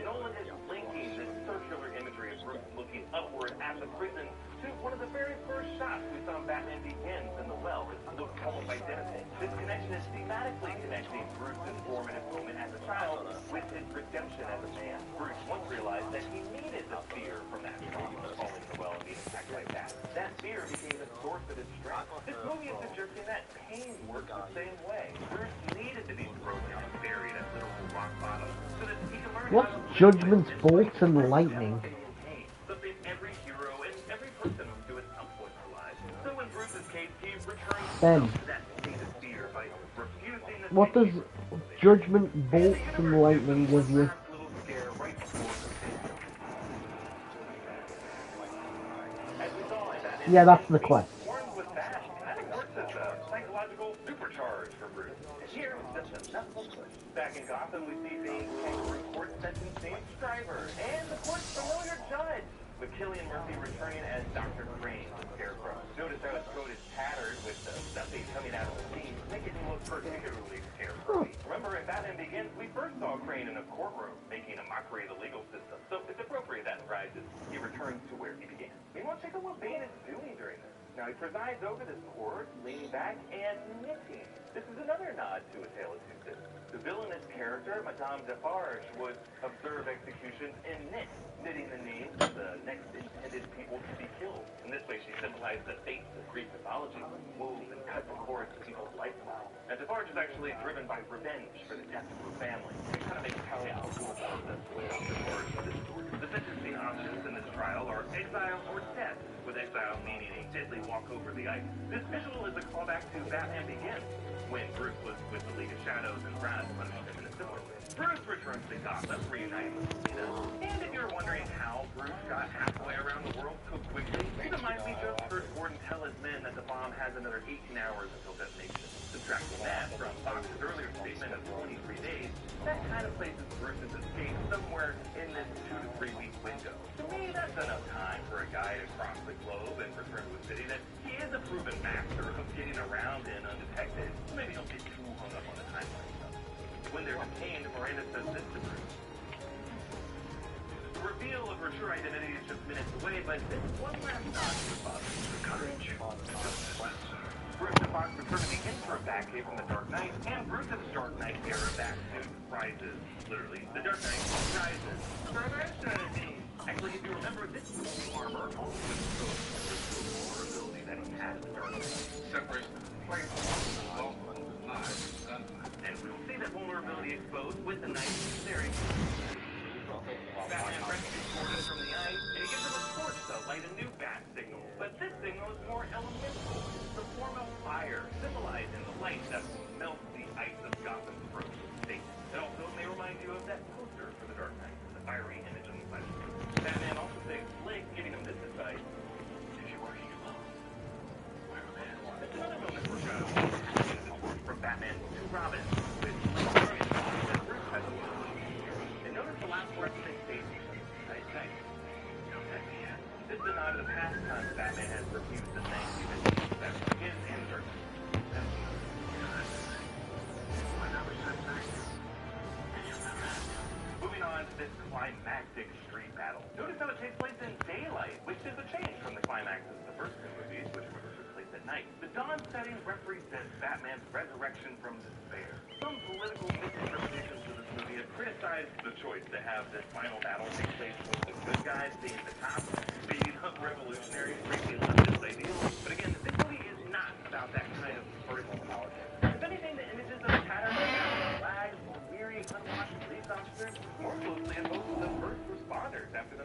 Nolan is linking this circular imagery of Bruce looking upward at the prison to one of the very first shots we saw in Batman Begins in the well. It looks almost identical. This connection is thematically connecting Bruce's formative moment as a child with his redemption as a man. Bruce once realized that he needed the fear from that trauma of falling in the well and being attacked like that. That fear became the source of his strength. This movie is suggesting that pain works the same way. Bruce needed to be broken and buried at literal rock bottom so that he can learn What's Judgment's bolts and lightning? something every hero and every person must do at some point in their lives. So in Bruce's case, he returns to that state of fear by refusing to What does Judgment bolts and lightning give you? Yeah, that's the quest. Warren was back, and that works as a psychological supercharge for Bruce. And here was just enough of it. Back in Gotham, we see Bane's kangaroo court sentencing Stryver and the court's familiar judge, with Cillian Murphy returning as Dr. Crane, the Scarecrow. Notice how his coat is tattered with the stuffing coming out of the seams, making him look particularly scarecrow. Remember, in Batman Begins, we first saw Crane in a courtroom, making a mockery of the legal system. So it's appropriate that in Rises, he returns to where he began. Meanwhile, check out what Bane is doing during this. Now, he presides over this court, leaning back and knitting. This is another nod to A Tale of Two Cities. The villainous character, Madame Defarge, would observe executions and knitting the names of the next intended people to be killed. In this way, she symbolized the fates of Greek mythology, wove and cut the cords of people's lifestyle. And Defarge is actually driven by revenge for the death of her family. It kind of makes Callie out more of the way of Defarge for this story. The sentencing options in this trial are exile or death, with exile meaning a deadly walk over the ice. This visual is a callback to Batman Begins, when Bruce was with the League of Shadows and Raz punished him in a similar way. Bruce returns to Gotham, reuniting with Selina. And if you're wondering how Bruce got halfway around the world so quickly, keep in mind we just heard Gordon tell his men that the bomb has another 18 hours until detonation. Subtracting that from Fox's earlier statement of 23 days, that kind of places Bruce's escape somewhere in this 2 to 3 week window. To me, that's enough time for a guy to cross the globe and return to a city that he is a proven master of getting around in undetected. Maybe don't get too hung up on the timeline stuff. When they're detained, Miranda says this to Bruce. The reveal of her true identity is just minutes away, but this one last nod to her father. Courage. Bruce and Fox return to the interim Batcave from the Dark Knight, and Bruce's Dark Knight era Batsuit rises. Literally, the Dark Knight rises. Actually, if you remember, this movie armor also shows the vulnerability that he has in Dark Knight. Separates the player from the and we'll see that vulnerability exposed with the knife staring. Batman rescues Gordon from the ice, and he gives him a torch to light a new bat signal. But this signal is more elemental. It's the form of fire, symbolizing the light that will melt the ice of Gotham's frozen state. It also may remind you of that poster for the Dark Knight, the fiery image on the side of the screen. Batman also saves Blake, giving him this advice. If you're working alone, wear a mask. It's another moment for Shadow from Batman to Robin, with and notice the last word they say, nice. This is a nod to the past times Batman has refused to thank you that begins and starts. Moving on to this climactic street battle. Notice how it takes place in daylight, which is a change from the climaxes of the first two movies, which were took place at night. The dawn setting represents Batman's resurrection from despair. Some political misinterpretations of this movie have criticized the choice to have this final battle take place with the good guys being the top, beating up revolutionaries, breaking leftist ideals. But again, this movie is not about that kind of partisan politics. If anything, the images of tattered flags, weary, unwashed police officers more closely evoke the first responders.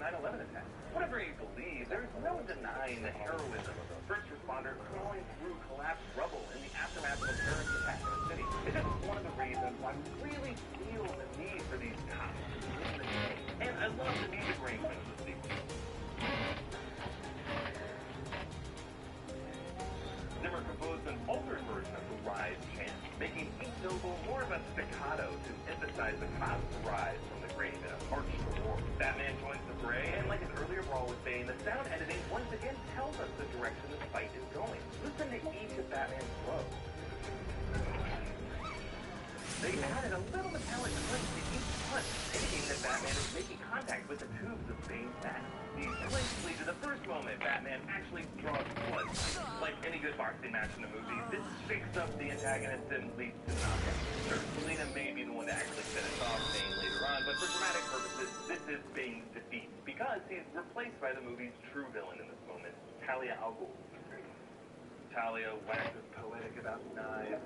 9/11 attack. Whatever you believe, there's no denying the heroism of a first responder crawling through collapsed rubble in the aftermath of a terrorist attack in the city. It's just one of the reasons why we really feel the need for these cops to win the game. And I love the music arrangement of the sequel. Zimmer composed an altered version of the Rise chant, making each syllable more of a staccato to emphasize the cops' rise from the grave in a march to war. Batman joins the fray, and like his earlier brawl was saying, the sound editing once again tells us the direction the fight is going. Listen to each of Batman's blows. They added a little metallic click to each punch, indicating that Batman is making contact with the tubes of Bane's mask. These clinks lead to the first moment Batman actually draws blood. Like any good boxing match in the movie, this shakes up the antagonist and leads to knockout. Sure, Selina may be the one to actually finish off Bane later on, but for dramatic purposes, this is Bane's defeat, because he's replaced by the movie's true villain in this moment, Talia al Ghul. Talia waxes poetic about knives.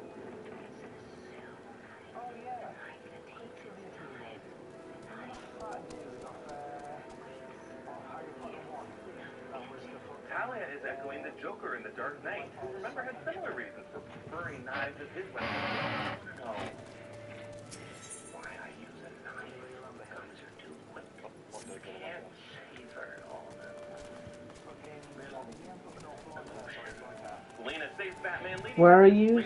Oh yeah. Talia is echoing the Joker in The Dark Knight, who remember had similar reasons for preferring knives as his weapon. No. Why I use a knife? Guns are too quick. Can't save her all Selina saves Batman leading. Where are you?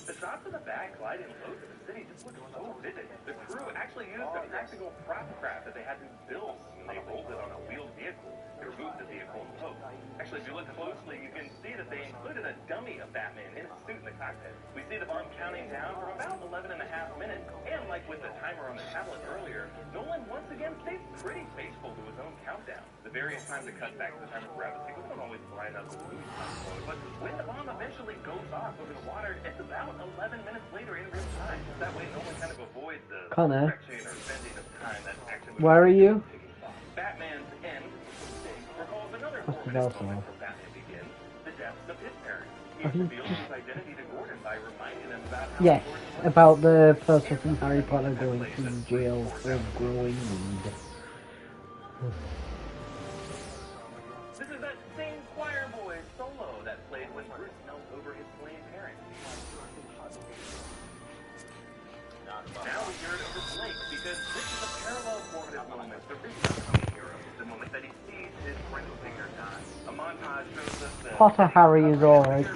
The shots of the bag gliding low to the city just look so vivid. The crew actually used a practical prop craft that they had to build when they rolled it on a wheeled vehicle. They removed the vehicle in post. Actually, if you look closely, you can see that they included a dummy of Batman in a suit in the cockpit. We see the bomb counting down for about 11 and a half minutes, and like with the timer on the tablet earlier, Nolan once again stays pretty faithful to his own countdown. The various times it cuts back to the timer grab sequence don't always line up with the movie time, but when the bomb eventually goes off over the water, it's about 11 minutes later in real time. That way, Nolan kind of avoids the stretching or bending of time that action. Where are you? Batman's end recalls another moment from Batman Begins, the deaths of his parents. He reveals his identity to Gordon by reminding him about how Yes, about the person from Harry Potter going to jail for growing weed. This is that same choir boy solo that played when Bruce knelt over his slain parents. Now we hear it over Blake, because this is a parallel formative moment for this upcoming hero. The moment that he sees his parental figure die. A montage shows us that Potter Harry is alright.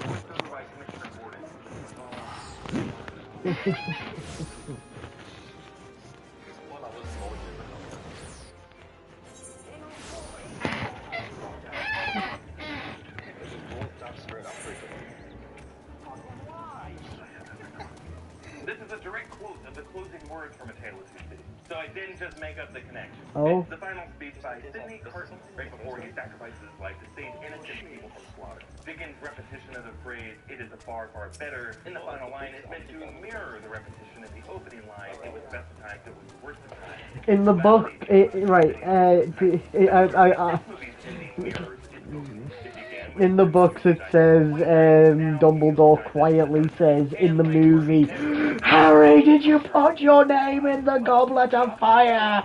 This is a direct quote of the closing words from A Tale of Two Cities. So I didn't just make up the connection. Oh. It's the final speech by Sidney Carton, right before he sacrifices his life to save innocent people from slaughter. Dickens' repetition of the phrase, "it is a far, far better," in the final line is meant to mirror the repetition in the opening line. It was best of times, it was worst of times. In the book, in the books it says, Dumbledore quietly says in the movie, "Harry, did you put your name in the goblet of fire?"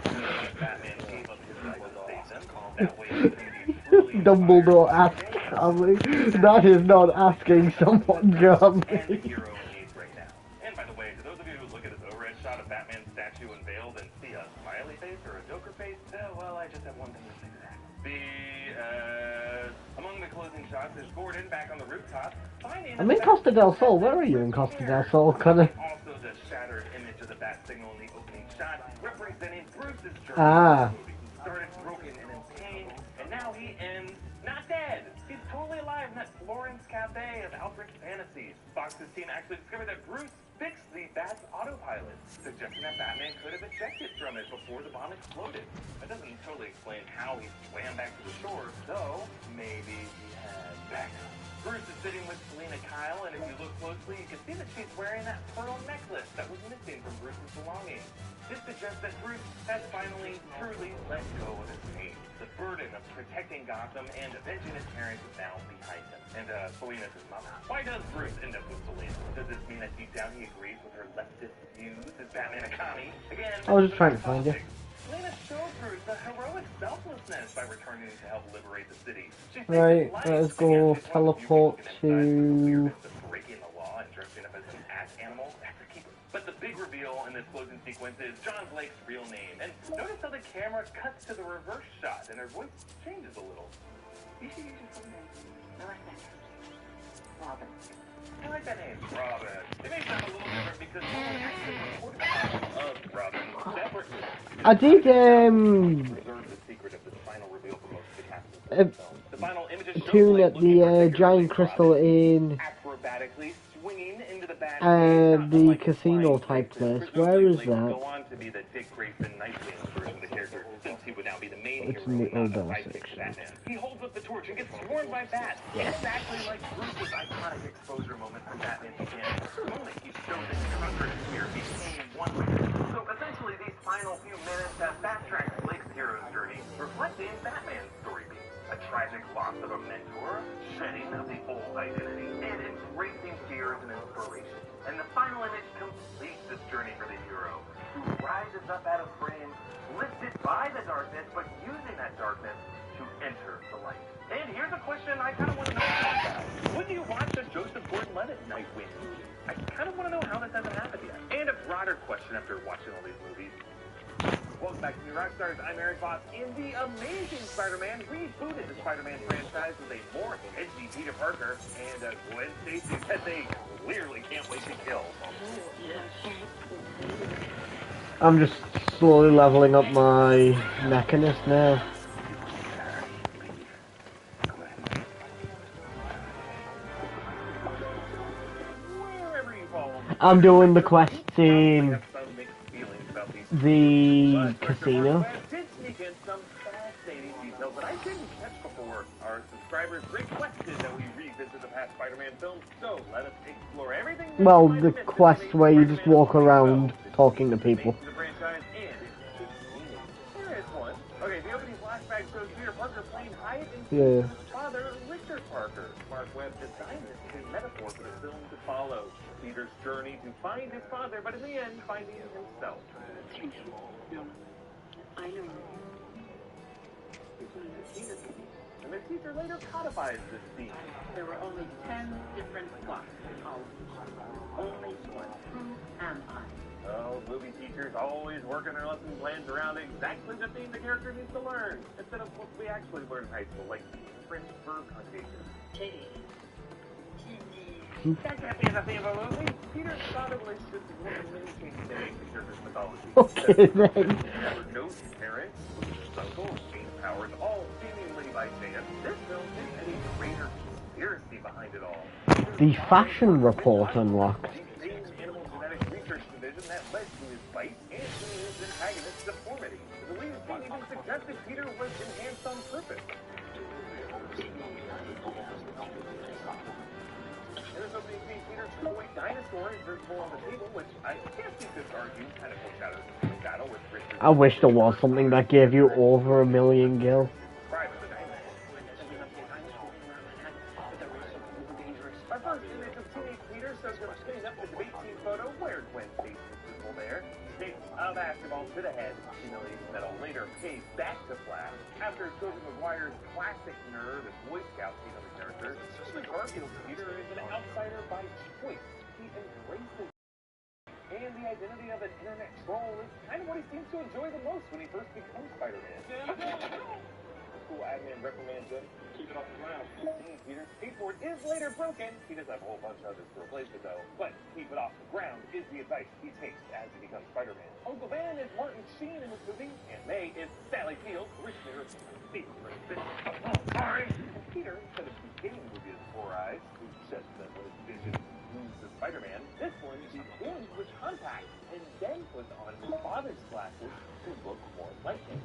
Dumbledore asked calmly. That is not asking someone calmly. And by the way, to those of you who look at this overhead shot of Batman's statue unveiled and see a smiley face or a Joker face, well, I just have one thing to say to that. Among the closing shots is Gordon back on the rooftop, finding... I'm in Costa del Sol. Where are you in Costa del Sol, Connor? Also the shattered image of the bat signal in the opening shot, representing Bruce's journey. Ah. He started broken and in pain, and now he ends not dead. He's totally alive in that Florence cafe of Alfred's fantasies. Fox's team actually discovered that Bruce fixed the bat's autopilot, suggesting that Batman could have ejected from it before the bomb exploded. That doesn't totally explain how he swam back to the shore, though maybe he had backup. Bruce is sitting with Selina Kyle, and if you look closely, you can see that she's wearing that pearl necklace that was missing from Bruce's belongings. This suggests that Bruce has finally, truly let go of his pain. The burden of protecting Gotham and avenging his parents is now behind him. And Selina's his mother. Why does Bruce end up with Selina? Does this mean that deep down he agrees with her leftist views? Is Batman a commie? Again, I was just trying to find you. Selina showed Bruce the heroic selflessness by returning to help liberate the city. She saves Right, lives let's against go his teleport to... breaking the law and dressing up as an ass animal. That's a keeper. But the big reveal in this closing sequence is John Blake's real name. And notice how the camera cuts to the reverse shot and her voice changes a little. You should use your full name. I like that. Robin. I like that name. Robin. It may sound a little different because someone actually recorded a copy of Robin separately. I did, Preserve the secret of this final reveal for most of the cast of the film. The final images show tune Blake at looking the giant crystal in acrobatically swinging into the bad the casino type place. Where is that? go on to be the Dick Grayson Nightwing version of the character, since he would now be the main It's hero in the and not a Eldar sidekick to section. Batman. He holds up the torch and gets swarmed by bats. Exactly like Bruce's iconic exposure moment from Batman Begins. Only he showed that the conqueror sphere became one with it. So essentially, these final few minutes have fast-tracked Blake's hero's journey, reflecting Batman's story beat. A tragic loss of a mentor, shedding of the old identity, and embracing fears and inspiration. And the final image completes this journey for the hero, who rises up out of frame, lifted by the darkness, but using that darkness to enter the light. And here's a question I kind of want to know about that. Would you watch a Joseph Gordon-Levitt Nightwing movie? I kind of want to know how this hasn't happened yet. And a broader question after watching all these movies. Welcome back to New Rockstars. I'm Eric Voss. In The Amazing Spider-Man rebooted the Spider-Man franchise with a more edgy Peter Parker and Gwen Stacy that they clearly can't wait to kill. I'm just slowly leveling up my mechanist now. I'm doing the quest in the casino. Our subscribers requested that we revisit the past Spider-Man films, so let us explore everything. Well, the quest where you just walk around talking to people. The franchise and its meaning. There is one. Okay, the opening flashback shows Peter Parker playing hide and seek with his father, Richard Parker. Mark Webb designed this as a metaphor for the film to follow. Peter's journey to find his father, but in the end, finding himself. I know. And the teacher later codifies this scene. There were only 10 different plots in all of them. Only one. Who am I? Oh, movie teachers always working their lesson plans around exactly the theme the character needs to learn, instead of what we actually learn in high school, like French verb conjugation. Katie. That can't be the theme of a movie. Peter's father relationship is one of the many changes they make to the character's mythology. Okay, then. Never knows his parents, his uncle, gain powers, all seemingly by chance. This film is a greater conspiracy behind it all. The fashion report unlocked. The same animal genetic research division that led to his fight and to his antagonist's deformity. The lead scene even suggested Peter was enhanced on purpose. There's opening scene, Peter's toy dinosaur is visible on the table, which I guess you could argue kind of foreshadows the battle with Richard. I wish there was something that gave you over 1 million gil. Our first image of teenage Peter shows him spinning up the debate team photo where Gwen Stacy is visible there. States of basketball to the head, humiliation that'll later pay back to Flash. After Tobey Maguire's classic nerd and Boy Scout scene of the character, Garfield's Peter is an outsider by choice. He embraces and the identity of an internet troll is kind of what he seems to enjoy the most when he first becomes Spider-Man. Cool admin reprimands him. Keep it off the ground. Peter's skateboard is later broken. He does have a whole bunch of others to replace it though. But keep it off the ground is the advice he takes as he becomes Spider-Man. Uncle Ben is Martin Sheen in this movie, and May is Sally Field, originator of sorry. And Peter, instead of beginning the movie as Four Eyes, who says that when his vision moves to Spider-Man, this one begins with contacts and then puts on his father's glasses to look more like him.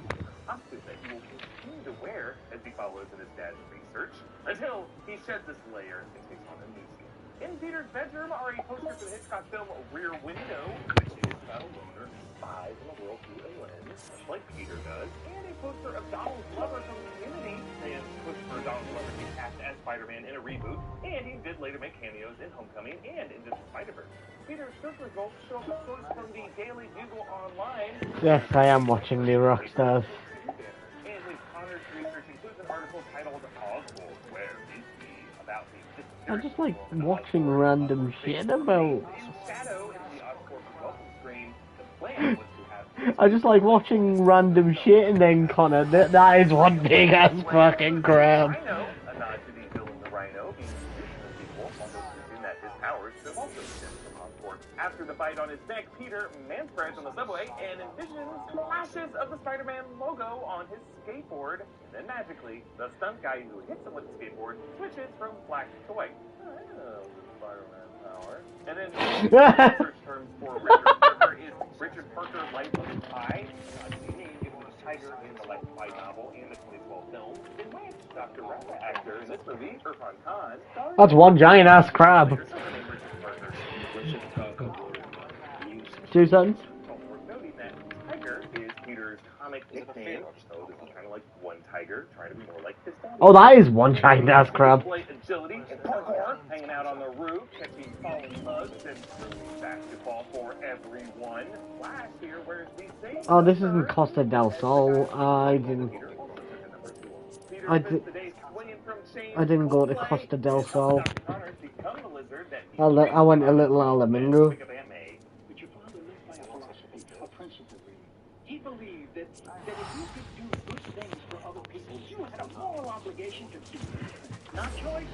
Costume that he will continue to wear as he follows in his dad's research until he sheds this layer and takes on a new skin. In Peter's bedroom are a poster for the Hitchcock film Rear Window, which is about a loner who spies on the world through a lens, much like Peter does, and a poster of Donald Glover from Community, and push for Donald Glover to be cast as Spider-Man in a reboot, and he did later make cameos in Homecoming and Into the Spider-Verse. Peter's search results show up first from the Daily Bugle Online. Yes, I am watching the Rockstars. And Apparently, Connor's research includes an article titled Oswald, Where Is He? About the I just like watching random shit about. shadow in the Oscorp welcome screen. The plan was to have I just like watching random shit, and then Connor, that is one big ass fucking crab. Rhino, a nod to the villain the Rhino, being traditional people, almost assume that his powers could also extend from Oscorp. After the bite on his neck, Peter man-spreads on the subway and envisions flashes of the Spider-Man logo on his skateboard. And then magically, the stunt guy who hits him with the skateboard switches from black to white. Oh, Spider-Man power. And then research terms for Richard Parker is Richard Parker Life of Pi. You mean it was a tiger in the Life of Pi novel and the 2012 film, in which Dr. Rabbit actor in this movie, Irfan Khan, stars. That's one giant ass crab. 2 cents. Noting that Tiger is Peter's comic nickname, so this is kind of like one tiger trying to be more like his daddy. Oh, that is one giant ass crab. Display agility and parkour, hanging out on the roof, catching falling bugs, and throwing basketball for everyone. Flash here, whereas we say. Oh, this isn't Costa del Sol. I didn't go to Costa del Sol. I went to Little Alamingo. He believed that if you could do good things for other people, you had a moral obligation to do it. Not choice.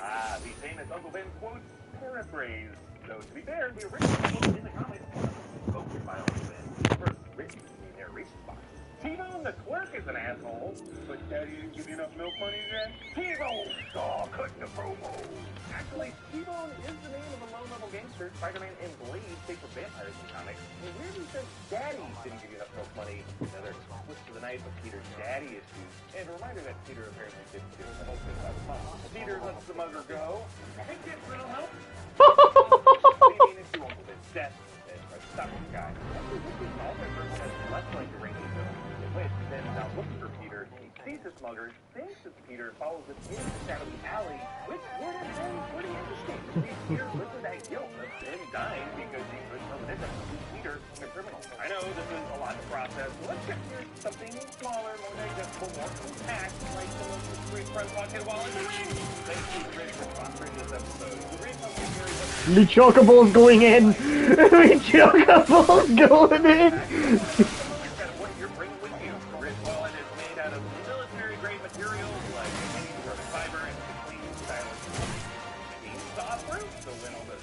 Ah, the famous Uncle Ben quote, paraphrase. Though, to be fair, the original quote in the comics was spoken by Uncle Ben. First written in the narration box. T-Bone the clerk is an asshole, but Daddy didn't give you enough milk money then? T-Bone! Oh, cut the promo! Actually, T-Bone is the name of a low-level gangster Spider-Man and Blade take for vampires in comics. And weirdly says Daddy didn't give you enough milk money. Another twist to the knife of Peter's daddy issues. And a reminder that Peter apparently didn't give the whole thing about his mom. Peter lets the mugger go. I think it's real help. Leading into Uncle Ben's death and tries to stop this guy. Actually, this is all their person has less like the rainy film. In which Ben now looks for Peter. He sees his mugger, thinks it's Peter, follows him into the shadowy alley, which would have been pretty interesting. Peter lives with that guilt of him dying because he could prevent him from Peter a criminal. I know this is a lot to process. Let's get to something smaller, more digestible, more compact, like some of the street friends walking while in the ring. Thank you, Rick, for sponsoring this episode. The ring comes in very The Chocobo's going in! The Chocobo's going in! what you're bringing with you. The Rick wallet is made out of military-grade materials like carbon fiber and clean stylish saw-proof. So when all the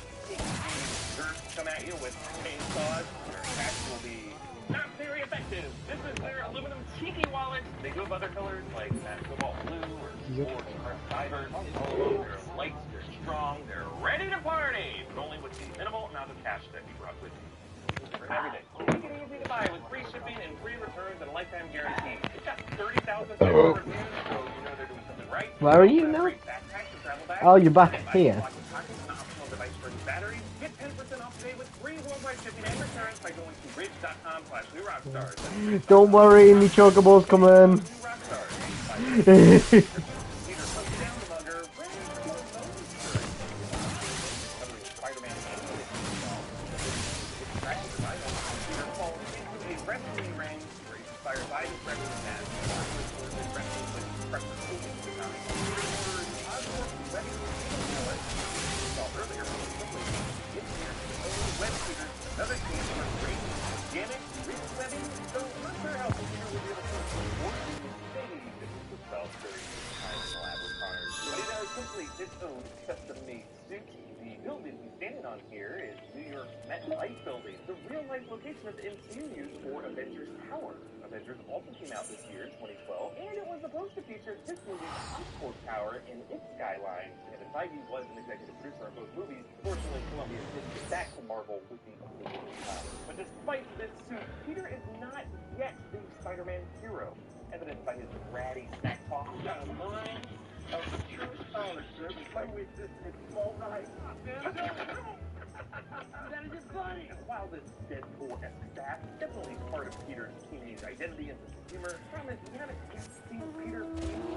dirt come at you with chainsaws, your attacks will be not very effective. This is their aluminum cheeky wallet. They do have other colors like cobalt blue or carbon fiber. They're light, they're strong, they're ready to party, but only with the minimal amount of cash that you brought with you. For everything. Quick and easy to buy with free shipping and free returns and a lifetime guarantee. It's got 30,000 reviews, so you know they're doing something right. Where are you now? Oh, you're back here. Get 10% off today with free worldwide shipping and returns by going to ridge.com/newrockstars. Don't worry, the Chocobo's coming. Another team for great organic wrist webbing, so I'm not sure how Peter will be able to afford maybe this was felt during his time in the lab with Connors. But it is simply its own custom-made suit. The building he's standing on here is New York MetLife Building, the real-life location that the MCU used for Avengers Tower. Avengers also came out this year in 2012, and it was supposed to feature this movie's Oscorp Tower and its skyline. Kevin Feige was an executive producer on both movies. Fortunately, Columbia didn't get back to Marvel with the but despite this suit, Peter is not yet the Spider-Man hero, evidenced by his ratty sackcloth line of the true stylish shirt, by which this small knife. That is just funny. And while this Deadpool-esque staff definitely is part of Peter's teenage identity and sense of humor, promise you haven't seen Peter being a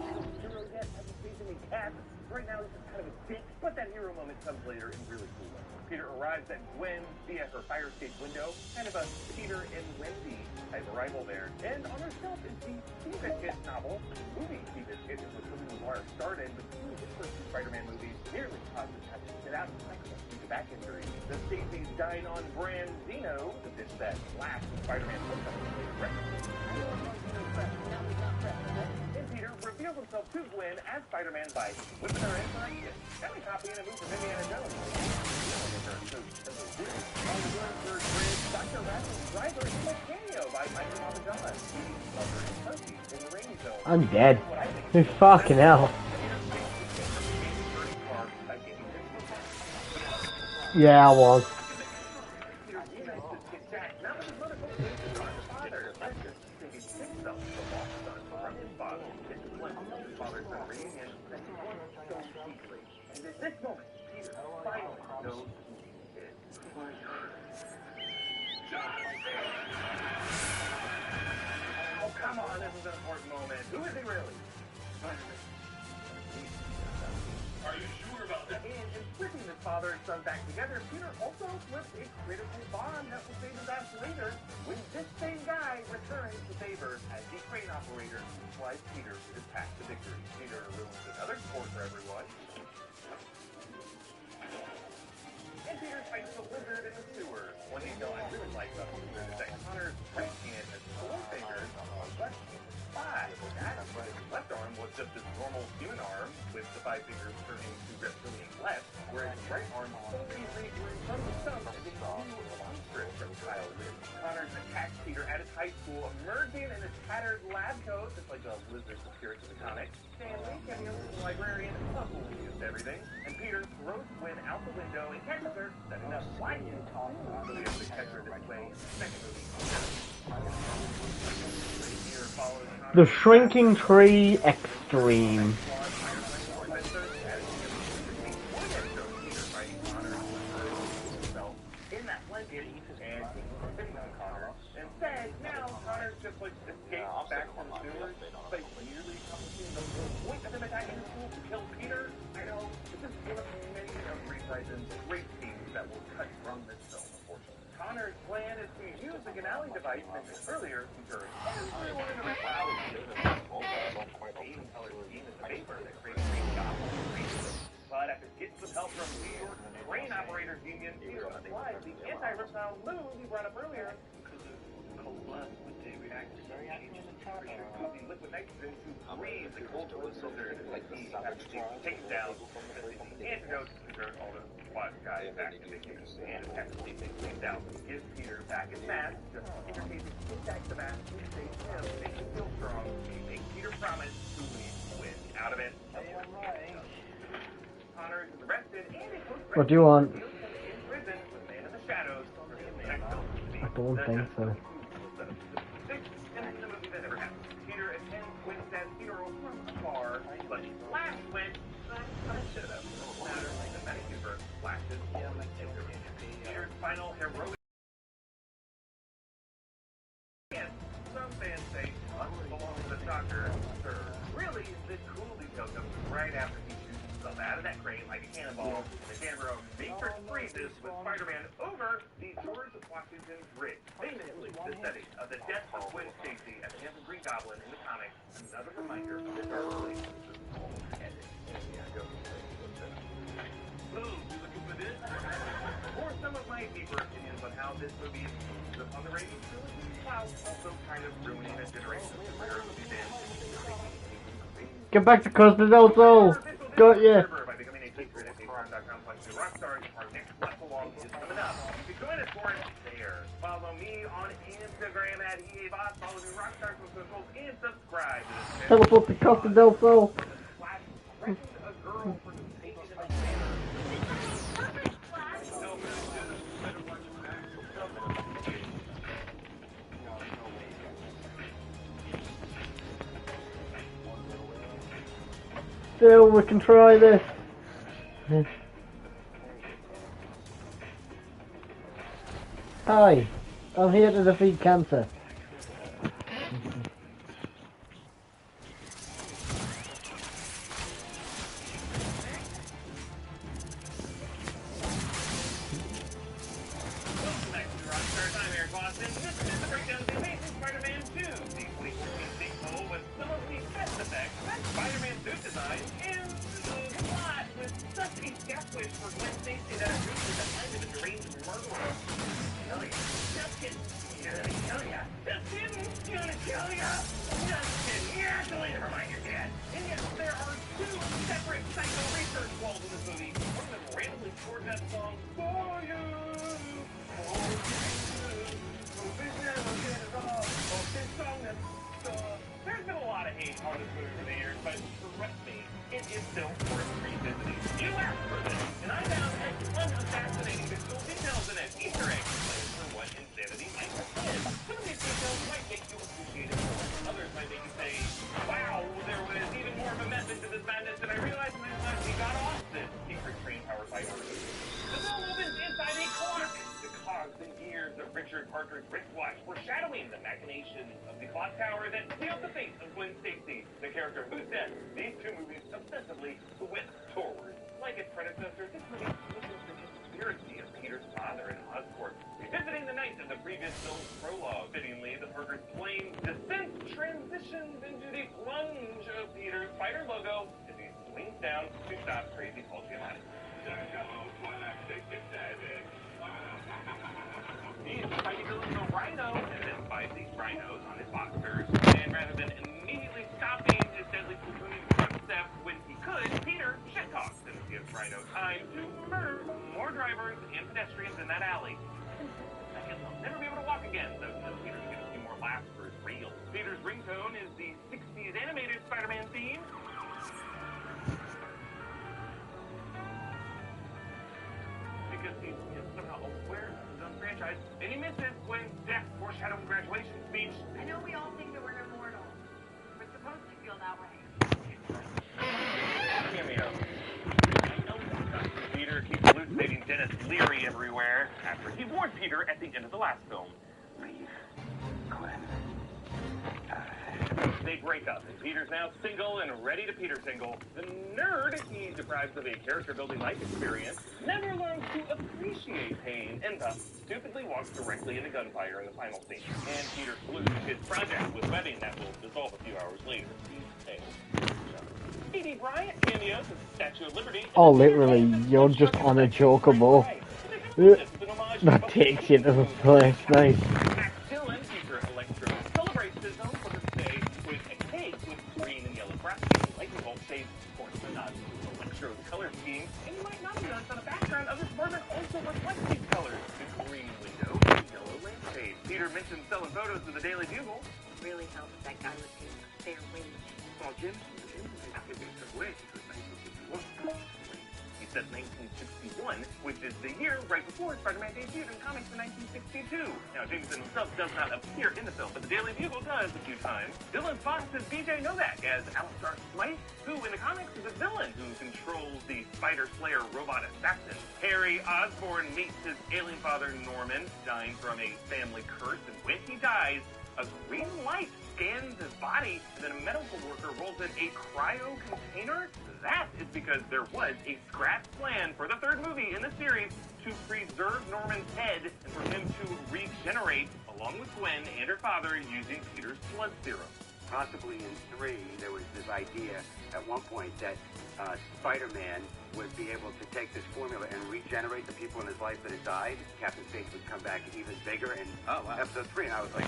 hero yet. Have you seen any cats? Right now, he's just kind of a dick, but that hero moment comes later in really cool ways. Peter arrives at Gwen via her fire escape window, kind of a Peter and Wendy type arrival there. And on her shelf is the Ffxiv novel. The movie Ffxiv is what Tobey Maguire started, but two of his first two Spider-Man movies nearly caused him to have to sit out of the cycle due to back injury. The Stacy's Dine-On brand Zeno, the dish that last Spider-Man and Peter reveals himself to Gwen as Spider-Man by whipping her in for a kiss. Kind of copying a move from Indiana Jones. On the Williamsburg Bridge, Dr. Razzle's driver is a cameo by Michael Mavagala. Lover and Pussy in the rainy zone. I'm dead. Fucking hell. Yeah, I was. This moment, Peter finally knows who he is. Oh, come on, this is an important moment. Who is he really? Are you sure about that? And in flipping his father and son back together, Peter also flipped a critical bomb that will save his ass later when this same guy returns to favor as the crane operator who flies Peter to his path to victory. Peter ruins another sport for everyone. And Peter fights the lizard in the sewer. One detail I really like about the lizard is that Connor's right hand has 4 fingers, but 5. His left arm was just his normal human arm, with the 5 fingers turning to reptilian flesh, whereas his right arm only regrew from the stump as a new monstrous from Kyle Ridge. Connors attacks Peter at his high school, emerging in his tattered lab coat, just like the lizard's appearance in the comics. Stanley, cameos as the librarian, muscles used everything, and Peter throws Gwen out the window and catches her, setting up why he talks to be able to catch her this way. Second movie. The Shrinking Tree Extreme. In that blanket, and he's on Connor. Instead, now Connor's just like escaped back from the sewers, but nearly accomplishing the point of him attacking the school to kill Peter. I know, this is one of many reprisals, great scenes that will cut from this film, unfortunately. Connor's plan is to use the Ganali device mentioned earlier to turn everyone into red clouds. Same color scheme as the vapor that creates green goblins and rainbows. But after getting some help from New York Train Operators Union, Peter applies the anti-reptile glue he brought up earlier. Because of cold blood, would they react to changes in temperature, causing liquid nitrogen to freeze the cold blood cylinder like he has to take it down. The antidote to turn all the SWAT guys back into humans and technically take things down. Gives Peter back his mask, just in case he attacks the mask, he saves him, makes him feel strong, he makes Peter promise to leave Gwen out of it. Connor is arrested and it goes What do you want? in prison with Man in the Shadows. I don't think so. And the movie that never happened. Peter attends Gwen's dad's funeral from afar, but last went, I should have. Matter like the Medic universe flashes always Peter's final heroic. And some fans say belongs to the doctor. Sir, really, this cool detail comes right after he shoots himself out of that crane like a cannonball. The Danborough secret freezes with Spider-Man over the George Washington Bridge. Famously, the setting of the death of Gwen Stacy at the hands of Green Goblin in the comics. Another reminder of this early. Or some of my deeper opinions on how this movie is on the rating trilogy, while also kind of ruining a generation of superhero movies and Get back to Custard also! Got ya! by becoming a teacher at Rockstars, our next left along is coming up. You can join us for it there. Follow me on Instagram at EABoss, follow me Rockstars on socials, and subscribe to this channel. Teleport to Custard also! Still, we can try this. Hi, I'm here to defeat cancer. suit design and plot with such a death wish for Gwen Stacy that it reaches the mind of a deranged murderer. Kill ya. Justin. Gonna kill ya. Justin. Gonna kill ya. Justin. Yeah, delete it. Remind your dad. And yet there are two separate psycho research walls in this movie. One of them randomly scored that song for you. For you. This song that's there's been a lot of hate on this movie over the years, but trust me, it is still worth revisiting. You asked for this, and I found a ton of fascinating visual details in it. Easter eggs playing for what insanity might have been. Some of these details might make you appreciate it more. Others might make you say, wow, there was even more of a method to this madness than I realized when I actually got off this secret train powered by order. The film opens inside a clock. The cogs and gears of Richard Parker's wristwatch foreshadowing the machinations of the clock tower that sealed the fate of Gwen Stacy, the character whose death these two movies obsessively whip forward. Like its predecessor, this movie listens to the conspiracy of Peter's father and Oscorp, revisiting the night of the previous film's prologue. Fittingly, the Parker's plane descent transitions into the plunge of Peter's fighter logo as he swings down to stop crazy Paul Giamatti. He's fighting the rhino and then fights these rhinos on his boxers. And rather than immediately stopping his deadly platooning footsteps when he could, Peter shit talks and gives Rhino time to murder more drivers and pedestrians in that alley. Second, he'll never be able to walk again, so Peter's gonna get a few more laughs for his real. Peter's ringtone is the 60s animated Spider-Man theme. Because he's somehow aware of his own franchise, and he misses Gwen's death foreshadowing graduation speech. I know we all think that we're immortal. We're supposed to feel that way. Cameo. I know that Peter keeps hallucinating Dennis Leary everywhere after he warned Peter at the end of the last film. Leave, Gwen. They break up, and Peter's now single and ready to Peter single. The nerd he deprives of a character-building life experience never learns to appreciate pain and thus stupidly walks directly into gunfire in the final scene. And Peter flukes his project with webbing that will dissolve a few hours later. He fails. E.D. Bryant cameos as Statue of Liberty. Oh, literally, you're just on a chocobo. That takes you to the place, nice. Dylan, future Electro, celebrates his own birthday with a cake with green and yellow frosting. Lightning bolt shades, of course, the nod to Electro's color scheme. And you might not have noticed on the background of this apartment also reflects these colors. The green window and the yellow lampshade. Peter mentioned selling photos to the Daily Bugle. Really helps that guy with his fair wage. Well, Jim, I could be some way because 1961. He said 1961, which is the year right before Spider-Man debuted in comics in 1962. Now, Jameson himself does not appear in the film, but the Daily Bugle does a few times. Dylan Fox is BJ Novak as Alistar Smythe, who in the comics is a villain who controls the Spider Slayer robot assassin. Harry Osborn meets his alien father Norman, dying from a family curse, and when he dies, a green light scans his body, and then a medical worker rolls in a cryo container. That is because there was a scratch plan for the third movie in the series to preserve Norman's head and for him to regenerate along with Gwen and her father using Peter's blood serum. Possibly in 3, there was this idea at one point that Spider-Man would be able to take this formula and regenerate the people in his life that had died. Captain Stacy would come back even bigger in episode 3, and I was like,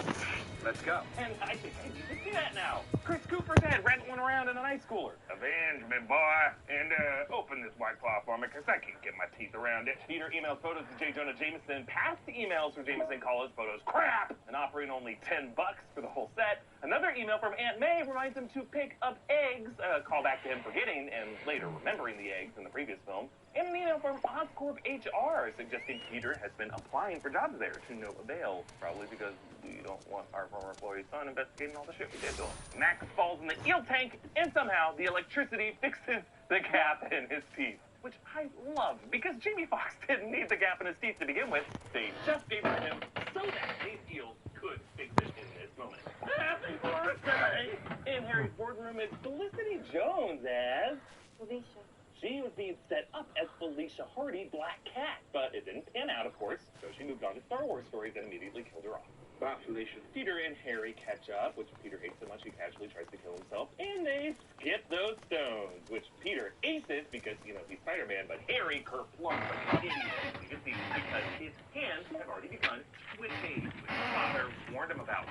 let's go. And I think I need to see that now. Chris Cooper's head rattling around in an ice cooler. Avenge me, boy, and open this White Claw for me, because I can't get my teeth around it. Peter emails photos to J. Jonah Jameson. Past emails from Jameson call his photos crap, and offering only $10 for the whole set. Another email from Aunt May reminds him to pick up eggs, call back to him forgetting and later remembering the eggs in the previous film. And an email from Oscorp HR suggesting Peter has been applying for jobs there to no avail, probably because we don't want our former employee's son investigating all the shit we did to him. Max falls in the eel tank, and somehow the electricity fixes the gap in his teeth. Which I love, because Jamie Foxx didn't need the gap in his teeth to begin with. They just gave it to him so that these eels could fix it in this moment. Happy birthday! In Harry's boardroom is Felicity Jones as Felicia. She was being set up as Felicia Hardy, Black Cat, but it didn't pan out, of course, so she moved on to Star Wars stories and immediately killed her off. Bye, Felicia. Peter and Harry catch up, which Peter hates so much he casually tries to kill himself, and they skip those stones. Spider-Man, but Harry kerflunked like an idiot because his hands have already begun twitching, which his father warned him about.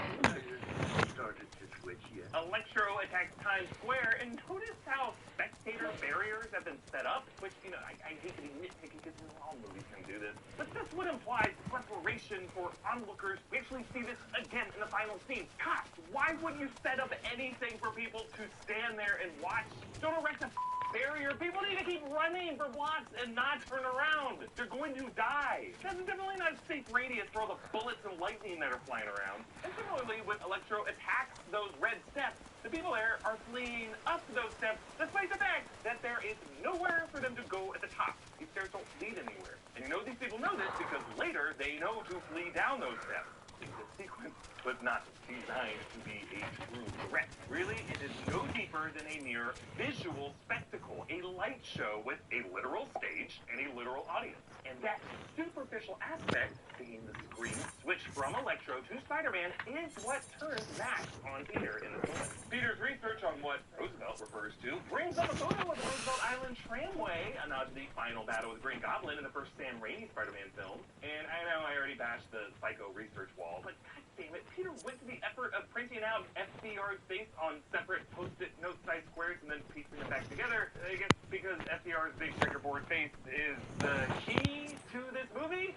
Started to switch, yeah. Electro attacks Times Square, and notice how spectator barriers have been set up, which, you know, I hate to be nitpicky because all movies can do this, but this would imply preparation for onlookers. We actually see this again in the final scene. God, why would you set up anything for people to stand there and watch? Don't erect a barrier. People need to keep running for blocks and not turn around. They're going to die. That's definitely not a safe radius for all the bullets and lightning that are flying around. And similarly, when Electro attacks those red steps, the people there are fleeing up those steps, despite the fact that there is nowhere for them to go at the top. These stairs don't lead anywhere. And you know these people know this because later they know to flee down those steps. This sequence was not designed to be a true threat. Really, it is no deeper than a mere visual spectacle, a light show with a literal stage and a literal audience. And that superficial aspect, being the screen switch from Electro to Spider-Man, is what turns Max on Peter in this moment. Peter's research on what Roosevelt refers to brings up a photo of the Roosevelt Island tramway, a nod to the final battle with Green Goblin in the first Sam Raimi Spider-Man film. And I know I already bashed the Psycho research wall, but god damn it, Peter went to the effort of printing out FDR's face on separate post-it note-sized squares and then piecing them back together. I guess because FDR's big checkerboard face is the key to this movie.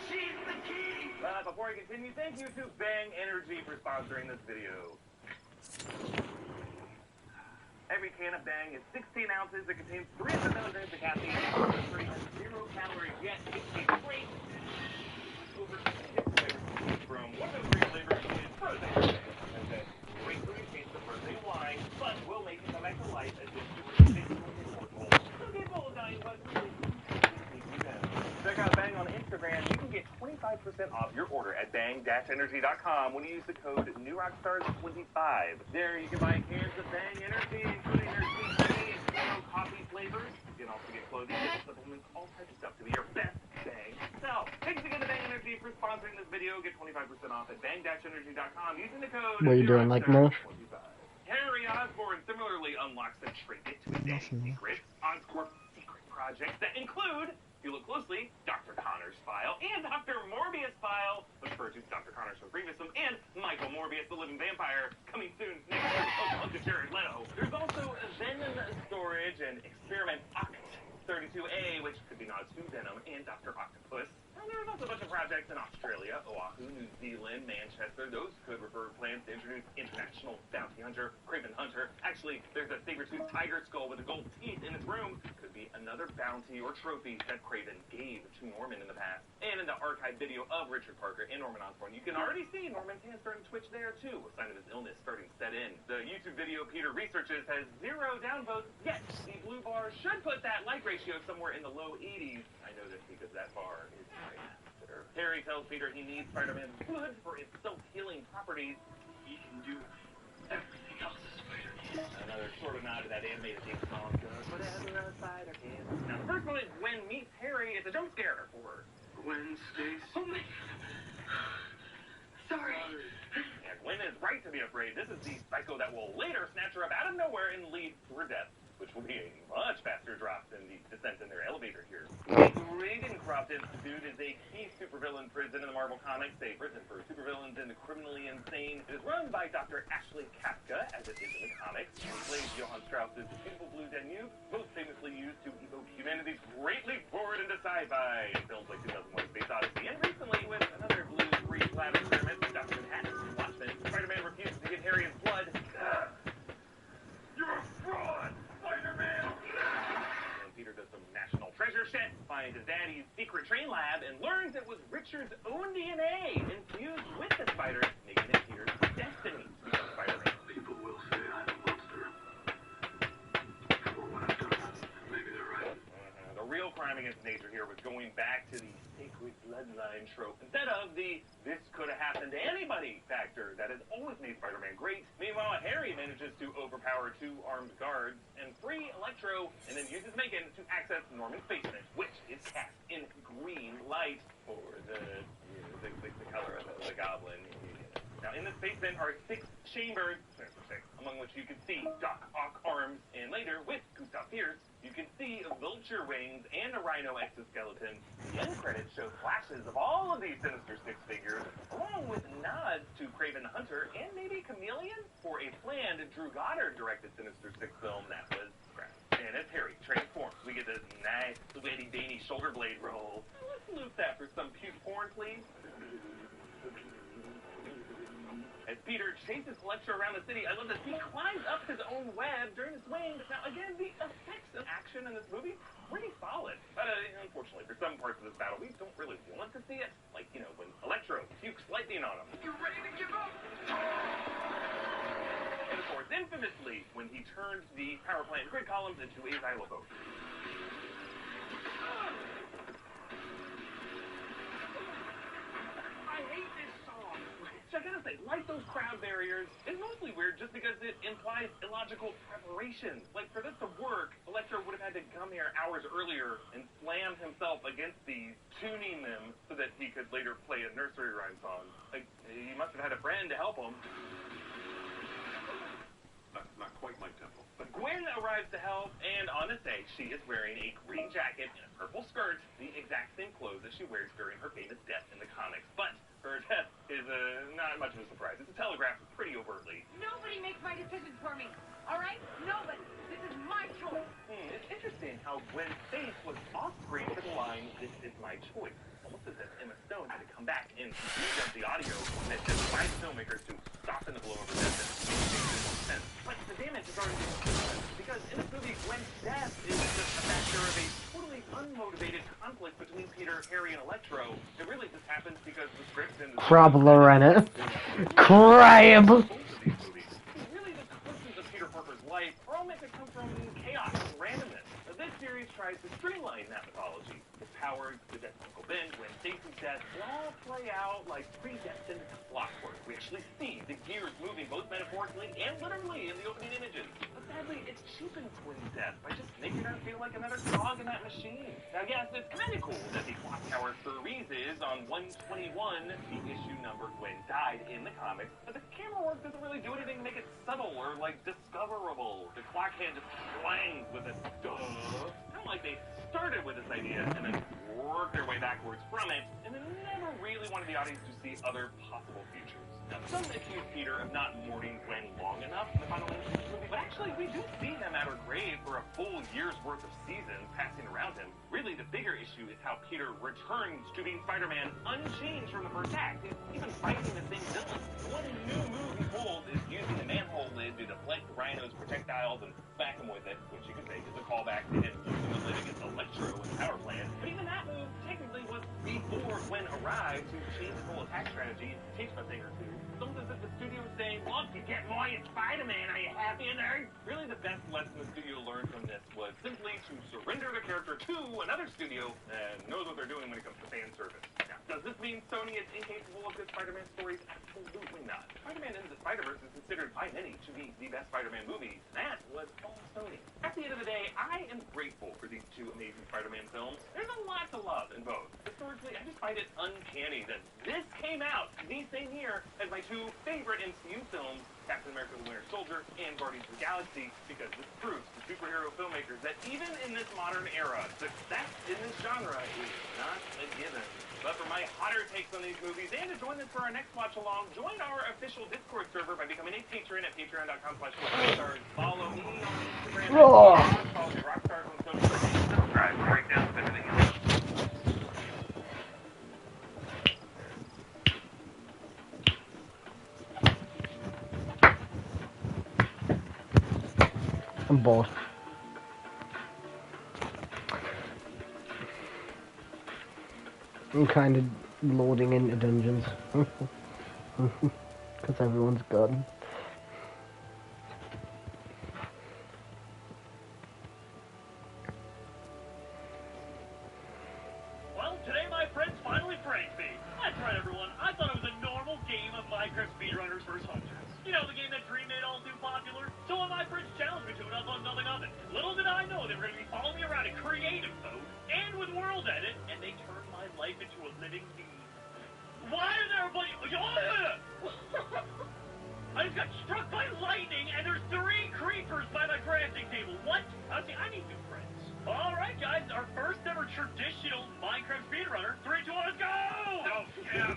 She's the key! Before I continue, thank you to Bang Energy for sponsoring this video. Every can of Bang is 16 ounces. It contains 300 milligrams of caffeine. It has 0 calories, yet it's a great over 6 flavors from one of those great flavors is frozen. Okay. Great fruity taste of frozen wine, but will make you come back to life as if you were some people dying, but check out Bang on Instagram. You can get 25% off your order at bang-energy.com when you use the code NewRockstars25. There you can buy cans of Bang Energy, including their sweet tea and coffee flavors. You can also get clothing, supplements, all types of stuff to be your best Bang self. Thanks again to Bang Energy for sponsoring this video. Get 25% off at bang-energy.com using the code What are you doing, like Murph? Harry Osborn similarly unlocks the trinket to his secret Oscorp secret projects that include, if you look closely, Dr. Connor's file and Dr. Morbius' file, which refers to Dr. Connor's from previous film, and Michael Morbius, the living vampire, coming soon next year. Uncle Jared Leto. There's also Venom storage and experiment Oct-32A, which could be nods to Venom and Dr. Octopus. And there's also a bunch of projects in Australia, Oahu, New Zealand, Manchester. Those could refer to plans to introduce International Bounty Hunter, Craven Hunter. Actually, there's a saber-toothed tiger skull with a gold teeth in its room. Could be another bounty or trophy that Craven gave to Norman in the past. And in the archive video of Richard Parker and Norman Osborn, you can already see Norman's hands starting to twitch there too, a sign of his illness starting to set in. The YouTube video Peter researches has 0 downvotes, yet the blue bar should put that like ratio somewhere in the low 80s. I know this because that bar is my master. Harry tells Peter he needs Spider-Man's blood for its self-healing properties. He can do everything else a spider can. Another sort of nod to that animated theme song, whatever a spider can. Now, the first moment Gwen meets Harry is a jump scare for Gwen Stacy. Oh my Sorry. And Gwen is right to be afraid. This is the psycho that will later snatch her up out of nowhere and lead to her death, which will be a much faster drop than the descent in their elevator here. The Ravencroft Institute is a key supervillain prison in the Marvel Comics, a prison for supervillains and the criminally insane. It is run by Dr. Ashley Kafka, as it is in the comics, and plays Johann Strauss's Beautiful Blue Danube, most famously used to evoke humanity's great leap forward into sci-fi in films like 2001: Space Odyssey, and recently with another blue-free lab experiment with Dr. Manhattan and Watchmen. Spider-Man refuses to give Harry his blood. You're a fraud! Spider-Man! And Peter does some national treasure shit, finds his daddy's secret train lab, and learns it was Richard's own DNA infused with the spider, making it Peter's destiny to become Spider-Man. People will say I'm a monster. For what I've done, maybe they're right. The real crime against nature here was going back to the sacred bloodline trope instead of the this could have happened to anybody factor that has always made Spider-Man great. Meanwhile, Harry manages to overpower 2 armed guards and free Electro, and then uses Megan to access Norman's basement, which is cast in green light for the color of the goblin. Now, in this basement are 6 chambers, among which you can see Doc Ock arms, and later, with Gustav Pierce, you can see vulture wings and a rhino exoskeleton. The end credits show flashes of all of these Sinister Six figures, along with nods to Craven the Hunter and maybe Chameleon for a planned Drew Goddard-directed Sinister Six film that was scrapped. And as Harry transforms, we get this nice, sweaty, dainty shoulder blade roll. Let's loop that for some puke porn, please. As Peter chases Electro around the city, I love that he climbs up his own web during his swing. Now, again, the effects and action in this movie pretty solid. But unfortunately, for some parts of this battle, we don't really want to see it. Like, you know, when Electro pukes lightning on him. You ready to give up? And of course, infamously, when he turned the power plant grid columns into a xylophone. I hate this song. So I gotta say, like those crowd barriers, it's mostly weird just because it implies illogical preparation. Like, for this to work, Electro would have had to come here hours earlier and slam himself against these, tuning them so that he could later play a nursery rhyme song. Like, he must have had a friend to help him. Not quite my tempo. But Gwen arrives to help, and on this day, she is wearing a green jacket and a purple skirt, the exact same clothes that she wears during her famous death in the comics. But her death is not much of a surprise. It's telegraphed pretty overtly. Nobody makes my decisions for me. All right? Nobody. This is my choice. It's interesting how Gwen's face was off-screen for the line, "This is my choice." Almost as if Emma Stone had to come back and redub the audio that just advised filmmakers to soften the blow of resistance. But the damage is already been done, because in this movie, Gwen's death is just a factor of a totally unmotivated conflict between Peter, Harry, and Electro. It really just happens because the script and the Crabler in it. Crab! Really, the consequences of Peter Parker's life are all meant to come from chaos and randomness. Now, this series tries to streamline that mythology. His powers, the death of Uncle Ben, Gwen Stacy's death, they all play out like predestined clockwork. We actually see the gears moving both metaphorically and literally in the opening images. But sadly, it cheapens Gwen's death by just making her feel like another cog in that machine. Now, yes, it's kind of cool that the clock tower freezes on 121, the issue number Gwen died in the comics, but the camera work doesn't really do anything to make it subtle or, like, discoverable. The clock hand just clangs with a duh. Kind of like they started with this idea and then worked their way backwards from it, and then never really wanted the audience to see other possible futures. Now, some accuse Peter of not mourning Gwen long enough in the final minutes of the movie, but actually we do see him at her grave for a full year's worth of seasons passing around him. Really, the bigger issue is how Peter returns to being Spider-Man unchanged from the first act. He's even fighting the same villain. One new move he pulls is using the manhole lid to deflect Rhino's projectiles and smack him with it, which you could say is a callback to him using the lid against Electro in the power plant. But even that move technically was before Gwen arrived to change his whole attack strategy and change a thing or two. It's almost as if the studio was saying, "Look, you get more in Spider-Man, are you happy, nerd?" Really, the best lesson the studio learned from this was simply to surrender the character to another studio and knows what they're doing when it comes to fan service. Now, does this mean Sony is incapable of good Spider-Man stories? Absolutely not. Spider-Man Into the Spider-Verse is considered by many to be the best Spider-Man movie. That was all Sony. At the end of the day, I am grateful for these two amazing Spider-Man films. There's a lot to love in both. Historically, I just find it uncanny that this came out the same year as my two favorite MCU films, Captain America the Winter Soldier and Guardians of the Galaxy, because this proves to superhero filmmakers that even in this modern era, success in this genre is not a given. But for my hotter takes on these movies and to join us for our next watch along, join our official Discord server by becoming a patron at patreon.com/rockstars. Follow me on Instagram at follow the Rockstars on social media. Subscribe for breakdowns of everything else. I'm bored. I'm kind of loading into dungeons. Because everyone's gone. Well, today my friends finally pranked me. That's right, everyone. I thought it was a normal game of Minecraft speedrunners vs. Hunters. You know, the game that Dream made all too popular? So when my friends challenged me to it, I thought nothing of it. Little did I know they were going to be following me around in creative mode and with world edit, and they turned my life into a living meme. Why is everybody... I just got struck by lightning, and there's 3 creepers by my crafting table. What? I need new friends. All right, guys, our first ever traditional Minecraft speedrunner. 3, 2, 1, let's go! Oh, yeah.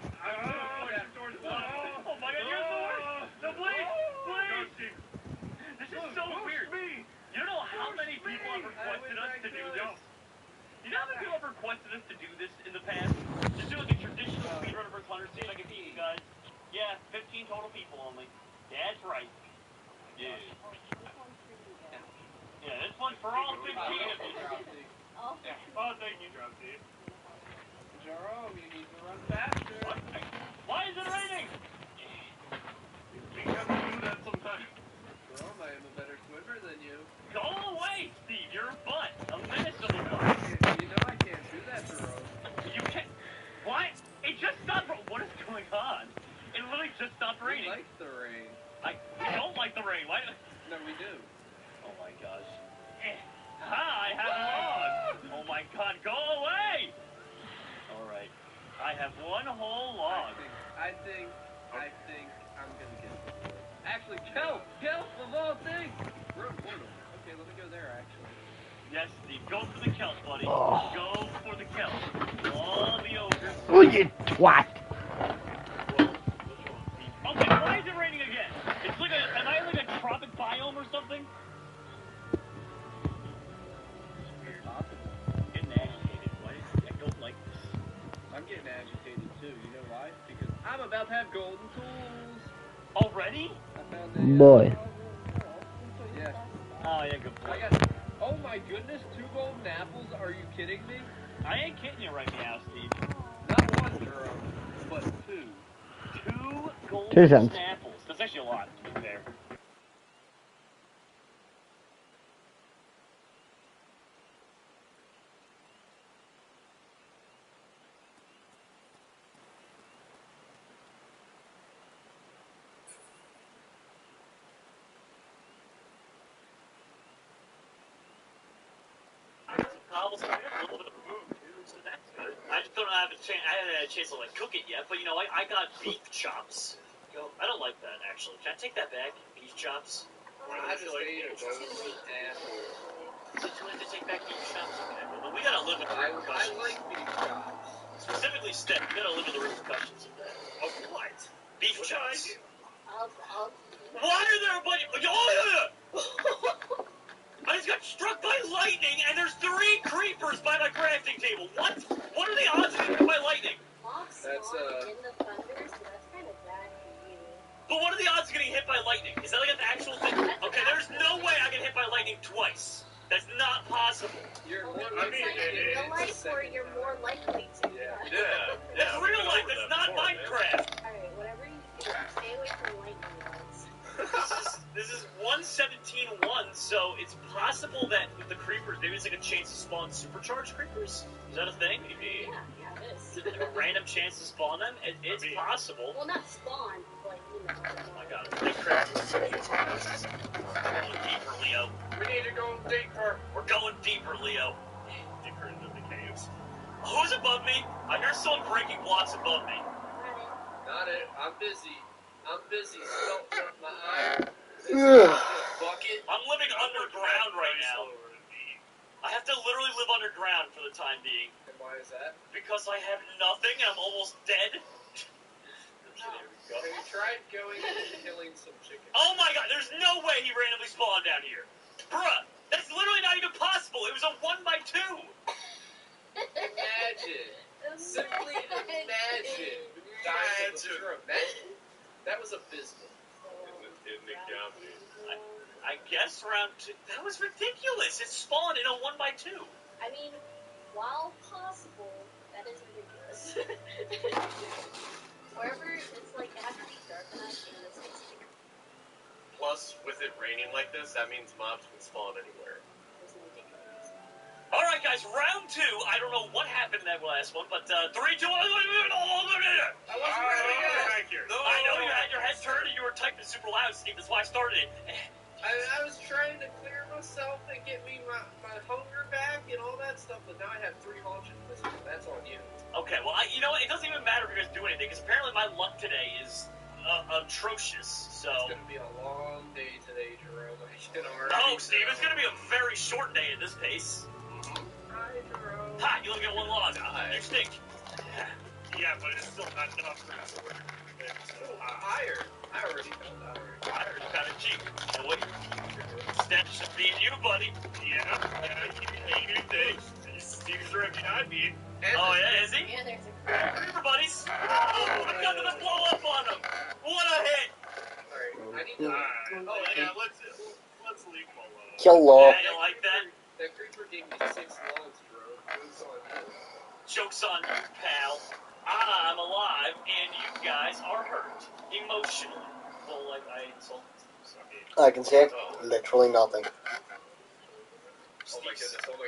Oh my God, you're the worst. No, please. This is so weird. You don't know how many people have requested us to do this. You know how many people have requested us to do this in the past? Just do like a traditional speedrunner versus 100. See if I can beat you guys. Yeah, 15 total people only. That's right. Yeah. Yeah, this one's for all 15 of you. Oh, thank you, Dropsy. Jerome, you need to run faster. What? Why is it raining? Because you do that sometimes. Jerome, I am a better swimmer than you. Go away, Steve. You're a butt. A menace of a butt. You know I can't do that, Jerome. You can't. What? It just stopped. What is going on? It literally just stopped raining. We like the rain. We don't like the rain. Why? No, we do. Oh my gosh. I have a log. Oh my God, go away. All right. I have one whole log. I think I'm gonna get it. Actually, kelp of all things. We're in portal. Okay, let me go there. Actually. Yes, Steve. Go for the kelp, buddy. Go for the kelp. All the ogres. Oh, you twat! Okay, why is it raining again? It's like am I like a tropic biome or something? Getting agitated. I don't like this. I'm getting agitated too. You know why? Because I'm about to have golden tools. Already? I found Boy. Yeah. Oh yeah, good point. Oh my goodness, 2 golden apples? Are you kidding me? I ain't kidding you right now, Steve. Not 1, Jerome, but 2. 2 2 golden cents. apples. That's actually a lot, to be fair. I just don't have a chance. I haven't had a chance to like cook it yet, but you know, I got beef chops. Yo, I don't like that actually. Can I take that back? Beef chops. I just ate a golden apple. Did you like to take back beef chops? Okay, but we gotta live with the repercussions. I like beef chops. Specifically, Steph, we gotta live with the repercussions of that. Of what? Beef chops. Why are there a bunch of... I just got struck by lightning, and there's 3 creepers by my crafting table. What? What are the odds of getting hit by lightning? That's in the thunder, so that's kind of bad for you. But what are the odds of getting hit by lightning? Is that like an actual thing? Okay, there's no way I can hit by lightning twice. That's not possible. You're more It's like real life where you're more likely to. Yeah. That's real life. That's not Minecraft. Alright, whatever you do, stay away from lightning bugs. This is 117.1, so it's possible that with the creepers, maybe it's like a chance to spawn supercharged creepers? Is that a thing? Maybe? Yeah, it is. Like a random chance to spawn them? It's possible. Well, not spawn, but you know. Oh my god, big crap. We're going deeper, Leo. We need to go deeper. We're going deeper, Leo. Deeper into the caves. Who's above me? I hear someone breaking blocks above me. Not it. I'm busy. Smelting up my eye. Bucket. I'm living underground right now. I have to literally live underground for the time being. And why is that? Because I have nothing and I'm almost dead. Have you tried going and killing some chickens? Oh my god, there's no way he randomly spawned down here. Bruh, that's literally not even possible. It was a 1x2. Imagine. Simply imagine. Imagine. That was abysmal. I guess round 2. That was ridiculous. It spawned in a 1x2. I mean, while possible, that is ridiculous. Wherever it's like, it has to be dark enough and it's like sticker. Plus, with it raining like this, that means mobs can spawn anywhere. Alright guys, round 2. I don't know what happened in that last one, but 3, 2, 1. I wasn't ready yet. I know you had your head turned and you were typing super loud, Steve. That's why I started it. I was trying to clear myself and get me my hunger back and all that stuff, but now I have 3 haunches missing. That's on you. Okay, well, you know what? It doesn't even matter if you guys do anything, because apparently my luck today is atrocious. So. It's gonna be a long day today, Jerome. I can already No, Steve, it's gonna be a very short day at this pace. Hi, Jerome. Ha! You only get one log. You stink. Yeah, but it's still not enough for us. Iron. I already found iron. Iron's kind of cheap. And what? Steps to beat you, buddy. Yeah, Steve's right behind me. Oh, yeah, is he? And there's Remember, buddies? Oh, we got to blow up on him. What a hit. Alright, I need to... Oh, yeah, let's leave him alone. Hello. Yeah, you like that? That creeper gave me 6 logs, bro. Joke's on you. Joke's on you, pal. I'm alive, and you guys are hurt. Emotionally. Well, like, I insulted you. I can say literally nothing. Oh my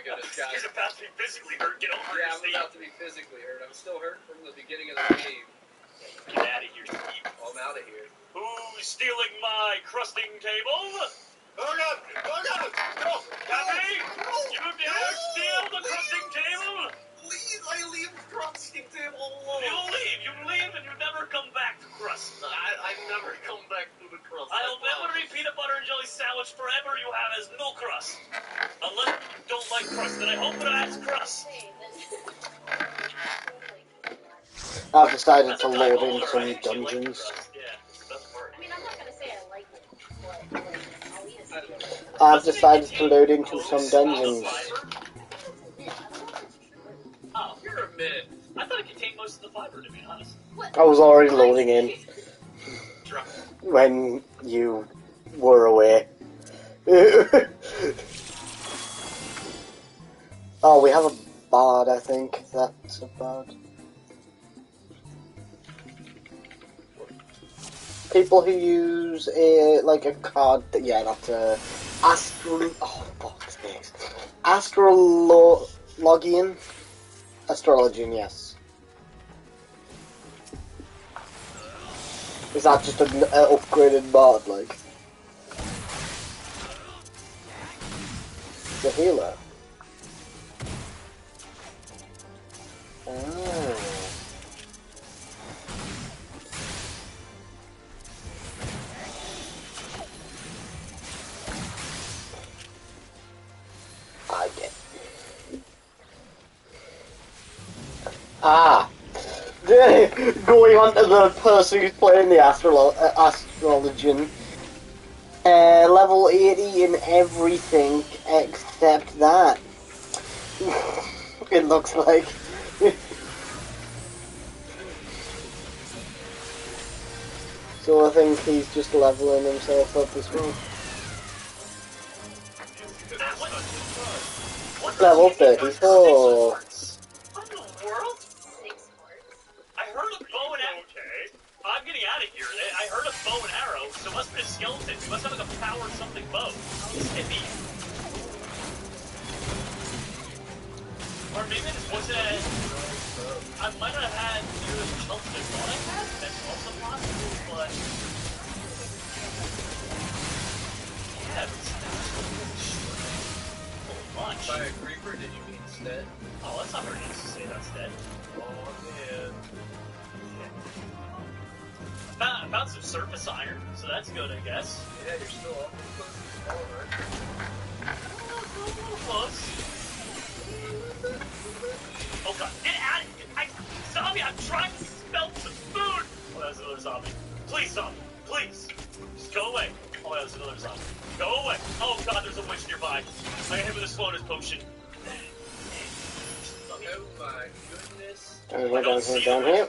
goodness, guys. He's about to be physically hurt. Get over Yeah, it, I'm Steve. about to be physically hurt. I'm still hurt from the beginning of the game. Get out of here, Steve. I'm out of here. Who's stealing my crusting table? Oh no! Oh no! No! Happy? You dare steal the crusting table? Please, I leave the crusting table alone. You leave, and you never come back to crust. I never come back to the crust. I'll never eat peanut butter and jelly sandwich forever. You have as no crust. Unless you don't like crust, then I hope it has crust. I've decided to load in some dungeons. I mean, I'm not gonna say I like it, but I'll eat it. I've decided to load into some dungeons. Oh, you're a myth. I thought it contained most of the fiber, to be honest. I was already loading in when you were away. Oh, we have a bard, I think. That's a bard. People who use like a card. Yeah, that's a Oh, fuck's sakes. Astrologian, yes. Is that just an upgraded bard, like? The healer. Oh. I get. Ah! Going on to the person who's playing the Astrologian. Level 80 in everything except that. It looks like. So I think he's just leveling himself up as well. Level 34. What in the world? I heard a bow and arrow. Okay. I'm getting out of here. I heard a bow and arrow, so it must have been a skeleton. He must have like a power something bow. This hit me. Or maybe this wasn't a... I might not have had near as much health as I thought I had. That's also possible, but... Yeah, it's much. By a creeper, did you mean stead? Oh, that's not very nice to say that's dead. Oh, man. I found some surface iron, so that's good, I guess. Yeah, you're still awfully close to the wall, right? A little close. Oh god, get out of here! Zombie, I'm trying to smell some food! Oh, that's another zombie. Please, zombie, please! Just go away. Oh, that's another zombie. Go away! Oh god, there's a witch nearby. I got hit with a slowness potion. Oh my goodness. We're down here.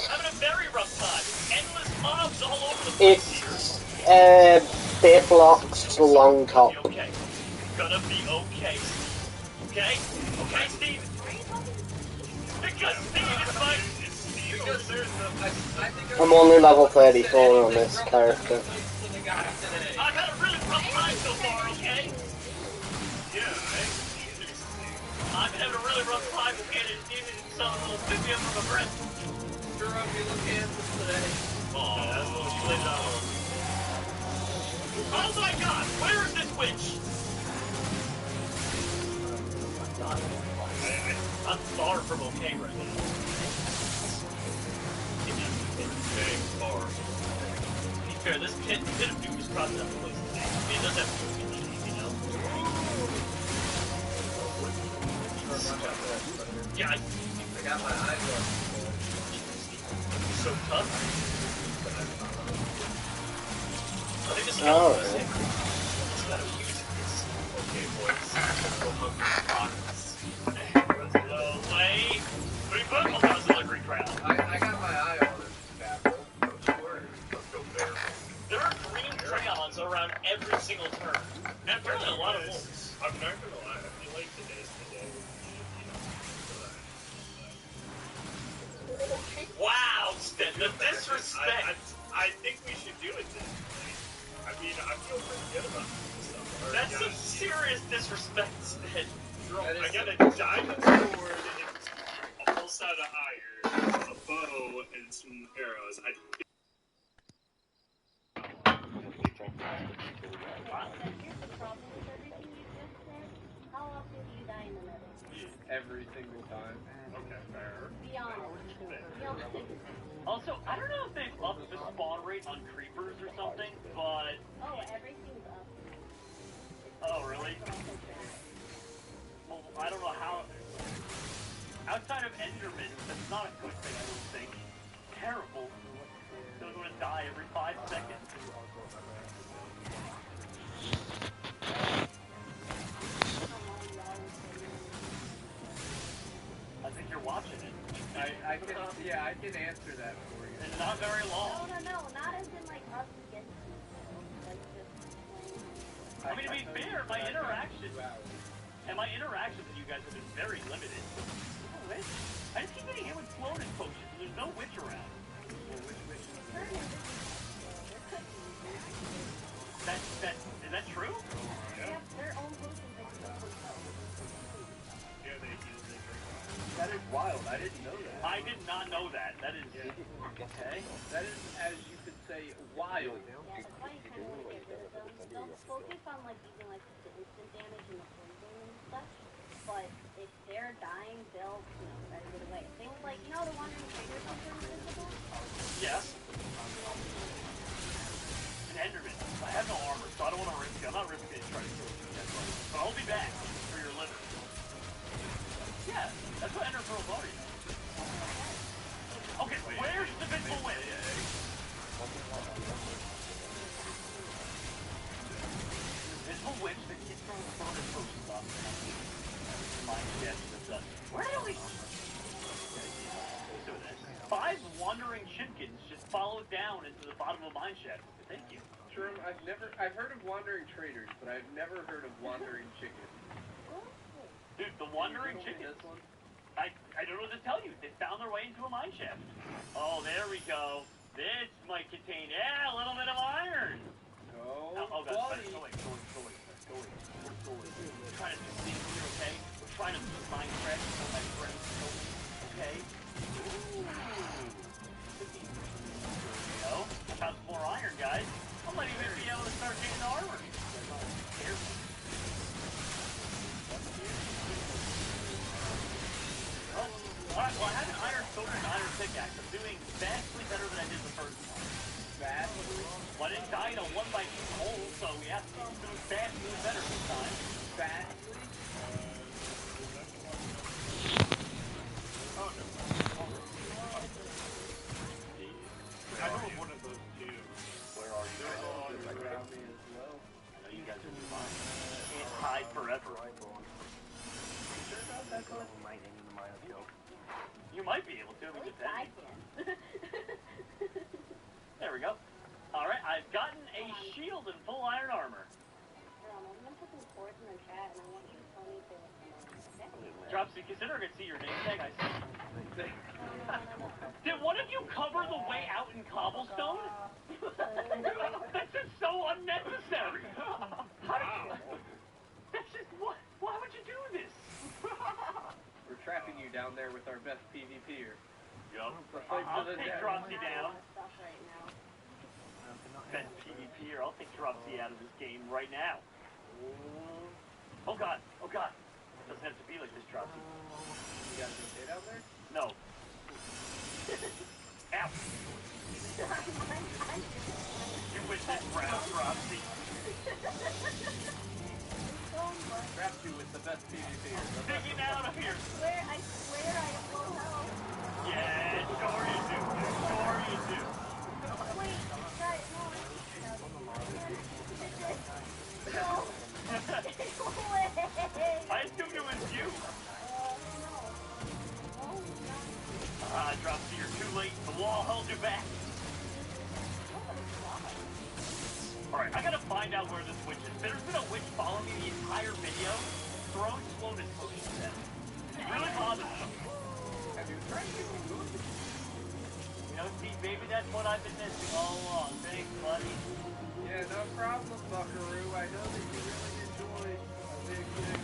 Having a very rough time. Endless mobs all over the place. It's bait blocks long top. Okay. Gonna be okay. Okay? Okay, Steve? Because Steve is my... Because there's no... I'm only level 34 on this character. I've had a really rough time so far, okay? Yeah, I've been having a really rough time getting some little video from a friend. Jerome, you look handsome today. Oh, that's what she laid it on. Oh my god, where is this witch? I'm far from okay right now. It's very far. fair, this pit of doom is probably not the place to be. I mean, it does have food, you know? Yeah, I got my eyes on it's so tough. I think this is Oh. it's got a huge okay, boys. Go hungry spots. No way. What do you put? Oh, that was another green crowd. I got my eye on this baffle. Let's go there. There are green crayons around every single turn. And apparently a lot of wolves. I'm not gonna lie, I feel like today's the day we should, Wow, Sten, the disrespect. I think we should do it then. I mean, I feel pretty good about this stuff. That's some serious disrespect, Sten. I got a diamond sword and a full set of iron, a bow, and some arrows. Every single time. Okay, fair. Be honest. Also, I don't know if they've upped the spawn rate on creepers or something, but... Oh, everything's up. Oh, really? Well, I don't know how... Outside of Enderman, that's not a good thing, I don't think. Terrible. They're going to die every 5 seconds. I think you're watching it. I can, yeah, I can answer that for you. It's not very long. No, not as in like us against like just I mean, to be fair, my interactions with you guys have been very limited. Oh, witch? I just keep getting hit with floating potions, and there's no witch around. Is that true? Yeah, their own potions they can Yeah, they use it. That is wild. I didn't know that. I did not know that. That is... Okay. That is, as you could say, wild. Yeah, that's why you kind of want to get rid of them. Don't focus on like using like the instant damage and the poison and stuff. But if they're dying, they'll try to get away. Things like the wandering traders are invisible. Yes. An Enderman. I have no armor, so I don't want to risk it. I'm not risking it to try to kill you guys. But I'll be back for your liver. Yeah, that's what Ender Pearls are, you know. Okay, where's the Visible Witch? Visible Witch that keeps throwing floating potions off. Mind shit. Where are we? Let's do this. 5 wandering chimkins just followed down into the bottom of a mine shaft. Thank you. Sherm, I've heard of wandering traders, but I've never heard of wandering chickens. Dude, the wandering chickens. I don't know what to tell you. They found their way into a mine shaft. Oh, there we go. This might contain, a little bit of iron. Oh, God. Go away. We're trying to do things here, okay? We're trying to do Minecraft for my friends, okay? Ooh. There we go. I found some more iron, guys. I might even be able to start getting armor. Careful. Alright, well I have an iron sword and an iron pickaxe. I'm doing vastly better than I did the first one. Vastly? Well, I didn't die in a 1x2 hole, so we have to do vastly better this time. Vastly? Oh, no. I know one of those two. Where are you? They're all around me as well. I know you guys are doing fine. Can't hide forever. You might be able to, we just I had can. There we go. Alright, I've gotten a shield and full iron armor. I'm gonna put some chords in the chat, and I want you to tell me to. Dropsy, considering I see your name tag, I see. Did one of you cover the way out in cobblestone? That's just so unnecessary. That's just what? Why would you do this? We're trapping you down there with our best PvPer. Yup. Fight to I'll the take death. Dropsy down. Best PvPer. I'll take Dropsy out of this game right now. Oh god. Oh god. It doesn't have to be like this, Dropsy. You guys okay down there? No. Ow. you win this round, Roxy. Rafty with the best PvP. Digging out of here. I swear I have low health. Yeah, sure you do. Sure you do. Wait, guys, no. I assumed it was you. Dropsy, you're too late. The wall held you back. Alright, I gotta find out where this witch is. There's been a witch following me the entire video, throwing slowness potions at me. It really bothers me. Have you tried to move? You know, see, baby, that's what I've been missing all along. Thanks, buddy. Yeah, no problem, buckaroo. I know that you really enjoy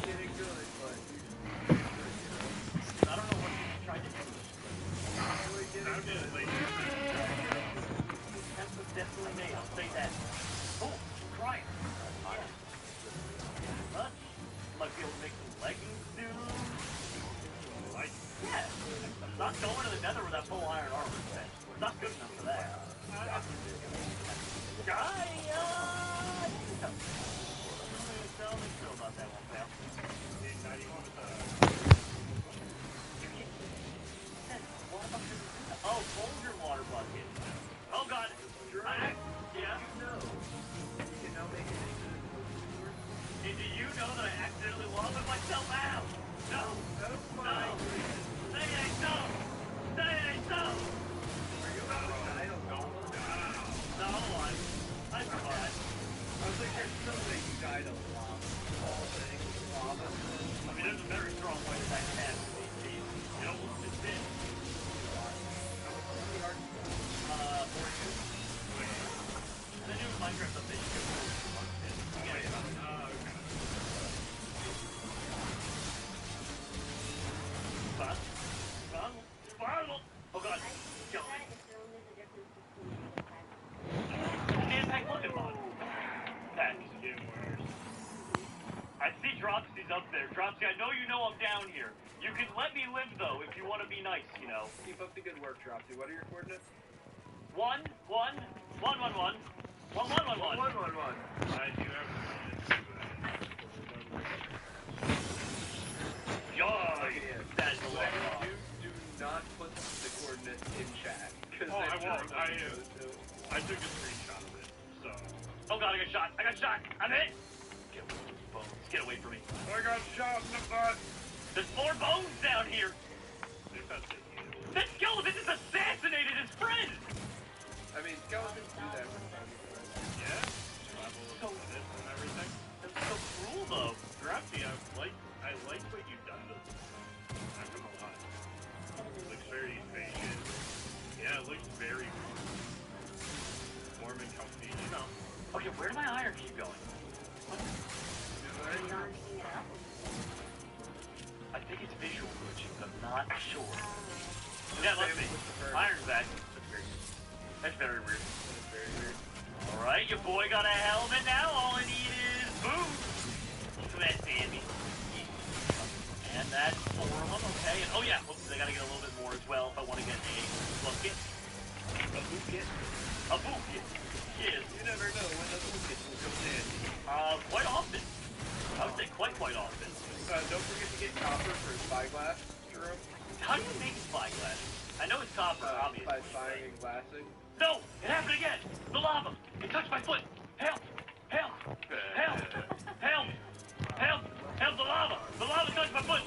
getting good, but I don't know what you tried to do. I'm just like, That's what's definitely made. I'll say that. Oh, crying. Much. Might be able to make some leggings soon. Like, yeah. I'm not going to the nether with that full iron armor set. It's not good enough for that. Guy, tell me still about that one, pal. Oh, Folger water bucket. Oh god. Yeah. And do you know that I accidentally lobbied myself out? No. No. Say it ain't so. Say it ain't so. No, I survived. I was like, there's no way you died of lava. All things lava. I mean, there's a very strong way that that can happen these days. It almost just did. The new Minecraft update, you can get it. Survival! Oh god, kill me. Impact looking mod. That's getting worse. I see Dropsy's up there. Dropsy, I know you know I'm down here. You can let me live though if you want to be nice, you know. Keep up the good work, Dropsy. What are your coordinates? 1, 1, 1, 1, 1. 1, 1, 1, 1. 1, 1, 1. I do have That's a lot. Do not put the coordinates in chat. Oh, I won't. I took a screenshot of it, so. Oh god, I got shot. I got shot. I'm hit. Get away from these bones. Get away from me. I got shot in the butt. There's more bones down here. That skeleton just assassinated his friend. I mean, skeletons do that from time to time. Yeah. Level of this and everything. That's so cruel, though. Drafty, I like what you've done to this. I'm gonna lie. It looks very patient. Yeah, it looks very warm and comfy. You know. Okay, where did my iron keep going? What? I think it's visual glitching, but I'm not sure. Yeah, let's see. Iron's back. That's very weird. That's very weird. Alright, your boy got a helmet now. All I need is boots. So that's handy. And that's 4 of them, okay. And, oh yeah, whoops, I gotta get a little bit more as well if I want to get a bucket. A boot kit? A boot kit. Yes. You never know when the boot kit will come in. Quite often. I would say quite often. Don't forget to get copper for spyglass, Jerome. How do you make spyglass? I know it's copper, obviously. By spying and glassing. No! It happened again! The lava! It touched my foot! Help! Help! Help! Help! Help! Help the lava! The lava touched my foot!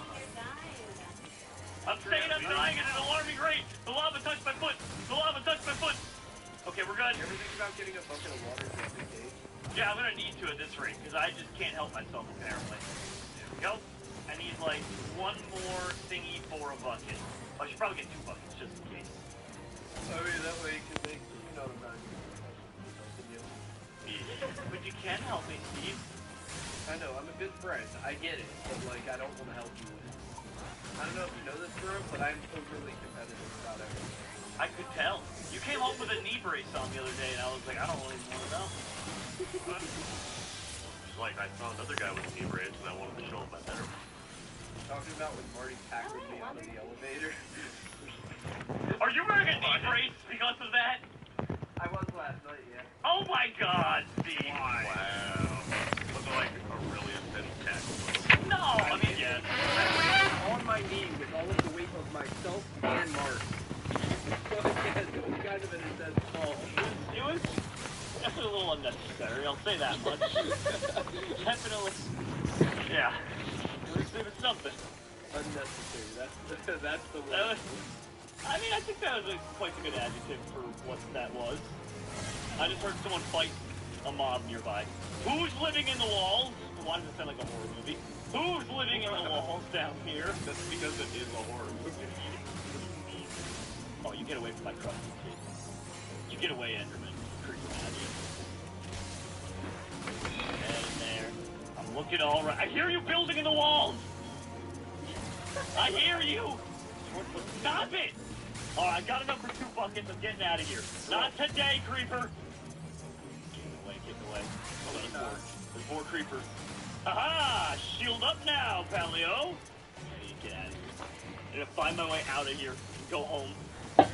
I'm saying I'm dying at an alarming rate! The lava touched my foot! The lava touched my foot! Okay, we're good. You ever think about getting a bucket of water just in case? Yeah, I'm gonna need to at this rate, because I just can't help myself, apparently. There we go. I need, like, 1 more thingy for a bucket. I should probably get 2 buckets, just in case. I mean, that way you can make, you know, about But you can help me, Steve. I know, I'm a good friend. I get it, but, like, I don't want to help you with it. I don't know if you know this, Jerome, but I'm overly competitive about everything. I could tell. You came home with a knee brace on the other day, and I was like, I don't really want to know. Like, I saw another guy with a knee brace, and I wanted to show him my better. Talking about when Marty tackled me onto the elevator. Are you wearing a knee brace because of that? I was last night. Oh my God, Steve! Wow. Was it like a really intense tackle? No, I mean, yes. I'm on my knee with all of the weight of myself and Mark. So yes, it was kind of an intense fall. It was definitely a little unnecessary, I'll say that much. Definitely. Yeah. It was something. Unnecessary, that's the word. I mean, I think that was quite a good adjective for what that was. I just heard someone fight a mob nearby. Who's living in the walls? Why does it sound like a horror movie? Who's living in the walls down here? That's because it is a horror movie. Oh, you get away from my trusty kid. You get away, Enderman. Creeping at you. Get in there. I'm looking all right. I hear you building in the walls! I hear you! Stop it! Alright, I got enough for 2 buckets. I'm getting out of here. Not today, creeper! Get away. Oh, there's more creepers. Aha! Shield up now, Paleo! Get out of here. I'm gonna find my way out of here and go home. Up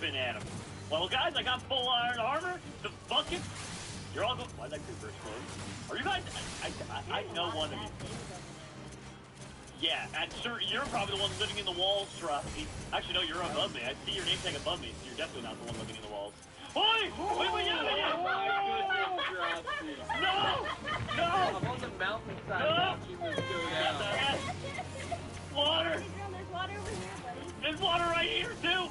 and at him. Well, guys, I got full iron armor, the buckets. You're all going. Why'd that creeper explode? Are you guys? I know one of you. Yeah, and sir, you're probably the one living in the walls, Frosty. Actually, no, you're above me. I see your name tag above me, so you're definitely not the one living in the walls. Oi! Wait, yeah! Oh my goodness, Frosty. No! No! I'm on the mountainside watching this go down. Water! There's water over here, buddy. There's water right here, too!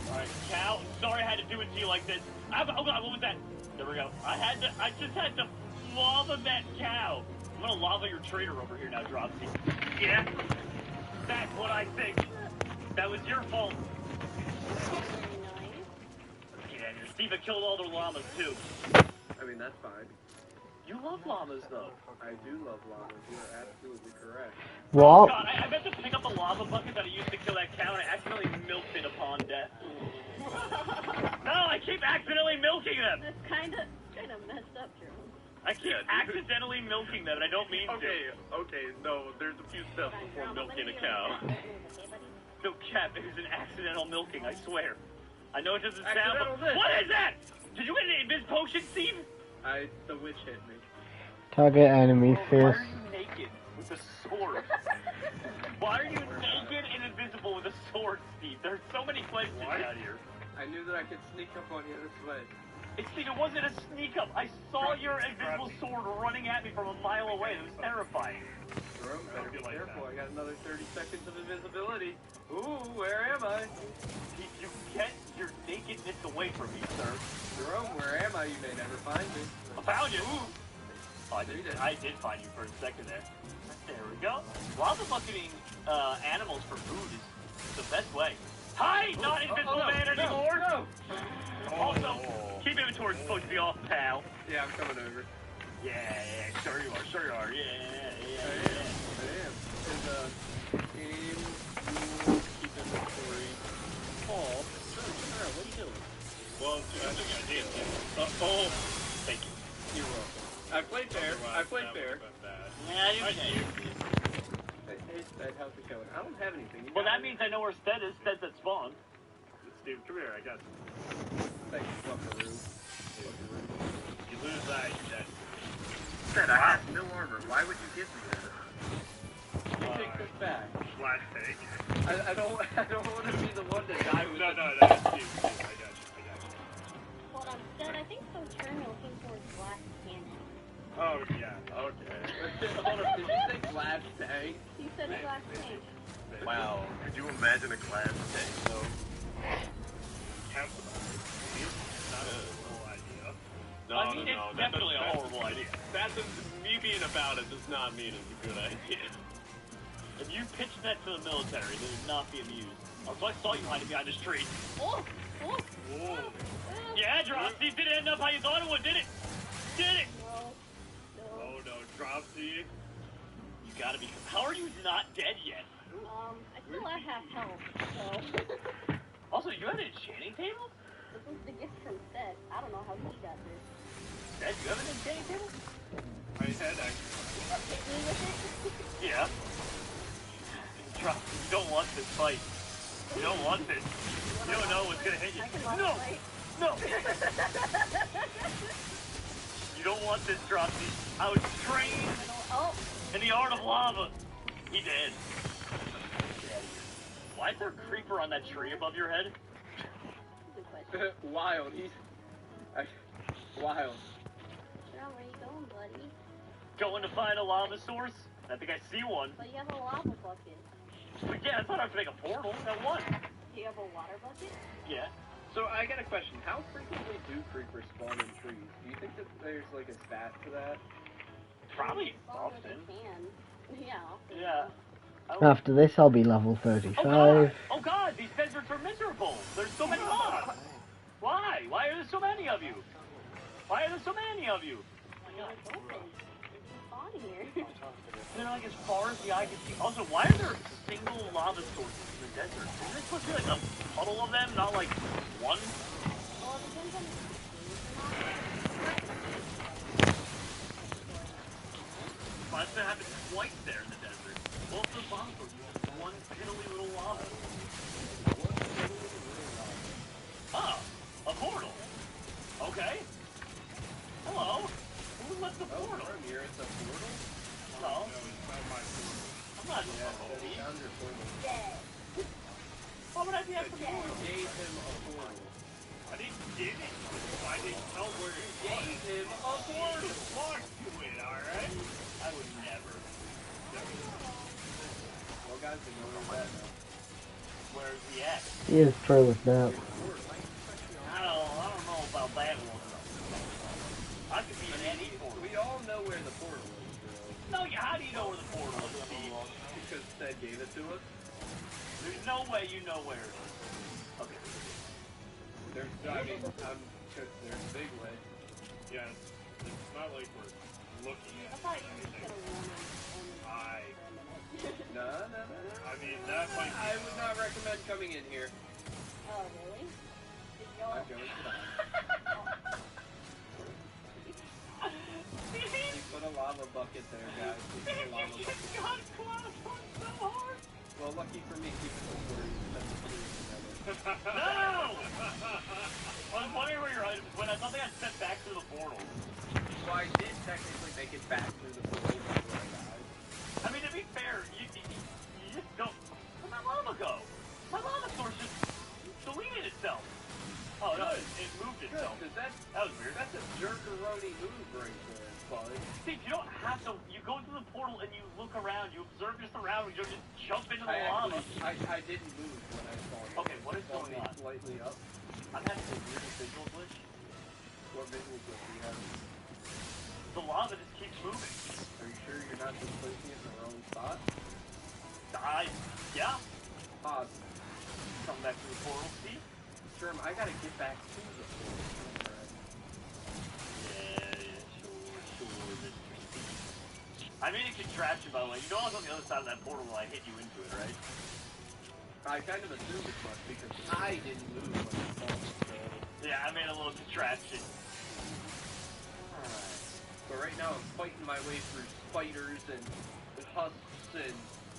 Alright, cow, sorry I had to do it to you like this. Oh god, what was that? There we go. I just had to lava that cow. I'm gonna lava your trader over here now, Dropsy. Yeah? That's what I think. That was your fault. Get out of here. Steve, I killed all the llamas, too. I mean, that's fine. You love llamas, though. I do love llamas. You are absolutely correct. What? Oh, God, I meant to pick up the lava bucket that I used to kill that cow, and I accidentally milked it upon death. No, I keep accidentally milking them! That's kind of messed up, Jerome. I keep accidentally milking them, and I don't mean to. Okay, no, there's a few steps before milking a cow. No, Cap, it was an accidental milking, I swear. I know it doesn't sound, Accidental but... What is that? Did you get an invis potion, Steve? The witch hit me. Target enemy Why face. are you naked with a sword? Why are you naked and invisible with a sword, Steve? There's so many questions out here. I knew that I could sneak up on you this way. Steve, it wasn't a sneak up. I saw your invisible sword running at me from a mile away. It was terrifying. Jerome, better be careful. I got another 30 seconds of invisibility. Ooh, where am I? You get your nakedness away from me, sir. Jerome, where am I? You may never find me. I found you. Ooh. Oh, I did find you for a second there. There we go. Lava bucketing animals for food is the best way. Hi, not invisible man anymore. No. Also, keep inventory supposed to be off, pal. Yeah, I'm coming over. Yeah, sure you are, Yeah. I am. Aim, rule, keep inventory. Paul, what are you doing? Well, dude, I think I did. Thank you. You're welcome. I played fair. Yeah, you can. Hey, Stead, how's it going? I don't have anything. Well, that means I know where Stead is. Stead's at spawn. Steve, come here, I got you. Thanks, Buckaroo. You lose that. Stead, I have no armor. Why would you give me that? You take this back. Flash tank. I don't want to be the one to die with No, Steve, I got you. Hold on, Stead, I think so turn looking towards glass cannon. Oh, yeah, okay. Hold on, did you say glass tank? You said glass tank. Wow, could you imagine a glass tank, though? Not a horrible idea. No, it's definitely a horrible idea. Me being about it does not mean it's a good idea. If you pitch that to the military, they would not be amused. Also, I saw you hiding behind this tree. Oh. Yeah, Dropsy, didn't end up how you thought it would, did it? Did it? Oh no, Dropsy. You gotta be. How are you not dead yet? I still have half health, so. Also, you have an enchanting table? This was the gift from Stead. I don't know how he got this. Stead, you have an enchanting table? I had Hit me with it? Yeah. Dropsy, you don't want this fight. You don't want this. You You don't know what's gonna hit you. I can love No! light. No! You don't want this, Dropsy. I was trained in the art of lava. He did. Why is there a creeper on that tree above your head? Wild. Wild. Sharon, where you going, buddy? Going to find a lava source? I think I see one. But you have a lava bucket. But yeah, I thought I could make a portal. That one. Do you have a water bucket? Yeah. So I got a question. How frequently do creepers spawn in trees? Do you think that there's like a stat to that? Probably Longer often. than can. Yeah, often. Yeah. After this, I'll be level 35. Oh god, these deserts are miserable. There's so many mobs. Why? Why are there so many of you? Why are there so many of you? It's open. It's spawn here. They're like as far as the eye can see. Also, why are there single lava sources in the desert? Isn't there supposed to be like a puddle of them, not like one? Well, it depends on the Well, that's gonna happen twice there in the desert. Both the lava sources, just one piddly little lava. Ah, a portal. Okay. Hello. Who left the portal? From here, it's a portal? No. it's not my portal. I'm not Found your portal. Why would I be after the portal? Gave him a portal. I didn't give it. I didn't know where it was. Gave him a portal. Mark to it, alright? I would never. Well, guys, we know where that now. Where's he at? He is true with that. I don't know about that one. I could be in any portal. We all know where the portal is, bro. No, how do you know where the portal is, Steve? Because Ted gave it to us. There's no way you know where it is. Okay. There's a big way. Yeah, it's not like we're looking at anything. No. I mean, that might be... I would not recommend coming in here. Oh, really? Did y'all... I'm going to die. He put a lava bucket there, guys. He put a lava bucket. Well, lucky for me, keep it before you send the police together. No! I was wondering where you're at when I thought they got sent back to the portal. So I did technically make it back through the portal before I died. I mean, to be fair, you just don't... Where'd my lava go? My lava source just deleted itself. Oh, no, it moved itself. Good, that was weird. That's a jerkaroni move right there, bud. Steve, you don't have to... You go into the portal and you look around, you observe your surroundings, you don't just jump into the lava. I didn't move when I saw you. Okay, what is going on? Slightly up. I'm having a weird visual glitch. What visual glitch do you have? The lava just keeps moving. Are you sure you're not just placing it in the wrong spot? Yeah. Pause. Come back to the portal, Steve. Sherm, I gotta get back to the portal. Yeah, sure, Mr. Steve. I made a contraption, by the way. You know I was on the other side of that portal when I hit you into it, right? I kind of assumed as much because I didn't move when I saw it. So. Yeah, I made a little contraption. Alright. But right now I'm fighting my way through spiders and husks and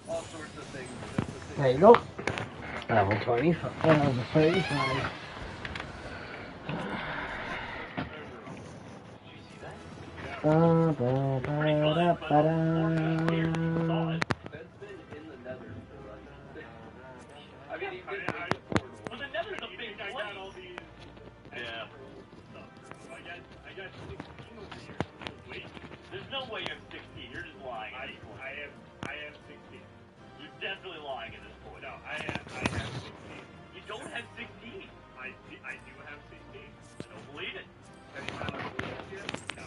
all sorts of things. There you go. Level 25. Level 35. Ben's been in the nether for like... I mean, he's been in the portal. Well, the nether's a big I got all these... Yeah. I got 16 over here. Wait. There's no way you have 16. You're just lying at this point. I have 16. You're definitely lying at this point. No, I have 16. You don't have 16. I do have 16. I don't believe it. Have you found out the list yet? No,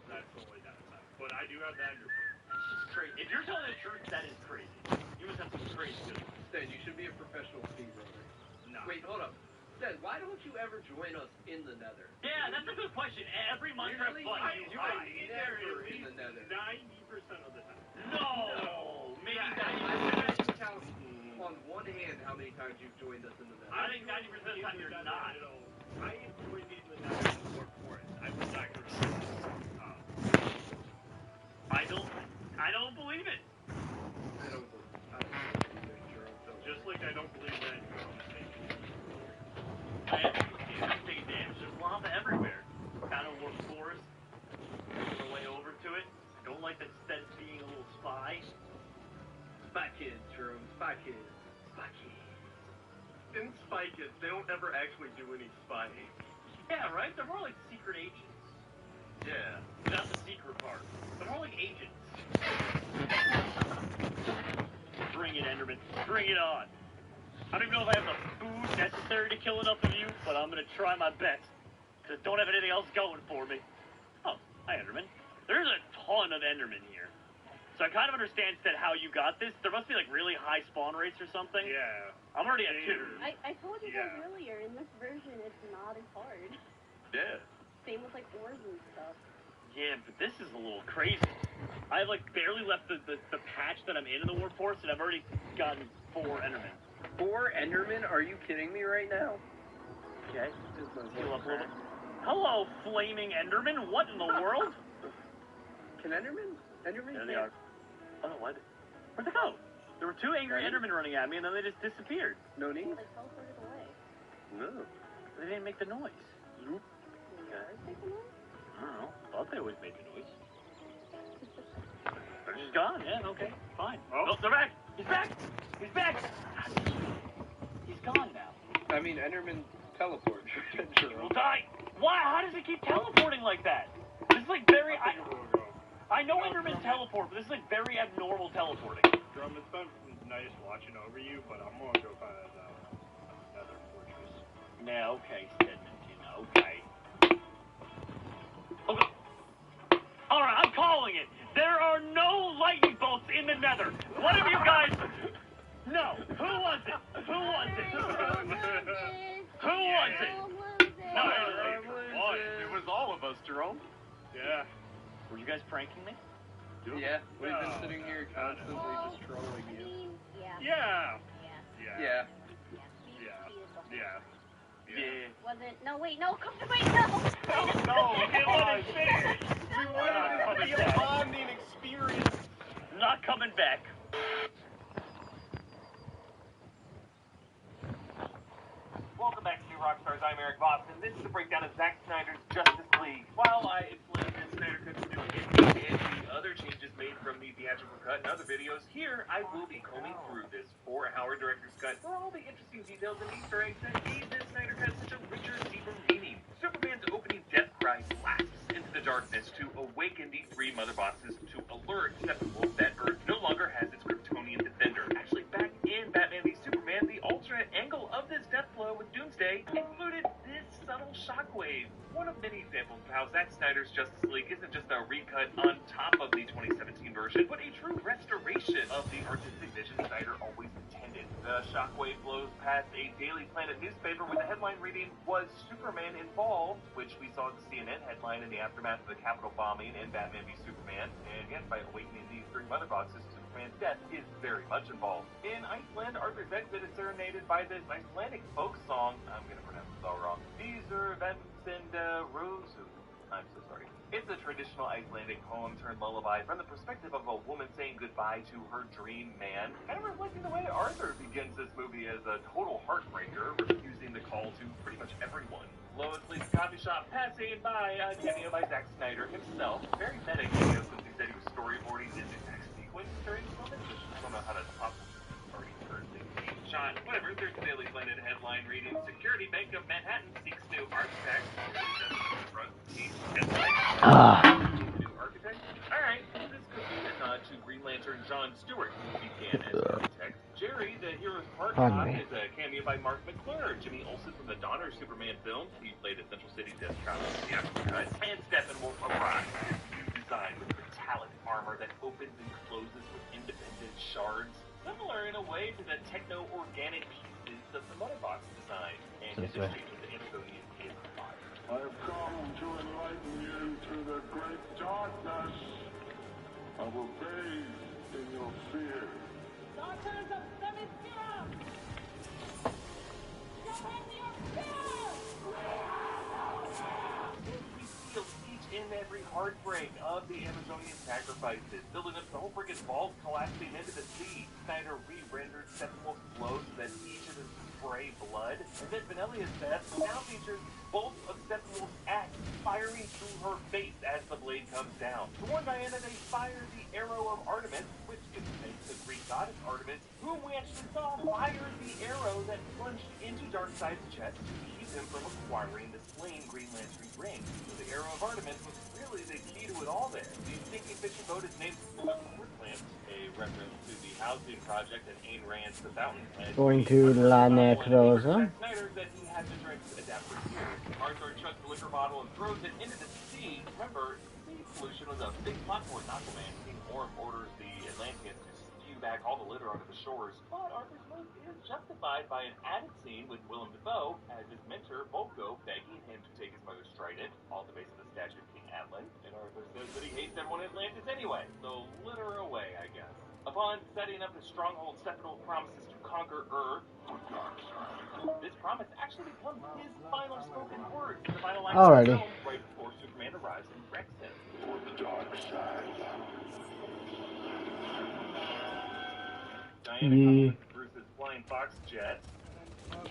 that's totally not that. But I do have that. That's just crazy. If you're telling the truth, that is crazy. You must have some crazy good ones. Stan, you should be a professional speedrunner. No. Wait, hold up. Stan, why don't you ever join us in the nether? Yeah, that's a good question. Every Minecraft fight, you you are hide. never in the nether. 90% of the time. No! Maybe I 90%. can count on one hand how many times you've joined us in the nether. I think 90% of the time you're not. I enjoy being in the nether and work for it. I was not going to I don't believe it. I don't believe it, Jerome. Just like I don't believe that you're on the same. like it. They don't ever actually do any spying. Yeah, right? They're more like secret agents. Yeah. Not the secret part. They're more like agents. Bring it, Enderman. Bring it on. I don't even know if I have the food necessary to kill enough of you, but I'm gonna try my best. Because I don't have anything else going for me. Oh, hi, Enderman. There's a ton of Endermen here. So I kind of understand that how you got this. There must be like really high spawn rates or something. Yeah. I'm already at 2. I told you guys earlier, in this version, it's not as hard. Yeah. Same with like ores and stuff. Yeah, but this is a little crazy. I've like barely left the patch that I'm in the Warp Force, and I've already gotten 4 Endermen. 4 Endermen? Are you kidding me right now? Okay. Heal up a little bit. Hello, flaming Enderman. What in the world? Can Endermen? Endermen? There they are. Oh, what? Where'd they go? There were 2 angry Endermen running at me, and then they just disappeared. No need? They teleported away. No. They didn't make the noise. They make the noise? I don't know. Thought they always made the noise. They're just gone. Yeah, okay. Fine. Oh, they're back. He's back. He's back. He's gone now. I mean, Endermen teleport. He will die. Why? How does he keep teleporting like that? This is like very... I know Endermen teleport, but this is like very abnormal teleporting. Drum, it's been nice watching over you, but I'm gonna go find another fortress. Yeah, okay, Stedmanton, okay. Okay. Alright, I'm calling it. There are no lightning bolts in the nether. What have you guys... No. Who was it? Who was it? Who was it? No, It was all of us, Jerome. Yeah. Were you guys pranking me? Yeah, we've been sitting here constantly just trolling you. Yeah. Yeah. Was it? No, wait, no, come to me, no! No, you let it finish. We wanted it to be a bonding experience. Not coming back. Welcome back to New Rockstars. I'm Eric Boston. This is a breakdown of Zack Snyder's Justice League. While I explained the Snyder Cut's new ending and the other changes made from the theatrical cut and other videos, here I will be combing through this 4-hour director's cut for all the interesting details and Easter eggs that gave this Snyder Cut such a richer, deeper meaning. Superman's opening death cry blasts into the darkness to awaken the 3 mother boxes to alert Steppenwolf that Earth no longer has its Kryptonian defender. Actually, back in Batman v Superman, the alternate angle of this death blow with Doomsday included this subtle shockwave. One of many examples of how Zack Snyder's Justice League isn't just a recut on top of the 2017 version, but a true restoration of the artistic vision Snyder always intended. The shockwave blows past a Daily Planet newspaper with the headline reading, "Was Superman Involved?" which we saw in the CNN headline in the aftermath of the Capitol bombing in Batman v Superman. And yes, by awakening these 3 mother boxes, Superman's death is very much involved. In Iceland, Arthur's exit is serenaded by this Icelandic folk song. I'm gonna pronounce this all wrong. These are Vensinda Rosu. I'm so sorry. It's a traditional Icelandic poem turned lullaby from the perspective of a woman saying goodbye to her dream man, kind of reflecting the way Arthur begins this movie as a total heartbreaker, refusing the call to pretty much everyone. Lois Lee's coffee shop passing by a cameo by Zack Snyder himself. Very meta cameo since he said he was storyboarding this exact sequence during the moment. I don't know how to pop already currently shot. Whatever, there's the Daily Planet headline reading, Security Bank of Manhattan seeks new architect. New architect? Alright, this could be a nod to Green Lantern John Stewart, who began as the architect. Jerry, the hero's part cop, is a cameo by Mark McClure. Jimmy Olsen from the Donner Superman films, he played a Central City death cop in the aftercut. And Steppenwolf arrives, his new design with metallic armor that opens and closes with independent shards, similar in a way to the techno-organic pieces of the Motherbox design. And his exchange with the Amazonian is fire. I have come to enlighten you through the great darkness. I will bathe in your fear. We feel each and every heartbreak of the Amazonian sacrifices, building up the whole friggin' vault collapsing into the sea. Snyder re-rendered Steppenwolf's blow so that each of them spray blood, and then Vanellia's death now features bolts of Steppenwolf's axe firing through her face as the blade comes down. To warn Diana, they fire the arrow of Artemis, which is the Greek goddess Artemis, whom we actually saw fire the arrow that plunged into Dark Darkseid's chest to keep him from acquiring the slain Green Lantern ring. So the Arrow of Artemis was really the key to it all there. The stinky fishing boat is named Portland, a reference to the housing project in Ayn Rand's The Fountainhead. Going to La Necrosa. Snyder that he had the drinks adapted here. Arthur chugs the liquor bottle and throws it into the sea. Remember, sea pollution was a big plot point in Aquaman. King Orm orders the Atlanteans to spew back all the litter onto the shores. But Arthur's move is justified by an added scene with Willem Dafoe as his mentor, Volko, begging him to take his mother's trident, all the base of the statue of King Atlan. And Arthur says that he hates everyone in Atlantis anyway, so litter away, I guess. Upon setting up his stronghold, Steppenwolf promises to conquer Earth. This promise actually becomes his final spoken word in the final line of the film, right before Superman arrives and wrecks him. For the dark side. Diana comes with Bruce's flying fox jet. A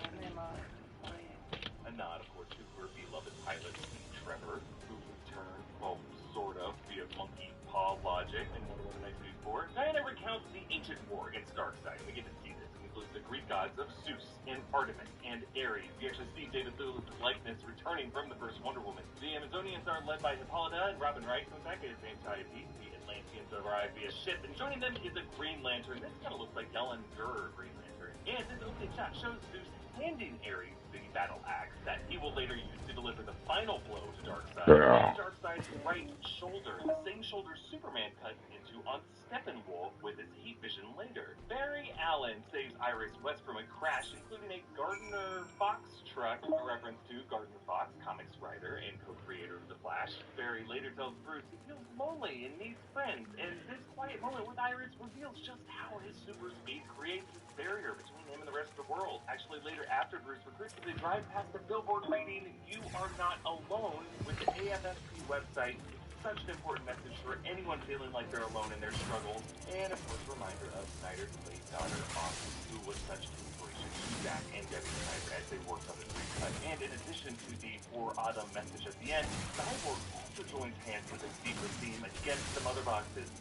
nod, of course, to her beloved pilot, Trevor, who returned, well, sort of, via monkey paw logic in Wonder Woman 1984. Diana recounts the ancient war against Darkseid. We get to see this. It includes the Greek gods of Zeus and Artemis and Ares. We actually see David Thewlis's likeness returning from the first Wonder Woman. The Amazonians are led by Hippolyta and Robin Wright, who back at his name timepiece. The Atlanteans arrive via ship, and joining them is a Green Lantern. This kind of looks like Ellen Durer Green Lantern. And this opening shot shows Zeus handing Ares the battle axe that he will later use to deliver the final blow to Darkseid. Darkseid's right shoulder, the same shoulder Superman cut into on Steppenwolf with his heat vision later. Barry Allen saves Iris West from a crash, including a Gardner Fox truck, a reference to Gardner Fox, comics writer and co-creator of The Flash. Barry later tells Bruce he feels lonely and needs friends, and this quiet moment with Iris reveals just how his super speed creates this barrier between him and the rest of the world. Actually, later after Bruce recruits, they drive past the billboard reading, "You are not alone," with the AFSP website. Such an important message for anyone feeling like they're alone in their struggles. And, of course, a reminder of Snyder's late daughter, Autumn, who was such inspiration to Zack and Debbie Snyder as they worked on this recut. And in addition to the For Autumn message at the end, Cyborg also joins hands with a secret theme against the mother boxes.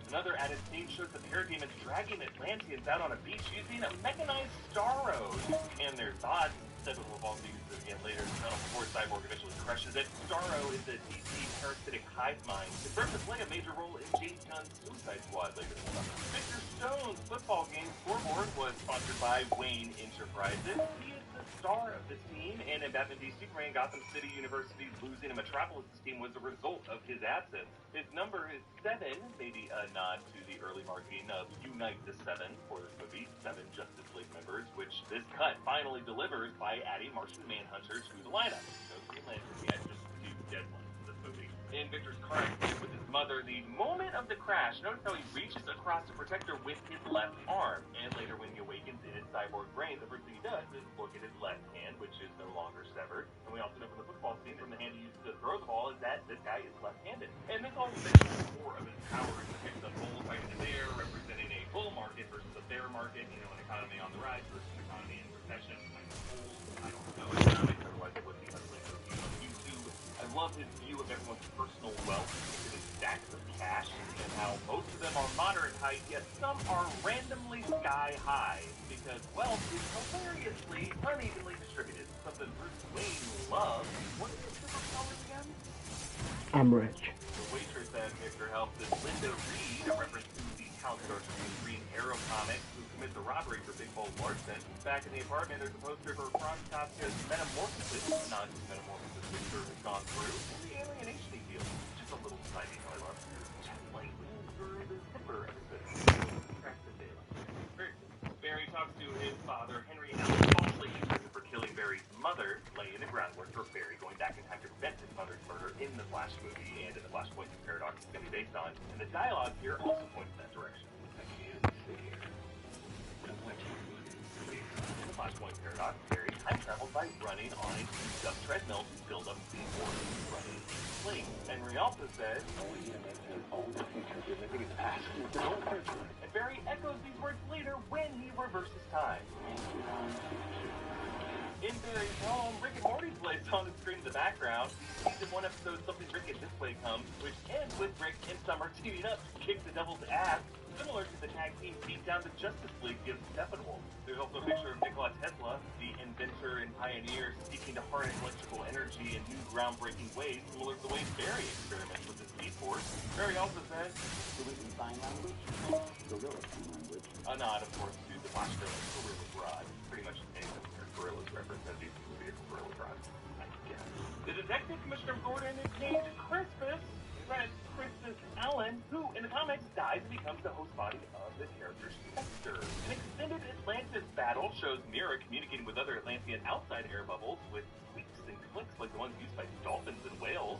Another added scene shows the parademons dragging Atlanteans out on a beach using a mechanized Starro. And their thoughts, Steppenwolf also uses it again later in the film before Cyborg eventually crushes it. Starro is a DC parasitic hive mind. It's starts to play a major role in James Gunn's Suicide Squad later this summer. Victor Stone's football game scoreboard was sponsored by Wayne Enterprises. He is the star of this team, and in Batman v Superman, Gotham City University's losing to Metropolis' team was a result of his absence. His number is 7, maybe a nod to the early marketing of Unite the 7 for this movie, 7 Justice League members, which this cut finally delivers by adding Martian Manhunter to the lineup. No Green Lantern yet, just 2 dead ones in this movie. In Victor's car accident with his mother, the moment of the crash, notice how he reaches across to protect her with his left arm. And later when he awakens in his cyborg brain, the first thing he does is look at his left hand, which is no longer severed. And we also know from the football scene, from the hand he used to throw the ball, is that this guy is left-handed. And this all mentions more of his power in the mix of bull fighting the bear, representing a bull market versus a bear market, you know, an economy on the rise versus an economy in recession. I don't know economics, otherwise it wouldn't be much later on YouTube. I love his view of everyone's personal wealth, because it's stacks of cash, and how most of them are moderate height, yet some are randomly sky high, because wealth is hilariously unevenly distributed. Something Bruce Wayne loves. What are his superpowers again? I'm rich. The waitress that Victor helps is Linda Reed, a reference to the Count Starcher from Green Arrow comics, who commits a robbery for Big Bull Larson. Back in the apartment, there's a poster for Franz Kafka's Metamorphosis, not just Metamorphosis Victor has gone through, and the alienation he feels. Just a little side detail I love. Just like through the zipper of his hood. Cracks the daylight. Barry talks to his father, Henry Allen, falsely accused for killing Barry's mother, laying the groundwork for Barry going back in time to prevent his mother's murder in the Flash movie and in the Flashpoint Paradox it's going to be based on. And the dialogue here also points in that direction. I can't sit here. In the Flashpoint Paradox, Barry time traveled by running on a used-up treadmill to build up the order running sling. And Rialto says, and Barry echoes these words later when he reverses time. In Barry's home, Rick and Morty plays on the screen in the background. Season 1 episode Something Rick and This Way Comes, which ends with Rick and Summer teaming up to kick the devil's ass, similar to the tag team beat down the Justice League gives Steppenwolf. There's also a picture of Nikola Tesla, the inventor and pioneer seeking to harness electrical energy in new groundbreaking ways, similar to the way Barry experiments with his Speed Force. Barry also says, Written sign language? Gorilla sign language. A nod, of course, to the popular Gorilla Rod. Pretty much anything where gorillas reference as these movie for Gorilla Rod, I guess. The Detective Commissioner Gordon is named Crispus. Crispus Allen, who in the comics dies and becomes the host body of the character Spectre. An extended Atlantis battle shows Mira communicating with other Atlantean outside air bubbles with squeaks and clicks like the ones used by dolphins and whales.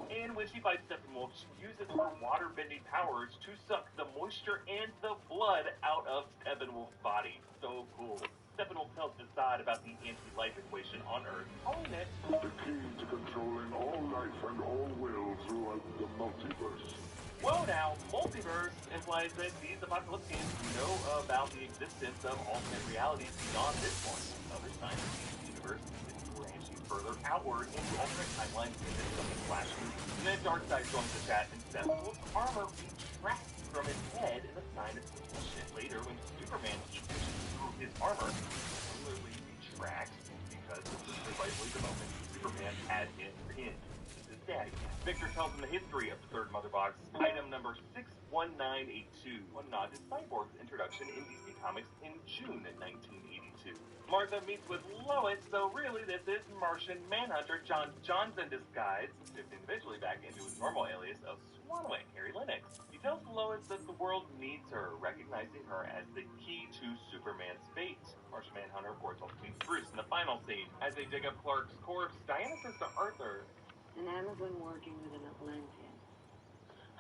And when she fights Steppenwolf, she uses her water-bending powers to suck the moisture and the blood out of Steppenwolf's body. So cool. Steppenwolf tells Desaad about the anti-life equation on Earth, calling it the key to controlling all life and all will throughout the multiverse. Whoa now, multiverse implies that these apocalyptians know about the existence of alternate realities beyond this one. Other signs of the universe is branching further outward into alternate timelines in this of the Flash movie. And then Darkseid joins the chat and Steppenwolf's armor retracts from his head in a sign of bullshit. Later, when Superman eats through his armor, similarly retracts because this is precisely the moment Superman had him pinned. This is Daddy. Victor tells him the history of the third Mother Box, item number 61982, a nod to Cyborg's introduction in DC Comics in June 1982. Martha meets with Lois, so really this is Martian Manhunter John Johnson disguised, shifting eventually back into his normal alias of Swanwick, Harry Lennox. He tells Lois that the world needs her, recognizing her as the key to Superman's fate. Martian Manhunter boards off to meet Bruce in the final scene. As they dig up Clark's corpse, Diana says to Arthur, An Amazon working with an Atlantean.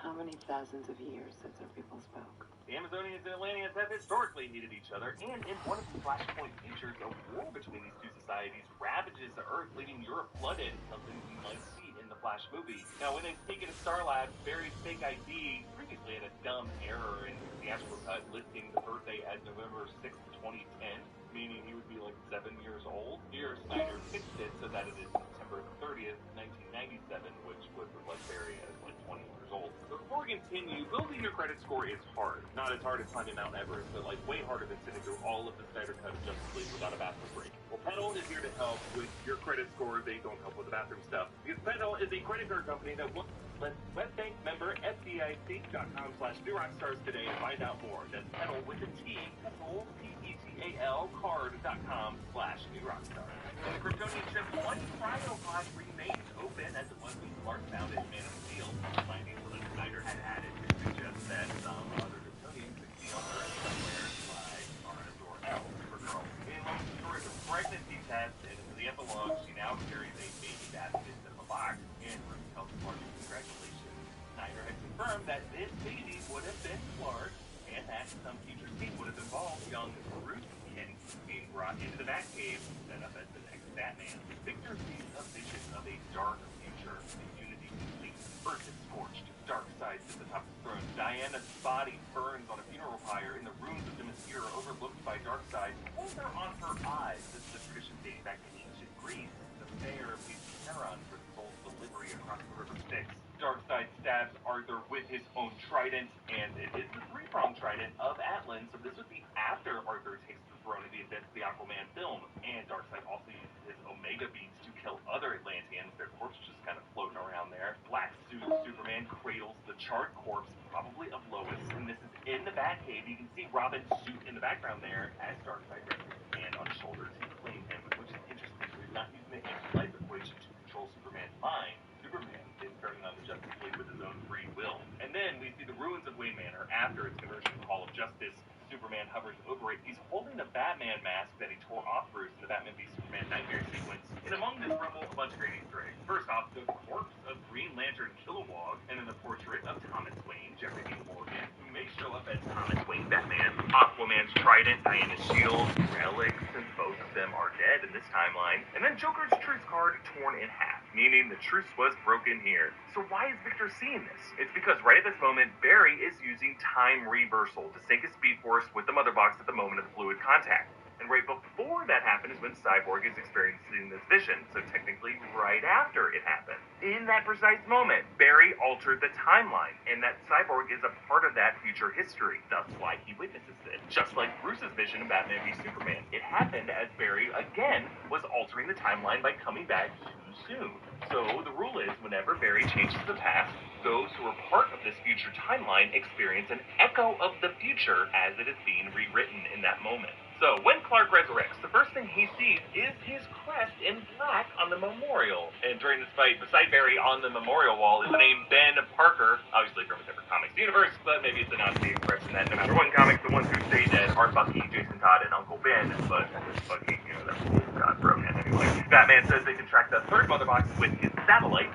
How many thousands of years since our people spoke? The Amazonians and Atlanteans have historically hated each other, and in one of the Flashpoint features, a war between these two societies ravages the Earth, leaving Europe flooded, something we might see in the Flash movie. Now, when they sneak into Star Labs, Barry's fake ID previously had a dumb error in the theatrical cut listing the birthday as November 6th, 2010, meaning he would be like 7 years old. Here, Snyder fixed it so that it is September 30th, 1997, which would reflect Barry as like 20 years old. So before we continue, building your credit score is hard. Not as hard as climbing Mount Everest, but like way harder than sitting through all of the Snyder Cut of Justice League without a bathroom break. Well, Petal is here to help with your credit score. They don't help with the bathroom stuff. Because Petal is a credit card company that will let webbank member FDIC.com/NewRockstars today and find out more. That's Petal with a T, Petal, P-E-T-A-L, card.com/NewRockstars. And the Kryptonian ship One Cryopod remains open as it was when Clark found it in Man of Steel. Findings that Snyder had added to suggest that some other Kryptonians could be on Earth somewhere by Mars or L for Girl. In Lois' story of a pregnancy test, and in the epilogue, she now carries a baby basket instead of a box, and Ruth tells Clark congratulations. Snyder had confirmed that this baby would have been Clark, and that some future scene would have involved young Bruce Kent being brought into the Batcave, set up as the next Batman. Victor sees a vision of a dark future, the Unity complete. Earth is scorched, Darkseid sits atop the throne. Diana's body burns on a funeral pyre in the ruins of Themyscira, overlooked by Darkseid. Holds her on her eyes. This is a tradition dating back to ancient Greece. The fair leads Charon for the soul's delivery across the River Styx. Darkseid stabs Arthur with his own trident, and it is the three-pronged trident of Atlan, so this would be after Arthur takes the throne in the events of the Aquaman film. And Darkseid also uses his Omega beams to kill other Atlanteans. Their corpses just kind of floating around there. Black suit Superman cradles the charred corpse, probably of Lois, and this is in the Batcave. You can see Robin's suit in the background there as Darkseid rests his hand on his shoulder to claim him, which is interesting. So he's not using the anti-life equation to control Superman's mind. Superman is turning on the Justice League with his own free will. And then we see the ruins of Wayne Manor after its conversion to the Hall of Justice. Superman hovers over it. He's holding a Batman mask that he tore off Bruce in the Batman v Superman Nightmare sequence. And among this rubble, a bunch of great Easter eggs. First off, the corpse of Green Lantern Kilowog, and then the portrait of Thomas Wayne, Jeffrey Dean Morgan, who may show up as Thomas Wayne Batman. Aquaman's trident, Diana's shield, relics, and both of them are dead in this timeline, and then Joker's truce card torn in half, meaning the truce was broken here. So why is Victor seeing this? It's because right at this moment, Barry is using time reversal to sync his Speed Force with the Mother Box at the moment of the fluid contact. And right before that happened is when Cyborg is experiencing this vision, so technically right after it happened. In that precise moment, Barry altered the timeline, and that Cyborg is a part of that future history. That's why he witnesses it. Just like Bruce's vision in Batman v Superman. It happened as Barry, again, was altering the timeline by coming back too soon. So the rule is, whenever Barry changes the past, those who are part of this future timeline experience an echo of the future as it is being rewritten in that moment. So, when Clark resurrects, the first thing he sees is his crest in black on the memorial. And during this fight, beside Barry on the memorial wall is the name Ben Parker, obviously from a different comics universe, but maybe it's a Nazi expression that no matter what comics, the ones who stay dead are Bucky, Jason Todd, and Uncle Ben, but Bucky, you know, that's God broken anyway. Batman says they can track the third Mother Box with his satellite.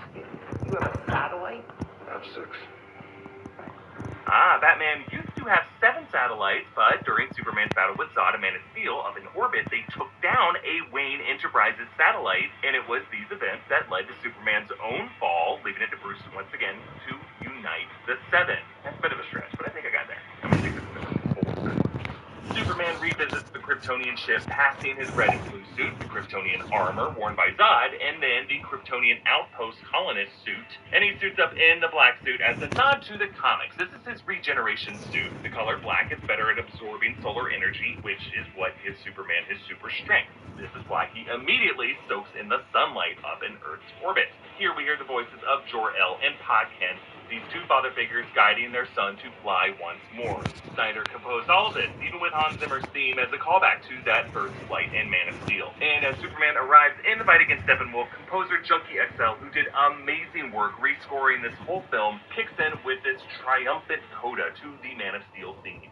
You have a satellite? I have 6. Batman used to have 7 satellites, but during Superman's battle with Zod and Man of Steel up in orbit, they took down a Wayne Enterprises satellite, and it was these events that led to Superman's own fall, leaving it to Bruce once again to unite the 7. That's a bit of a stretch, but I think I got there. I'm gonna take this as a 4. Superman revisits the Kryptonian ship, passing his red and blue suit, the Kryptonian armor worn by Zod, and then the Kryptonian outpost colonist suit, and he suits up in the black suit as a nod to the comics. This is his regeneration suit. The color black is better at absorbing solar energy, which is what gives Superman his super strength. This is why he immediately soaks in the sunlight up in Earth's orbit. Here we hear the voices of Jor-El and Podkent, these two father figures guiding their son to fly once more. Snyder composed all of this, even with Hans Zimmer's theme as a callback to that first flight in Man of Steel. And as Superman arrives in the fight against Steppenwolf, composer Junkie XL, who did amazing work rescoring this whole film, kicks in with this triumphant coda to the Man of Steel theme.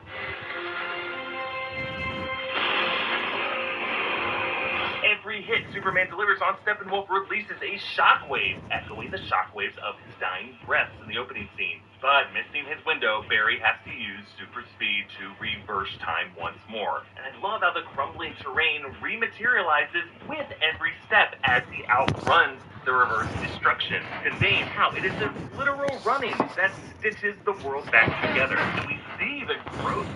Every hit Superman delivers on Steppenwolf releases a shockwave, echoing the shockwaves of his dying breaths in the opening scene. But missing his window, Barry has to use super speed to reverse time once more. And I love how the crumbling terrain rematerializes with every step as he outruns the reverse destruction, conveying how it is a literal running that stitches the world back together. And we see the growth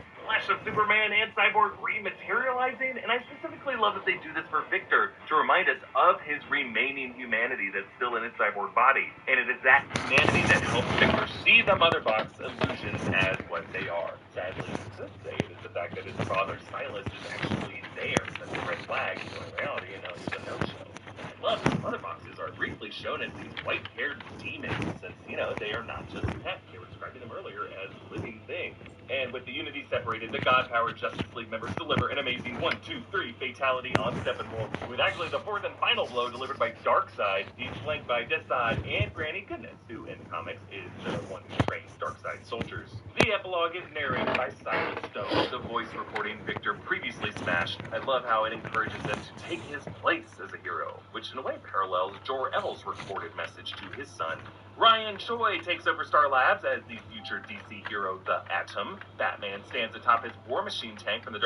of Superman and Cyborg rematerializing, and I specifically love that they do this for Victor to remind us of his remaining humanity that's still in his cyborg body. And it is that humanity that helps Victor see the Mother Box illusions as what they are. Sadly, you could say it is the fact that his father Silas is actually there. That's a red flag in reality, and now he's a no-show. I love that Mother Boxes are briefly shown as these white-haired demons, since, you know, they are not just pets. They were describing them earlier as living things. And with the Unity separated, the God-powered Justice League members deliver an amazing 1-2-3 fatality on Steppenwolf, with actually the 4th and final blow delivered by Darkseid. He's flanked by Deathside and Granny Goodness, who in comics is the one who trains Darkseid soldiers. The epilogue is narrated by Silent Stone, the voice recording Victor previously smashed. I love how it encourages him to take his place as a hero, which in a way parallels Jor-El's recorded message to his son. Ryan Choi takes over Star Labs as the future DC hero, the Atom. Batman stands atop his War Machine tank from the